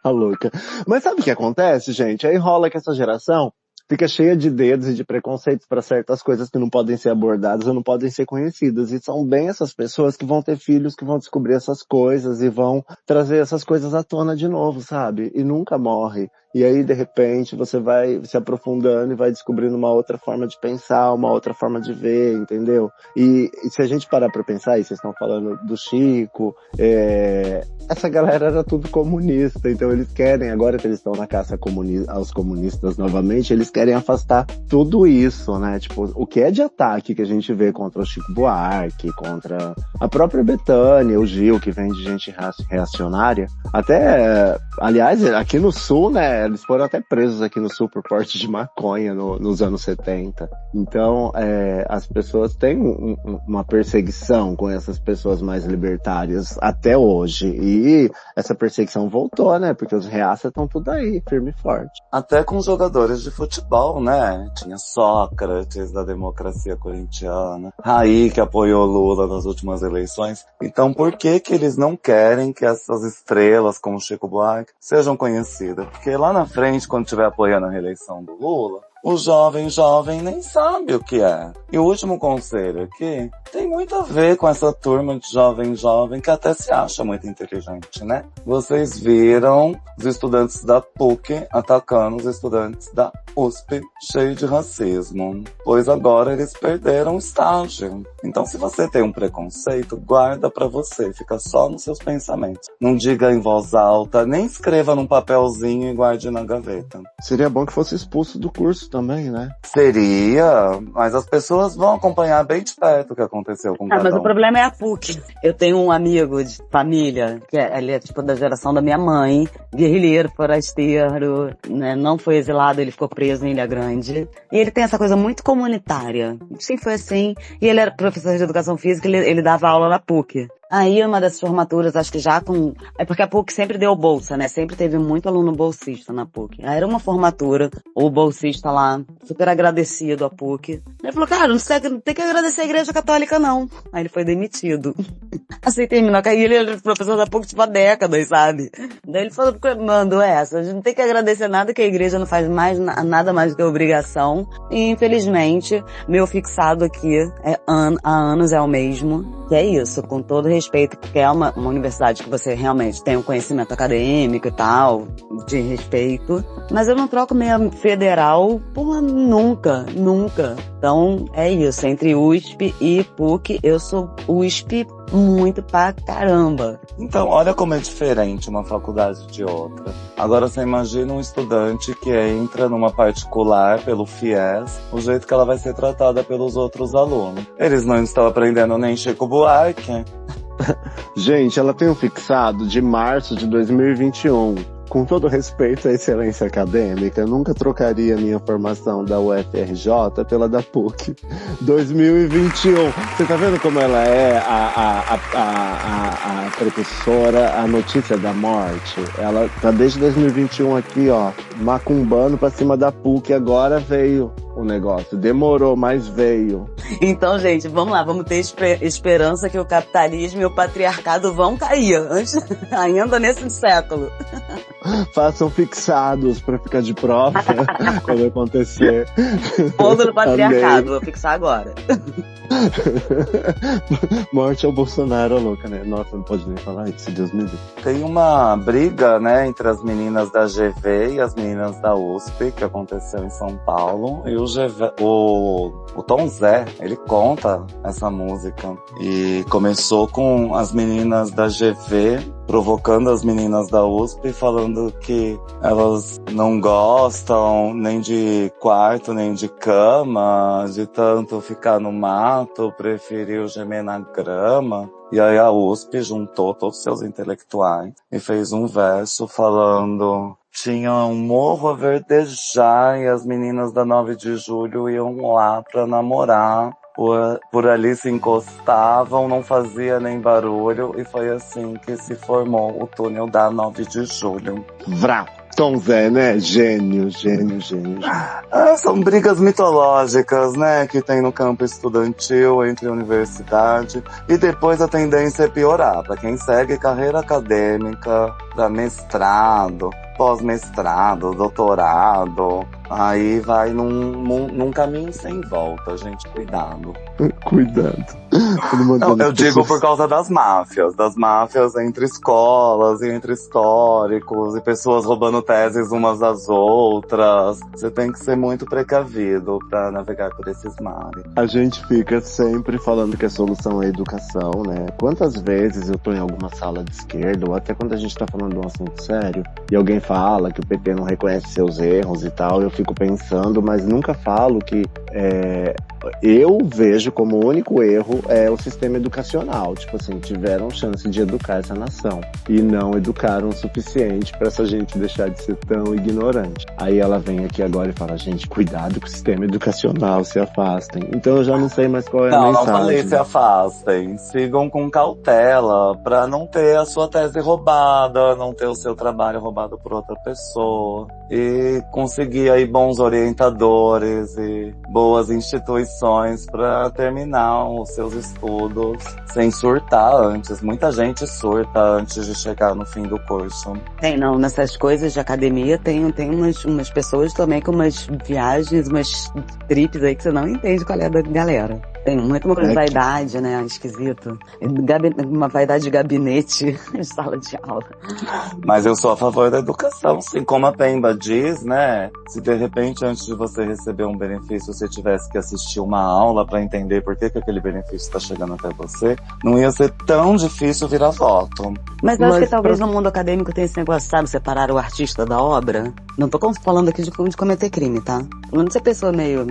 A louca. Mas sabe o que acontece, gente? Aí rola que essa geração fica cheia de dedos e de preconceitos para certas coisas que não podem ser abordadas ou não podem ser conhecidas. E são bem essas pessoas que vão ter filhos que vão descobrir essas coisas e vão trazer essas coisas à tona de novo, sabe? E nunca morre. E aí, de repente, você vai se aprofundando e vai descobrindo uma outra forma de pensar, uma outra forma de ver, entendeu? E se a gente parar pra pensar, e vocês estão falando do Chico, essa galera era tudo comunista, então eles querem, agora que eles estão na caça aos comunistas novamente, eles querem afastar tudo isso, né? Tipo, o que é de ataque que a gente vê contra o Chico Buarque, contra a própria Bethânia, o Gil, que vem de gente reacionária, até, aliás, aqui no Sul, né, eles foram até presos aqui no Sul por porte de maconha nos anos 70. Então, as pessoas têm uma perseguição com essas pessoas mais libertárias até hoje. E essa perseguição voltou, né? Porque os reaças estão tudo aí, firme e forte. Até com jogadores de futebol, né? Tinha Sócrates, da democracia corintiana, Raí, que apoiou Lula nas últimas eleições. Então, por que eles não querem que essas estrelas, como Chico Buarque, sejam conhecidas? Porque lá na frente, quando estiver apoiando a reeleição do Lula, o jovem nem sabe o que é. E o último conselho aqui tem muito a ver com essa turma de jovem que até se acha muito inteligente, né? Vocês viram os estudantes da PUC atacando os estudantes da USP, cheio de racismo. Pois agora eles perderam o estágio. Então, se você tem um preconceito, guarda pra você, fica só nos seus pensamentos. Não diga em voz alta, nem escreva num papelzinho e guarde na gaveta. Seria bom que fosse expulso do curso também, né? Seria, mas as pessoas vão acompanhar bem de perto o que aconteceu com cada um. Mas o problema é a PUC. Eu tenho um amigo de família, ele é tipo da geração da minha mãe, guerrilheiro, forasteiro, né? Não foi exilado, ele ficou preso em Ilha Grande. E ele tem essa coisa muito comunitária. Sim, foi assim. E ele era professor de educação física, ele dava aula na PUC. Aí, uma das formaturas, acho que já com... É porque a PUC sempre deu bolsa, né? Sempre teve muito aluno bolsista na PUC. Aí era uma formatura, o bolsista lá, super agradecido à PUC. Ele falou, cara, não tem que agradecer a Igreja Católica, não. Aí ele foi demitido. Assim, terminou. Aí ele era professor da PUC, tipo, há décadas, sabe? Daí ele falou, mandou essa. A gente não tem que agradecer nada, que a igreja não faz mais nada mais do que obrigação. E, infelizmente, meu fixado aqui há anos é o mesmo. Que é isso, com todo respeito, porque é uma universidade que você realmente tem um conhecimento acadêmico e tal, de respeito. Mas eu não troco minha federal por nunca. Então, é isso. Entre USP e PUC, eu sou USP muito pra caramba. Então, olha como é diferente uma faculdade de outra. Agora você imagina um estudante que entra numa particular pelo FIES, o jeito que ela vai ser tratada pelos outros alunos. Eles não estão aprendendo nem Chico Buarque. Gente, ela tem um fixado de março de 2021. Com todo respeito à excelência acadêmica, eu nunca trocaria minha formação da UFRJ pela da PUC. 2021. Você tá vendo como ela é a precursora, a notícia da morte? Ela tá desde 2021 aqui, ó, macumbando pra cima da PUC. Agora veio o negócio. Demorou, mas veio. Então, gente, vamos lá. Vamos ter esperança que o capitalismo e o patriarcado vão cair ainda nesse século. Façam fixados pra ficar de prova quando acontecer. Fogo do patriarcado, vou fixar agora. Morte ao Bolsonaro, louca, né? Nossa, não pode nem falar isso, Deus me livre. Tem uma briga, né, entre as meninas da GV e as meninas da USP, que aconteceu em São Paulo. E o Tom Zé, ele conta essa música. E começou com as meninas da GV provocando as meninas da USP, falando que elas não gostam nem de quarto, nem de cama, de tanto ficar no mato, preferiu gemer na grama. E aí a USP juntou todos os seus intelectuais e fez um verso falando: tinha um morro a verdejar e as meninas da 9 de julho iam lá pra namorar. Por ali se encostavam, não fazia nem barulho, e foi assim que se formou o túnel da 9 de julho. Vrá! Tom Zé, né? Gênio. São brigas mitológicas, né? Que tem no campo estudantil, entre a universidade. E depois a tendência é piorar. Pra quem segue carreira acadêmica, pra mestrado, pós-mestrado, doutorado, aí vai num caminho sem volta, gente. Cuidado. Cuidado. Não, eu digo por causa das máfias entre escolas e entre históricos e pessoas roubando teses umas das outras. Você tem que ser muito precavido pra navegar por esses mares. A gente fica sempre falando que a solução é a educação, né? Quantas vezes eu tô em alguma sala de esquerda, ou até quando a gente tá falando de um assunto sério, e alguém fala que o PT não reconhece seus erros e tal, eu fico pensando, mas nunca falo que eu vejo como o único erro é o sistema educacional. Tipo assim, tiveram chance de educar essa nação e não educaram o suficiente pra essa gente deixar de ser tão ignorante. Aí ela vem aqui agora e fala, gente, cuidado com o sistema educacional, se afastem. Então eu já não sei mais qual é a mensagem. Não falei se afastem. Sigam com cautela pra não ter a sua tese roubada, não ter o seu trabalho roubado por outra pessoa e conseguir aí bons orientadores e boas instituições pra terminar os seus estudos sem surtar antes. Muita gente surta antes de chegar no fim do curso. Não, nessas coisas de academia tem umas pessoas também com umas viagens, umas trips aí que você não entende qual é da galera. Tem muito uma vaidade, né? Esquisito. Uma vaidade de gabinete em sala de aula. Mas eu sou a favor da educação, sim. Como a Pemba diz, né? Se de repente, antes de você receber um benefício, você tivesse que assistir uma aula pra entender por que aquele benefício está chegando até você, não ia ser tão difícil virar voto. Mas eu acho que talvez no mundo acadêmico tem esse negócio, sabe? Separar o artista da obra. Não tô falando aqui de cometer crime, tá? Falando de ser pessoa meio...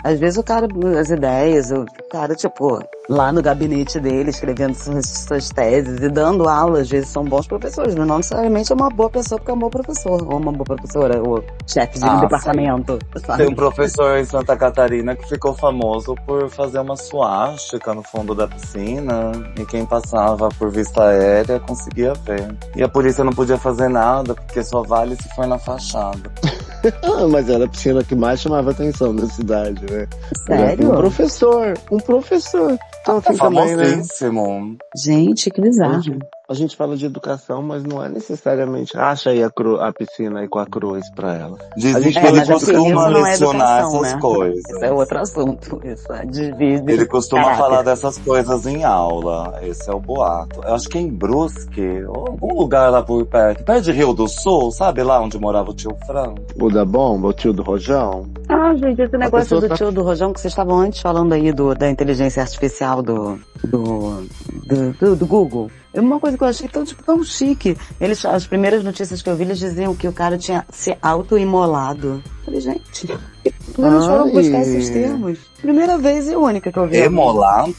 Às vezes o cara, as ideias, o cara, tipo, lá no gabinete dele, escrevendo suas teses e dando aula, às vezes são bons professores, mas não necessariamente é uma boa pessoa porque é um bom professor, ou uma boa professora, ou chefe de departamento. Tem um professor em Santa Catarina que ficou famoso por fazer uma suástica no fundo da piscina, e quem passava por vista aérea conseguia ver. E a polícia não podia fazer nada, porque só vale se for na fachada. Mas era a piscina que mais chamava atenção da cidade, né? Sério? Um professor. Então fica famosíssimo. Gente, que bizarro. A gente fala de educação, mas não é necessariamente... Acha aí a piscina aí com a cruz pra ela. Dizem que ele costuma lecionar essas né? coisas. Isso é outro assunto. Isso é divide. Ele costuma falar dessas coisas em aula. Esse é o boato. Eu acho que em Brusque, ou algum lugar lá por perto de Rio do Sul, sabe lá onde morava o tio Franco? O da bomba, o tio do Rojão. Ah, gente, esse negócio do tio do Rojão que vocês estavam antes falando aí da inteligência artificial do Google. É uma coisa que eu achei tão chique. As primeiras notícias que eu vi, eles diziam que o cara tinha se auto-imolado. Falei, gente, eles foram buscar esses termos. Primeira vez e única que eu vi. Emolado?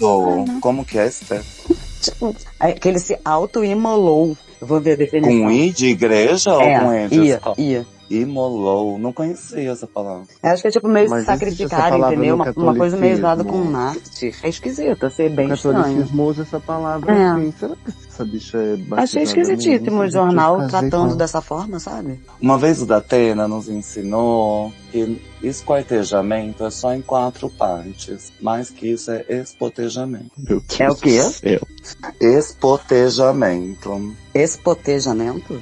Como que é esse termo? Tipo, que ele se auto-imolou. Eu vou ver a definição. Com I de igreja ou com E de escola? Ia. Imolou. Não conhecia essa palavra. Acho que é tipo meio sacrificar, entendeu? Uma coisa meio usada com Marte. É esquisito, ser bem estranho. O catolicismo usa essa palavra assim. Será que essa bicha é batizada? Achei esquisitíssimo o jornal tratando dessa forma, sabe? Uma vez o Datena nos ensinou que esquartejamento é só em 4 partes. Mais que isso é espotejamento. É o quê? Espotejamento. Espotejamento?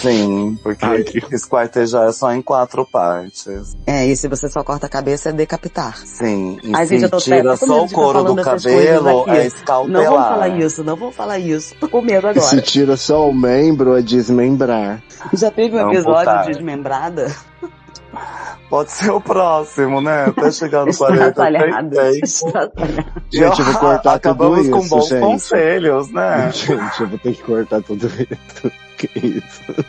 Sim, porque esquartejar é só em 4 partes. E se você só corta a cabeça é decapitar. Sim, e se tira só o couro do cabelo é escalpelar. Não vamos falar isso. Tô com medo agora. E se tira só o membro é desmembrar. Já teve um episódio de desmembrada? Pode ser o próximo, né? Até chegar no 40 Gente, eu vou cortar tudo isso, com bons conselhos, né? Gente, eu vou ter que cortar tudo isso. Que isso?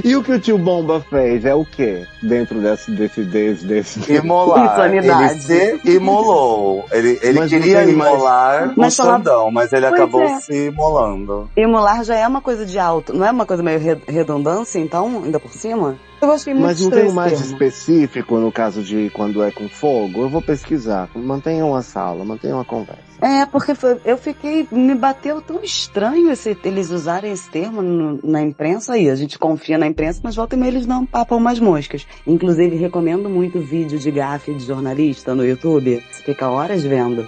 E o que o tio Bomba fez é o quê? Dentro desse imolar. Ele se imolou. Ele queria imolar o Xandão, mas ele acabou se imolando. Imolar já é uma coisa de alto, não é uma coisa meio redundância, então, ainda por cima? Eu achei muito Mas não tem um mais específico no caso de quando é com fogo? Eu vou pesquisar. Mantenham a sala, mantenham a conversa. Porque me bateu tão estranho eles usarem esse termo na imprensa aí. A gente confia na imprensa, mas volta e meia eles não papam mais moscas. Inclusive, recomendo muito vídeo de gafe de jornalista no YouTube. Você fica horas vendo.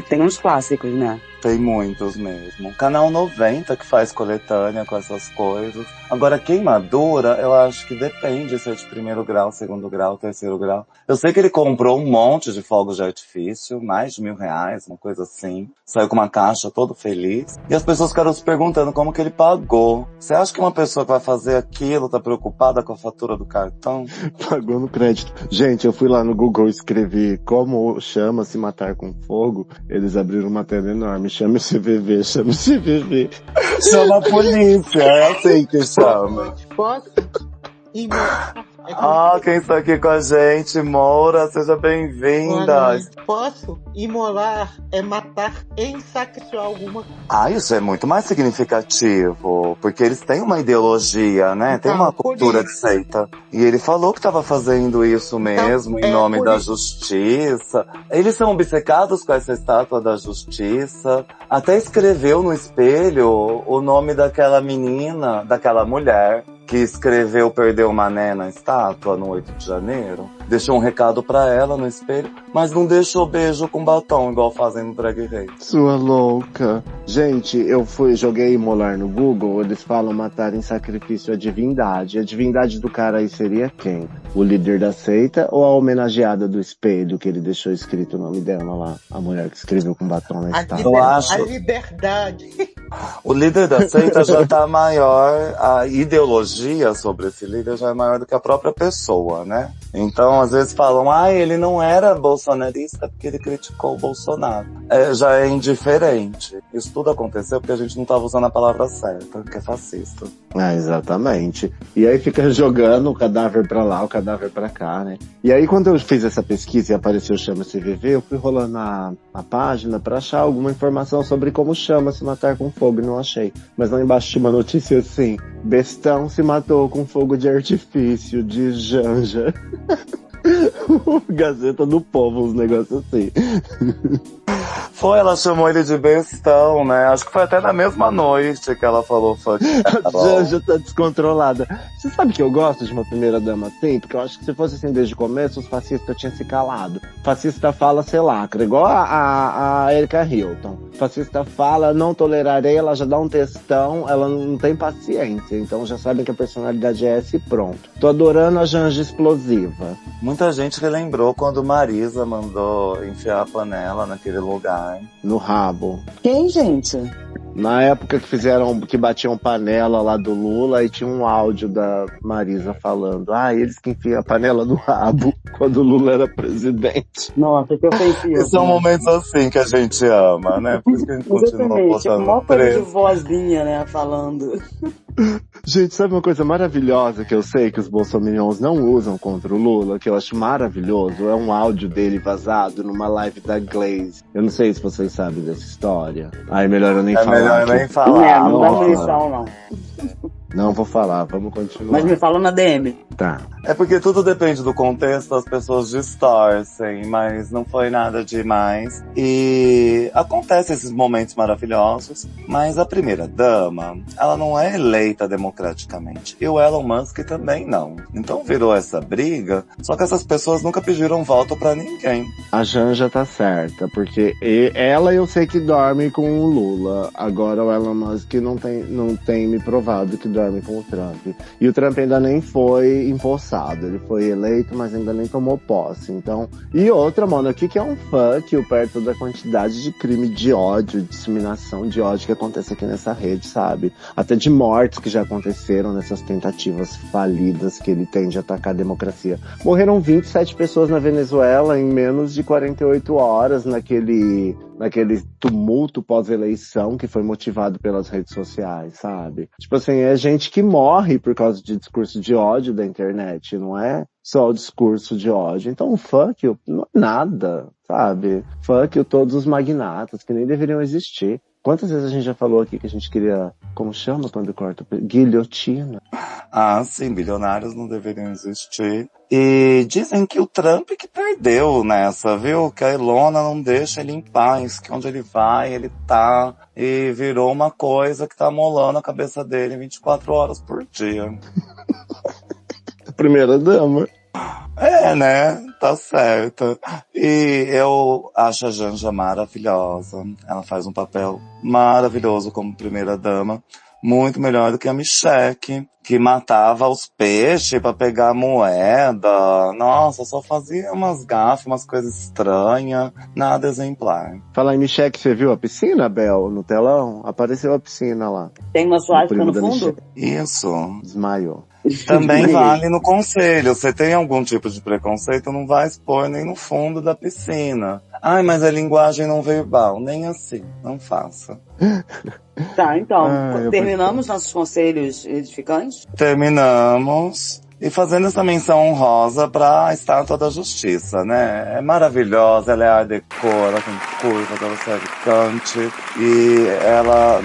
Tem uns clássicos, né? Tem muitos mesmo. Canal 90 que faz coletânea com essas coisas. Agora, queimadura, eu acho que depende se é de 1º grau, 2º grau, 3º grau. Eu sei que ele comprou um monte de fogos de artifício, mais de R$1.000, uma coisa assim. Saiu com uma caixa todo feliz. E as pessoas ficaram se perguntando como que ele pagou. Você acha que uma pessoa que vai fazer aquilo tá preocupada com a fatura do cartão? Pagou no crédito. Gente, eu fui lá no Google e escrevi como chama se matar com fogo. Eles abriram uma tela enorme. chame-se VV, chame-se VV. Chama a polícia, é assim que chama. Posso? Quem está aqui com a gente, Moura, seja bem-vinda. Posso? Imolar é matar em sexual alguma coisa. Isso é muito mais significativo, porque eles têm uma ideologia, né? Tem uma cultura de seita. E ele falou que estava fazendo isso mesmo, em nome da justiça. Eles são obcecados com essa estátua da justiça. Até escreveu no espelho o nome daquela menina, daquela mulher que escreveu Perdeu Mané na estátua no 8 de janeiro. Deixou um recado pra ela no espelho, mas não deixou beijo com batom, igual fazem no Drag Race. Sua louca. Gente, joguei Imolar no Google, eles falam matar em sacrifício a divindade. A divindade do cara aí seria quem? O líder da seita ou a homenageada do espelho, que ele deixou escrito o nome dela lá? A mulher que escreveu com batom na estátua. A liberdade. O líder da seita já tá maior, a ideologia sobre esse líder já é maior do que a própria pessoa, né? Então, às vezes falam, ele não era bolsonarista porque ele criticou o Bolsonaro. Já é indiferente. Isso tudo aconteceu porque a gente não estava usando a palavra certa, que é fascista. Exatamente. E aí fica jogando o cadáver pra lá, o cadáver pra cá, né? E aí quando eu fiz essa pesquisa e apareceu Chama-se VV, eu fui rolando a página pra achar alguma informação sobre como chama-se matar com fogo, e não achei. Mas lá embaixo tinha uma notícia assim, bestão se matou com fogo de artifício, de Janja. Gazeta do Povo, uns negócios assim. Ela chamou ele de bestão, né? Acho que foi até na mesma noite que ela falou fuck. Já tá descontrolada. Você sabe que eu gosto de uma primeira dama assim? Porque eu acho que se fosse assim desde o começo, os fascistas tinham se calado. Fascista fala, sei lá, igual a Erika Hilton. Fascista fala, não tolerarei, ela já dá um textão, ela não tem paciência. Então já sabem que a personalidade é essa e pronto. Tô adorando a Janja explosiva. Muita gente relembrou quando Marisa mandou enfiar a panela naquele lugar. No rabo. Quem, gente? Na época que batiam panela lá do Lula, e tinha um áudio da Marisa falando, eles que enfiam a panela no rabo quando o Lula era presidente. Nossa, que ofensivo. São momentos assim que a gente ama, né? Por isso que a gente continua postando. Uma coisa de vozinha, né, falando. Gente, sabe uma coisa maravilhosa que eu sei que os bolsominions não usam contra o Lula, que eu acho maravilhoso? É um áudio dele vazado numa live da Glaze. Eu não sei se vocês sabem dessa história. Melhor eu nem falar. Melhor nem falar. Não dá munição, não. Não vou falar, vamos continuar. Mas me fala na DM. Tá. É porque tudo depende do contexto, as pessoas distorcem, mas não foi nada demais. E acontecem esses momentos maravilhosos, mas a primeira dama, ela não é eleita democraticamente. E o Elon Musk também não. Então virou essa briga, só que essas pessoas nunca pediram voto pra ninguém. A Janja tá certa, porque ela eu sei que dorme com o Lula. Agora o Elon Musk não tem me provado que dorme com o Trump. E o Trump ainda nem foi empossado. Ele foi eleito, mas ainda nem tomou posse. Então, e outra, mano, aqui que é um fuck perto da quantidade de crime de ódio, disseminação de ódio que acontece aqui nessa rede, sabe? Até de mortes que já aconteceram nessas tentativas falidas que ele tem de atacar a democracia. Morreram 27 pessoas na Venezuela em menos de 48 horas naquele tumulto pós-eleição que foi motivado pelas redes sociais, sabe? Tipo assim, é gente que morre por causa de discurso de ódio da internet, não é só o discurso de ódio. Então, fuck you, não é nada, sabe? Fuck you todos os magnatas que nem deveriam existir. Quantas vezes a gente já falou aqui que a gente queria, como chama quando corta? Guilhotina. Sim, bilionários não deveriam existir. E dizem que o Trump que perdeu nessa, viu? Que a Ilona não deixa ele em paz, que onde ele vai, ele tá. E virou uma coisa que tá molando a cabeça dele 24 horas por dia. Primeira dama. Né? Tá certo. E eu acho a Janja maravilhosa. Ela faz um papel maravilhoso como primeira dama. Muito melhor do que a Michelle, que matava os peixes pra pegar moeda. Nossa, só fazia umas gafas, umas coisas estranhas. Nada exemplar. Falar em Michelle, você viu a piscina, Bel, no telão? Apareceu a piscina lá. Tem uma suástica no fundo? Isso. Desmaiou. Também vale no conselho. Você tem algum tipo de preconceito, não vai expor nem no fundo da piscina. Ai, mas a linguagem não verbal. Nem assim. Não faça. Tá, então, terminamos nossos conselhos edificantes? Terminamos. E fazendo essa menção honrosa pra Estátua da Justiça, né? É maravilhosa, ela é art déco, ela tem curva, ela serve cante. E ela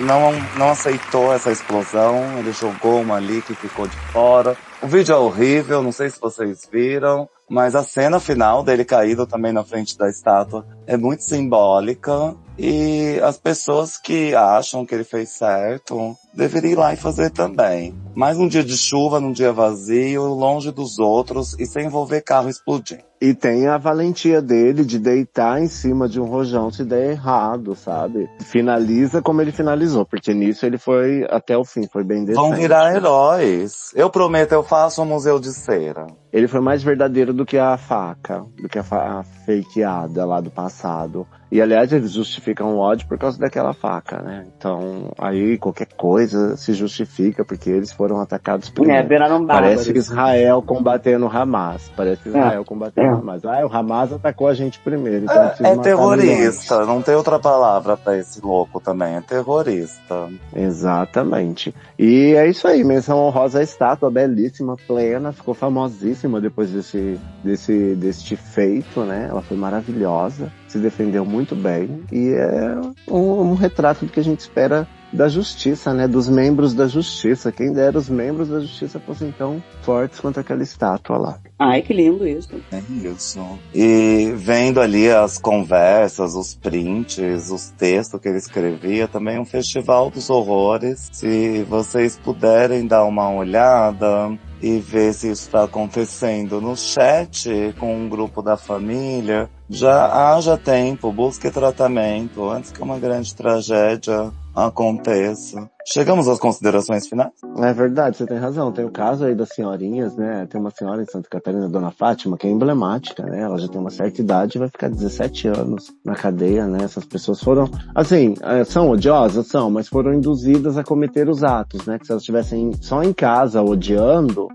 não aceitou essa explosão, ele jogou uma ali que ficou de fora. O vídeo é horrível, não sei se vocês viram, mas a cena final dele caído também na frente da estátua é muito simbólica. E as pessoas que acham que ele fez certo deveriam ir lá e fazer também. Mais um dia de chuva, num dia vazio, longe dos outros e sem envolver carro explodindo. E tem a valentia dele de deitar em cima de um rojão se der errado, sabe? Finaliza como ele finalizou, porque nisso ele foi até o fim, foi bem decente. Vão virar heróis. Eu prometo, eu faço um museu de cera. Ele foi mais verdadeiro do que a faca, do que a fakeada lá do passado. E, aliás, eles justificam o ódio por causa daquela faca, né? Então, aí qualquer coisa se justifica porque eles foram atacados primeiro. Viraram bárbaros. Parece Israel combatendo o Hamas. Parece Israel combatendo o Hamas. O Hamas atacou a gente primeiro. Então É terrorista, não tem outra palavra pra esse louco também. É terrorista. Exatamente. E é isso aí, menção honrosa à estátua, belíssima, plena, ficou famosíssima depois deste feito, né? Ela foi maravilhosa, se defendeu muito bem e é um retrato do que a gente espera da justiça, né? Dos membros da justiça. Quem dera os membros da justiça fossem tão fortes quanto aquela estátua lá. Ai, que lindo isso. É isso. E vendo ali as conversas, os prints, os textos que ele escrevia, também um festival dos horrores. Se vocês puderem dar uma olhada e ver se isso está acontecendo no chat com um grupo da família, já haja tempo, busque tratamento antes que uma grande tragédia aconteça. Chegamos às considerações finais? É verdade, você tem razão. Tem o caso aí das senhorinhas, né? Tem uma senhora em Santa Catarina, Dona Fátima, que é emblemática, né? Ela já tem uma certa idade e vai ficar 17 anos na cadeia, né? Essas pessoas foram, assim, são odiosas? São, mas foram induzidas a cometer os atos, né? Que se elas estivessem só em casa odiando,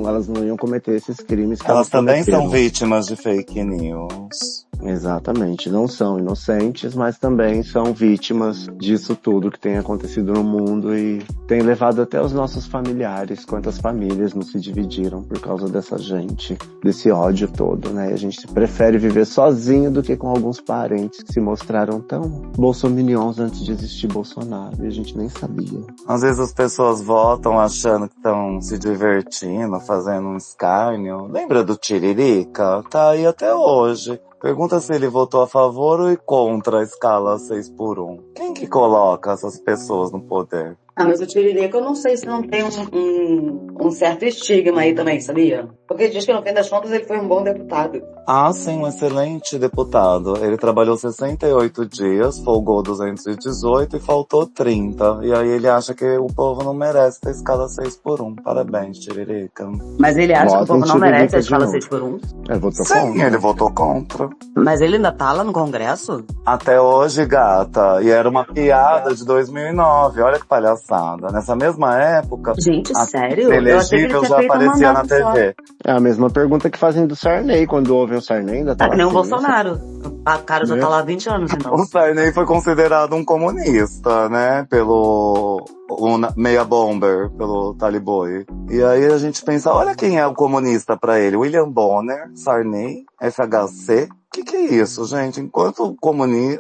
elas não iam cometer esses crimes que elas também são vítimas de fake news. Exatamente, não são inocentes, mas também são vítimas disso tudo que tem acontecido no mundo e tem levado até os nossos familiares, quantas famílias não se dividiram por causa dessa gente, desse ódio todo, né? E a gente prefere viver sozinho do que com alguns parentes que se mostraram tão bolsominions antes de existir Bolsonaro, e a gente nem sabia. Às vezes as pessoas votam achando que estão se divertindo, fazendo um escárnio. Lembra do Tiririca? Tá aí até hoje. Pergunta se ele votou a favor ou contra a escala 6x1. Quem que coloca essas pessoas no poder? Mas o Tiririca, eu não sei se não tem um certo estigma aí também, sabia? Porque diz que no fim das contas ele foi um bom deputado. Ah, sim, um excelente deputado. Ele trabalhou 68 dias, folgou 218 e faltou 30. E aí ele acha que o povo não merece ter escala 6x1. Parabéns, Tiririca. Mas ele acha que o povo não merece a escala 6x1? Ele votou Sim, contra. ele votou contra. Mas ele ainda tá lá no Congresso? Até hoje, gata. E era uma piada de 2009. Olha que palhaçada. Nessa mesma época... Gente, sério? Elegível já aparecia na TV. É a mesma pergunta que fazem do Sarney, quando ouvem o Sarney ainda tá que nem o Bolsonaro. A cara já tá lá há 20 anos, então. O Sarney foi considerado um comunista, né? Pelo Meia Bomber, pelo Taliboi. E aí a gente pensa, olha quem é o comunista pra ele. William Bonner, Sarney, FHC. Que é isso, gente? Enquanto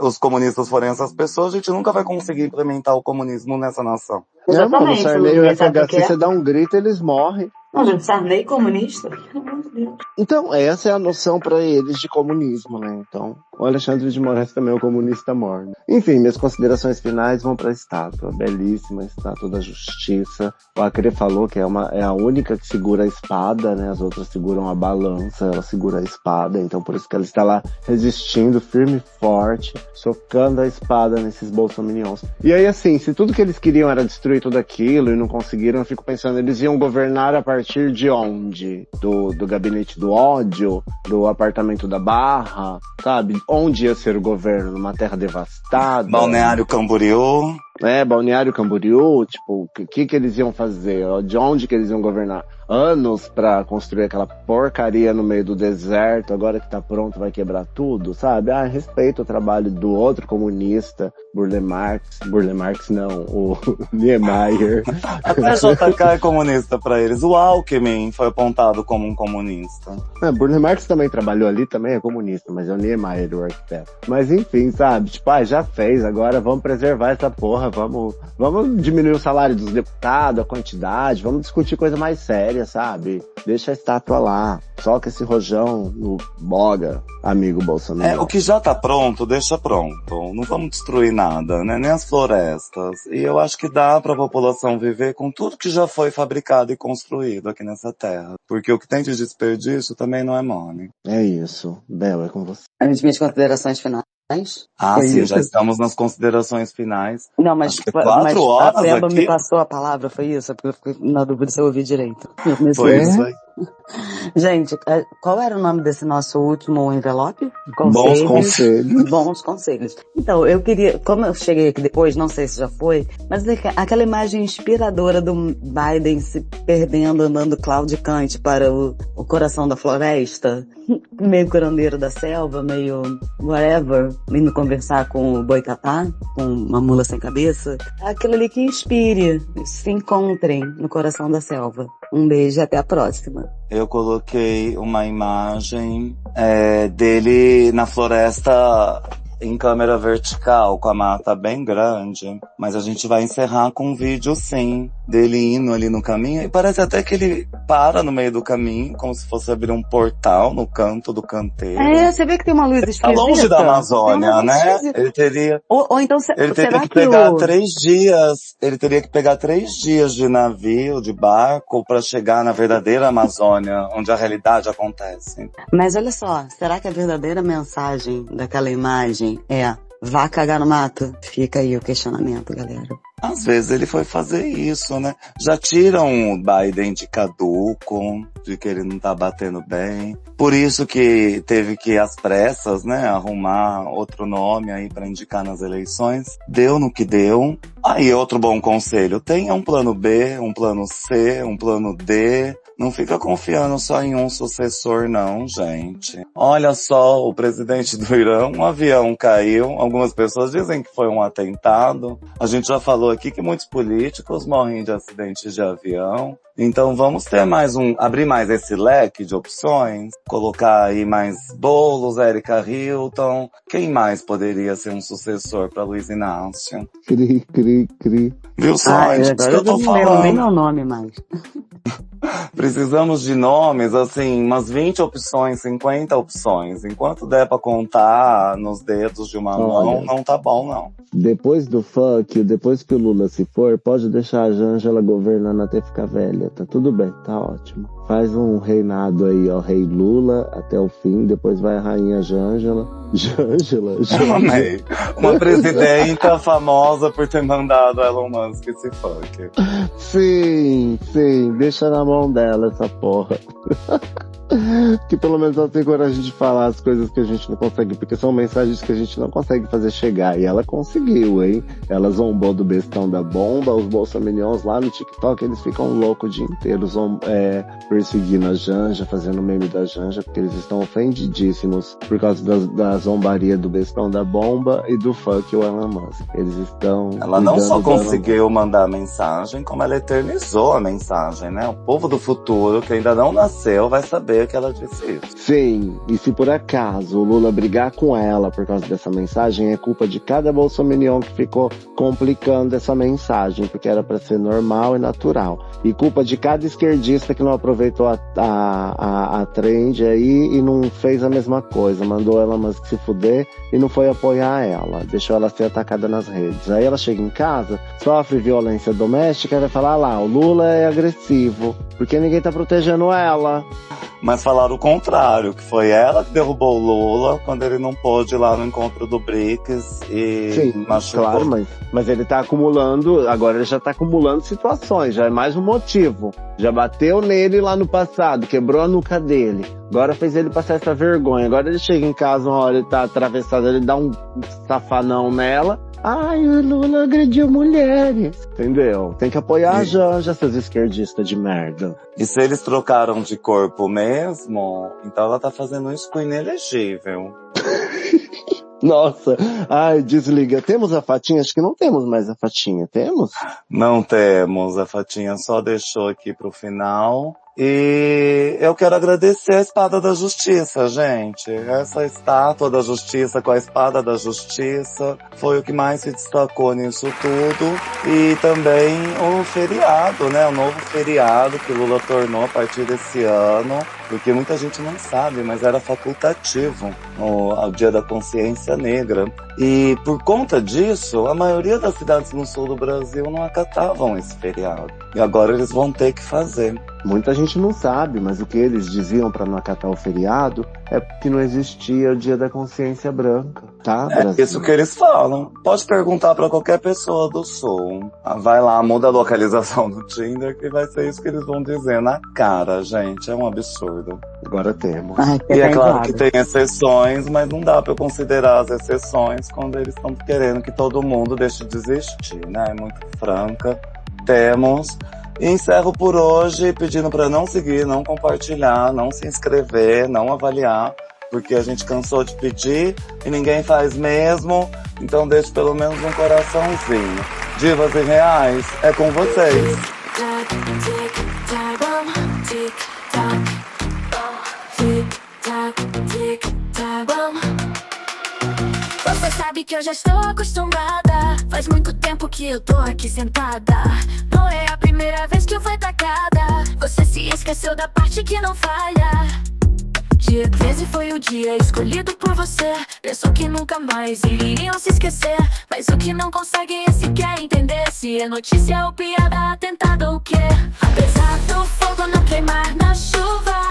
os comunistas forem essas pessoas, a gente nunca vai conseguir implementar o comunismo nessa nação. Exatamente. O Sarney e o FHC, você dá um grito, eles morrem. Não, gente, Sarney comunista? Então, essa é a noção pra eles de comunismo, né? Então, o Alexandre de Moraes também é um comunista morno. Enfim, minhas considerações finais vão pra estátua. Belíssima estátua da justiça. O Acre falou que é a única que segura a espada, né? As outras seguram a balança, ela segura a espada. Então, por isso que ela está lá resistindo firme e forte, socando a espada nesses bolsominions. E aí, assim, se tudo que eles queriam era destruir tudo aquilo e não conseguiram, eu fico pensando, eles iam governar a partir de onde? Do gabinete do ódio? Do apartamento da Barra? Sabe? Onde ia ser o governo? Numa terra devastada? Balneário Camboriú. Balneário Camboriú, tipo, o que eles iam fazer? De onde que eles iam governar? Anos pra construir aquela porcaria no meio do deserto, agora que tá pronto vai quebrar tudo, sabe? Respeito o trabalho do outro comunista, Burle Marx não, o Niemeyer. Até JK é comunista pra eles. O Alckmin foi apontado como um comunista. Burle Marx também trabalhou ali, também é comunista, mas é o Niemeyer, o arquiteto. Mas enfim, sabe? Tipo, já fez, agora vamos preservar essa porra, vamos diminuir o salário dos deputados, a quantidade, vamos discutir coisa mais séria, sabe? Deixa a estátua lá, soca esse rojão no boga, amigo Bolsonaro. O que já tá pronto, deixa pronto. Não vamos destruir nada, né? Nem as florestas. E eu acho que dá pra população viver com tudo que já foi fabricado e construído aqui nessa terra. Porque o que tem de desperdício também não é money. É isso. Bel, é com você. As minhas considerações finais. Sim, já estamos nas considerações finais. Não, mas 4 horas a Peba aqui? me passou a palavra, foi isso? Porque eu fiquei na dúvida se eu ouvi direito. Foi isso aí. Gente, qual era o nome desse nosso último envelope? Bons conselhos. Bons conselhos. Então, eu queria, como eu cheguei aqui depois, não sei se já foi, mas aquela imagem inspiradora do Biden se perdendo, andando claudicante para o coração da floresta, meio curandeiro da selva, meio whatever, indo conversar com o boitatá, com uma mula sem cabeça. Aquilo ali que inspire, se encontrem no coração da selva. Um beijo e até a próxima. Eu coloquei uma imagem dele na floresta em câmera vertical, com a mata bem grande. Mas a gente vai encerrar com um vídeo, sim, dele indo ali no caminho. E parece até que ele para no meio do caminho, como se fosse abrir um portal no canto do canteiro. Você vê que tem uma luz esquisita. Tá longe da Amazônia, né? Ele teria... Ou então, ele teria que pegar 3 dias. Ele teria que pegar 3 dias de navio, de barco, pra chegar na verdadeira Amazônia, onde a realidade acontece. Mas olha só, será que a verdadeira mensagem daquela imagem vá cagar no mato? Fica aí o questionamento, galera. Às vezes ele foi fazer isso, né? Já tiram o Biden de caduco, de que ele não tá batendo bem. Por isso que teve que, às pressas, né, arrumar outro nome aí pra indicar nas eleições. Deu no que deu. Aí outro bom conselho, tenha um plano B, um plano C, um plano D. Não fica confiando só em um sucessor não, gente. Olha só, o presidente do Irã, um avião caiu. Algumas pessoas dizem que foi um atentado. A gente já falou aqui que muitos políticos morrem de acidentes de avião. Então vamos ter abrir mais esse leque de opções, colocar aí mais Boulos, Érica Hilton. Quem mais poderia ser um sucessor para Luiz Inácio? Cri. Viu só? Isso que eu tô falando. Não nem meu nome mais. Precisamos de nomes, assim, umas 20 opções, 50 opções. Enquanto der pra contar nos dedos de uma mão, não tá bom, não. Depois do funk, depois que o Lula se for, pode deixar a Jângela governando até ficar velha. Tá tudo bem, tá ótimo. Faz um reinado aí, rei Lula, até o fim, depois vai a rainha Jângela. Jângela. Amei. Uma presidenta famosa por ter mandado Elon Musk esse funk. Sim, deixa na mão dela essa porra. Que pelo menos ela tem coragem de falar as coisas que a gente não consegue, porque são mensagens que a gente não consegue fazer chegar. E ela conseguiu, hein? Ela zombou do bestão da bomba, os bolsominions lá no TikTok, eles ficam loucos o dia inteiro perseguindo a Janja, fazendo meme da Janja, porque eles estão ofendidíssimos por causa da zombaria do bestão da bomba e do fuck o Elon Musk. Eles estão... Ela não só conseguiu mandar a mensagem, como ela eternizou a mensagem, né? O povo do futuro, que ainda não nasceu, vai saber que ela disse isso. Sim, e se por acaso o Lula brigar com ela por causa dessa mensagem, é culpa de cada bolsominion que ficou complicando essa mensagem, porque era pra ser normal e natural. E culpa de cada esquerdista que não aproveitou a trend aí e não fez a mesma coisa, mandou ela mas se fuder e não foi apoiar ela, deixou ela ser atacada nas redes. Aí ela chega em casa, sofre violência doméstica e vai falar lá, o Lula é agressivo, porque ninguém tá protegendo ela. Mas falaram o contrário, que foi ela que derrubou o Lula quando ele não pôde ir lá no encontro do BRICS e sim, machucou. Claro, mas ele tá acumulando, agora ele já tá acumulando situações, já é mais um motivo. Já bateu nele lá no passado, quebrou a nuca dele. Agora fez ele passar essa vergonha. Agora ele chega em casa, uma hora ele tá atravessado, ele dá um safanão nela. Ai, o Lula agrediu mulheres. Entendeu? Tem que apoiar a Janja, seus esquerdistas de merda. E se eles trocaram de corpo mesmo, então ela tá fazendo isso com inelegível. Nossa, ai, desliga. Temos a Fatinha? Acho que não temos mais a Fatinha. Temos? Não temos, a Fatinha só deixou aqui pro final. E eu quero agradecer a Espada da Justiça, gente. Essa estátua da Justiça com a Espada da Justiça foi o que mais se destacou nisso tudo. E também o feriado, né? O novo feriado que Lula tornou a partir desse ano. Porque muita gente não sabe, mas era facultativo o Dia da Consciência Negra. E por conta disso, a maioria das cidades no sul do Brasil não acatavam esse feriado. E agora eles vão ter que fazer. Muita gente não sabe, mas o que eles diziam para não acatar o feriado é porque não existia o Dia da Consciência Branca, tá? É isso que eles falam. Pode perguntar para qualquer pessoa do Sul. Vai lá, muda a localização do Tinder que vai ser isso que eles vão dizer na cara, gente. É um absurdo. Agora temos. E é claro que tem exceções, mas não dá para considerar as exceções quando eles estão querendo que todo mundo deixe de existir, né? É muito franca. Temos. E encerro por hoje pedindo para não seguir, não compartilhar, não se inscrever, não avaliar, porque a gente cansou de pedir e ninguém faz mesmo, então deixe pelo menos um coraçãozinho. Divas e reais, é com vocês. Você sabe que eu já estou acostumada. Faz muito tempo que eu tô aqui sentada. Não é a primeira vez que eu fui atacada. Você se esqueceu da parte que não falha. Dia 13 foi o dia escolhido por você. Pensou que nunca mais iriam se esquecer. Mas o que não conseguem é sequer entender se é notícia ou piada, atentado ou o quê. Apesar do fogo não queimar na chuva,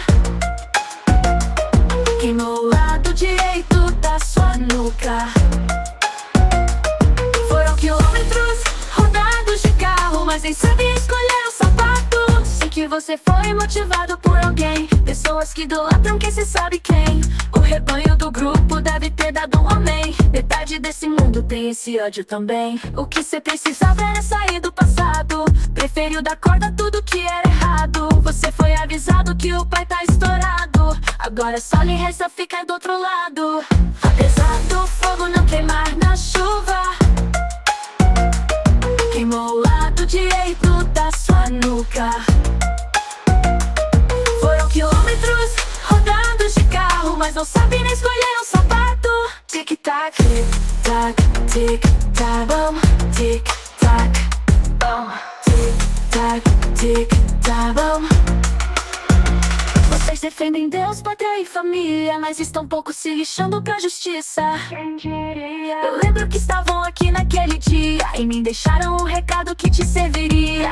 queimou o lado direito da sua nuca. Foram quilômetros rodados de carro, mas nem sabia escolher o sapato. Sei que você foi motivado por alguém, pessoas que idolatram quem se sabe quem. O rebanho do grupo deve ter dado um amém. Metade desse mundo tem esse ódio também. O que cê precisava era sair do passado. Preferiu dar corda a tudo que era errado. Você foi avisado que o pai tá estourado. Agora só lhe resta ficar do outro lado. Apesar do fogo não queimar na chuva, queimou o lado direito da sua nuca. Foram quilômetros rodados de carro, mas não sabe nem escolher um sapato. Tic-tac, tic-tac, tic-tac, bom, tic-tac, bom, tic-tac, tic-tac, bom. Vocês defendem Deus, pátria e família, mas estão pouco se lixando pra justiça. Quem diria? Eu lembro que estavam aqui naquele dia e me deixaram um recado que te serviria.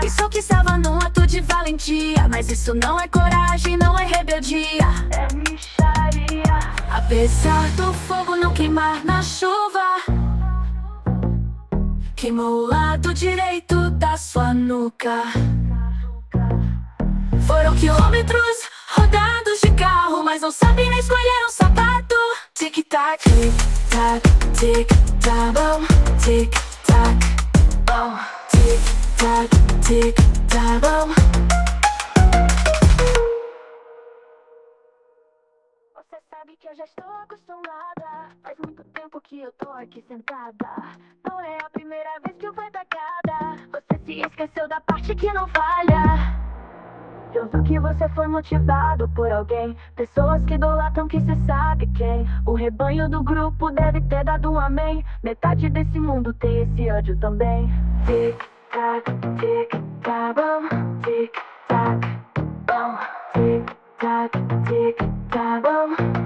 Pensou que estava num ato de valentia, mas isso não é coragem, não é rebeldia. É mixaria. Apesar do fogo não queimar na chuva, queimou o lado direito da sua nuca. Foram quilômetros rodados de carro, mas não sabem nem escolher um sapato. Tic-tac, tic-tac, tic-tac, bom, tic-tac, bom, tic-tac, tic-tac, bom. Você sabe que eu já estou acostumada. Faz muito tempo que eu tô aqui sentada. Não é a primeira vez que eu fui atacada. Você se esqueceu da parte que não falha. Eu vi que você foi motivado por alguém, pessoas que idolatram que cê sabe quem. O rebanho do grupo deve ter dado um amém. Metade desse mundo tem esse ódio também. Tic-tac, tic-tac, bom, tic-tac, bom, tic-tac, tic-tac, bom.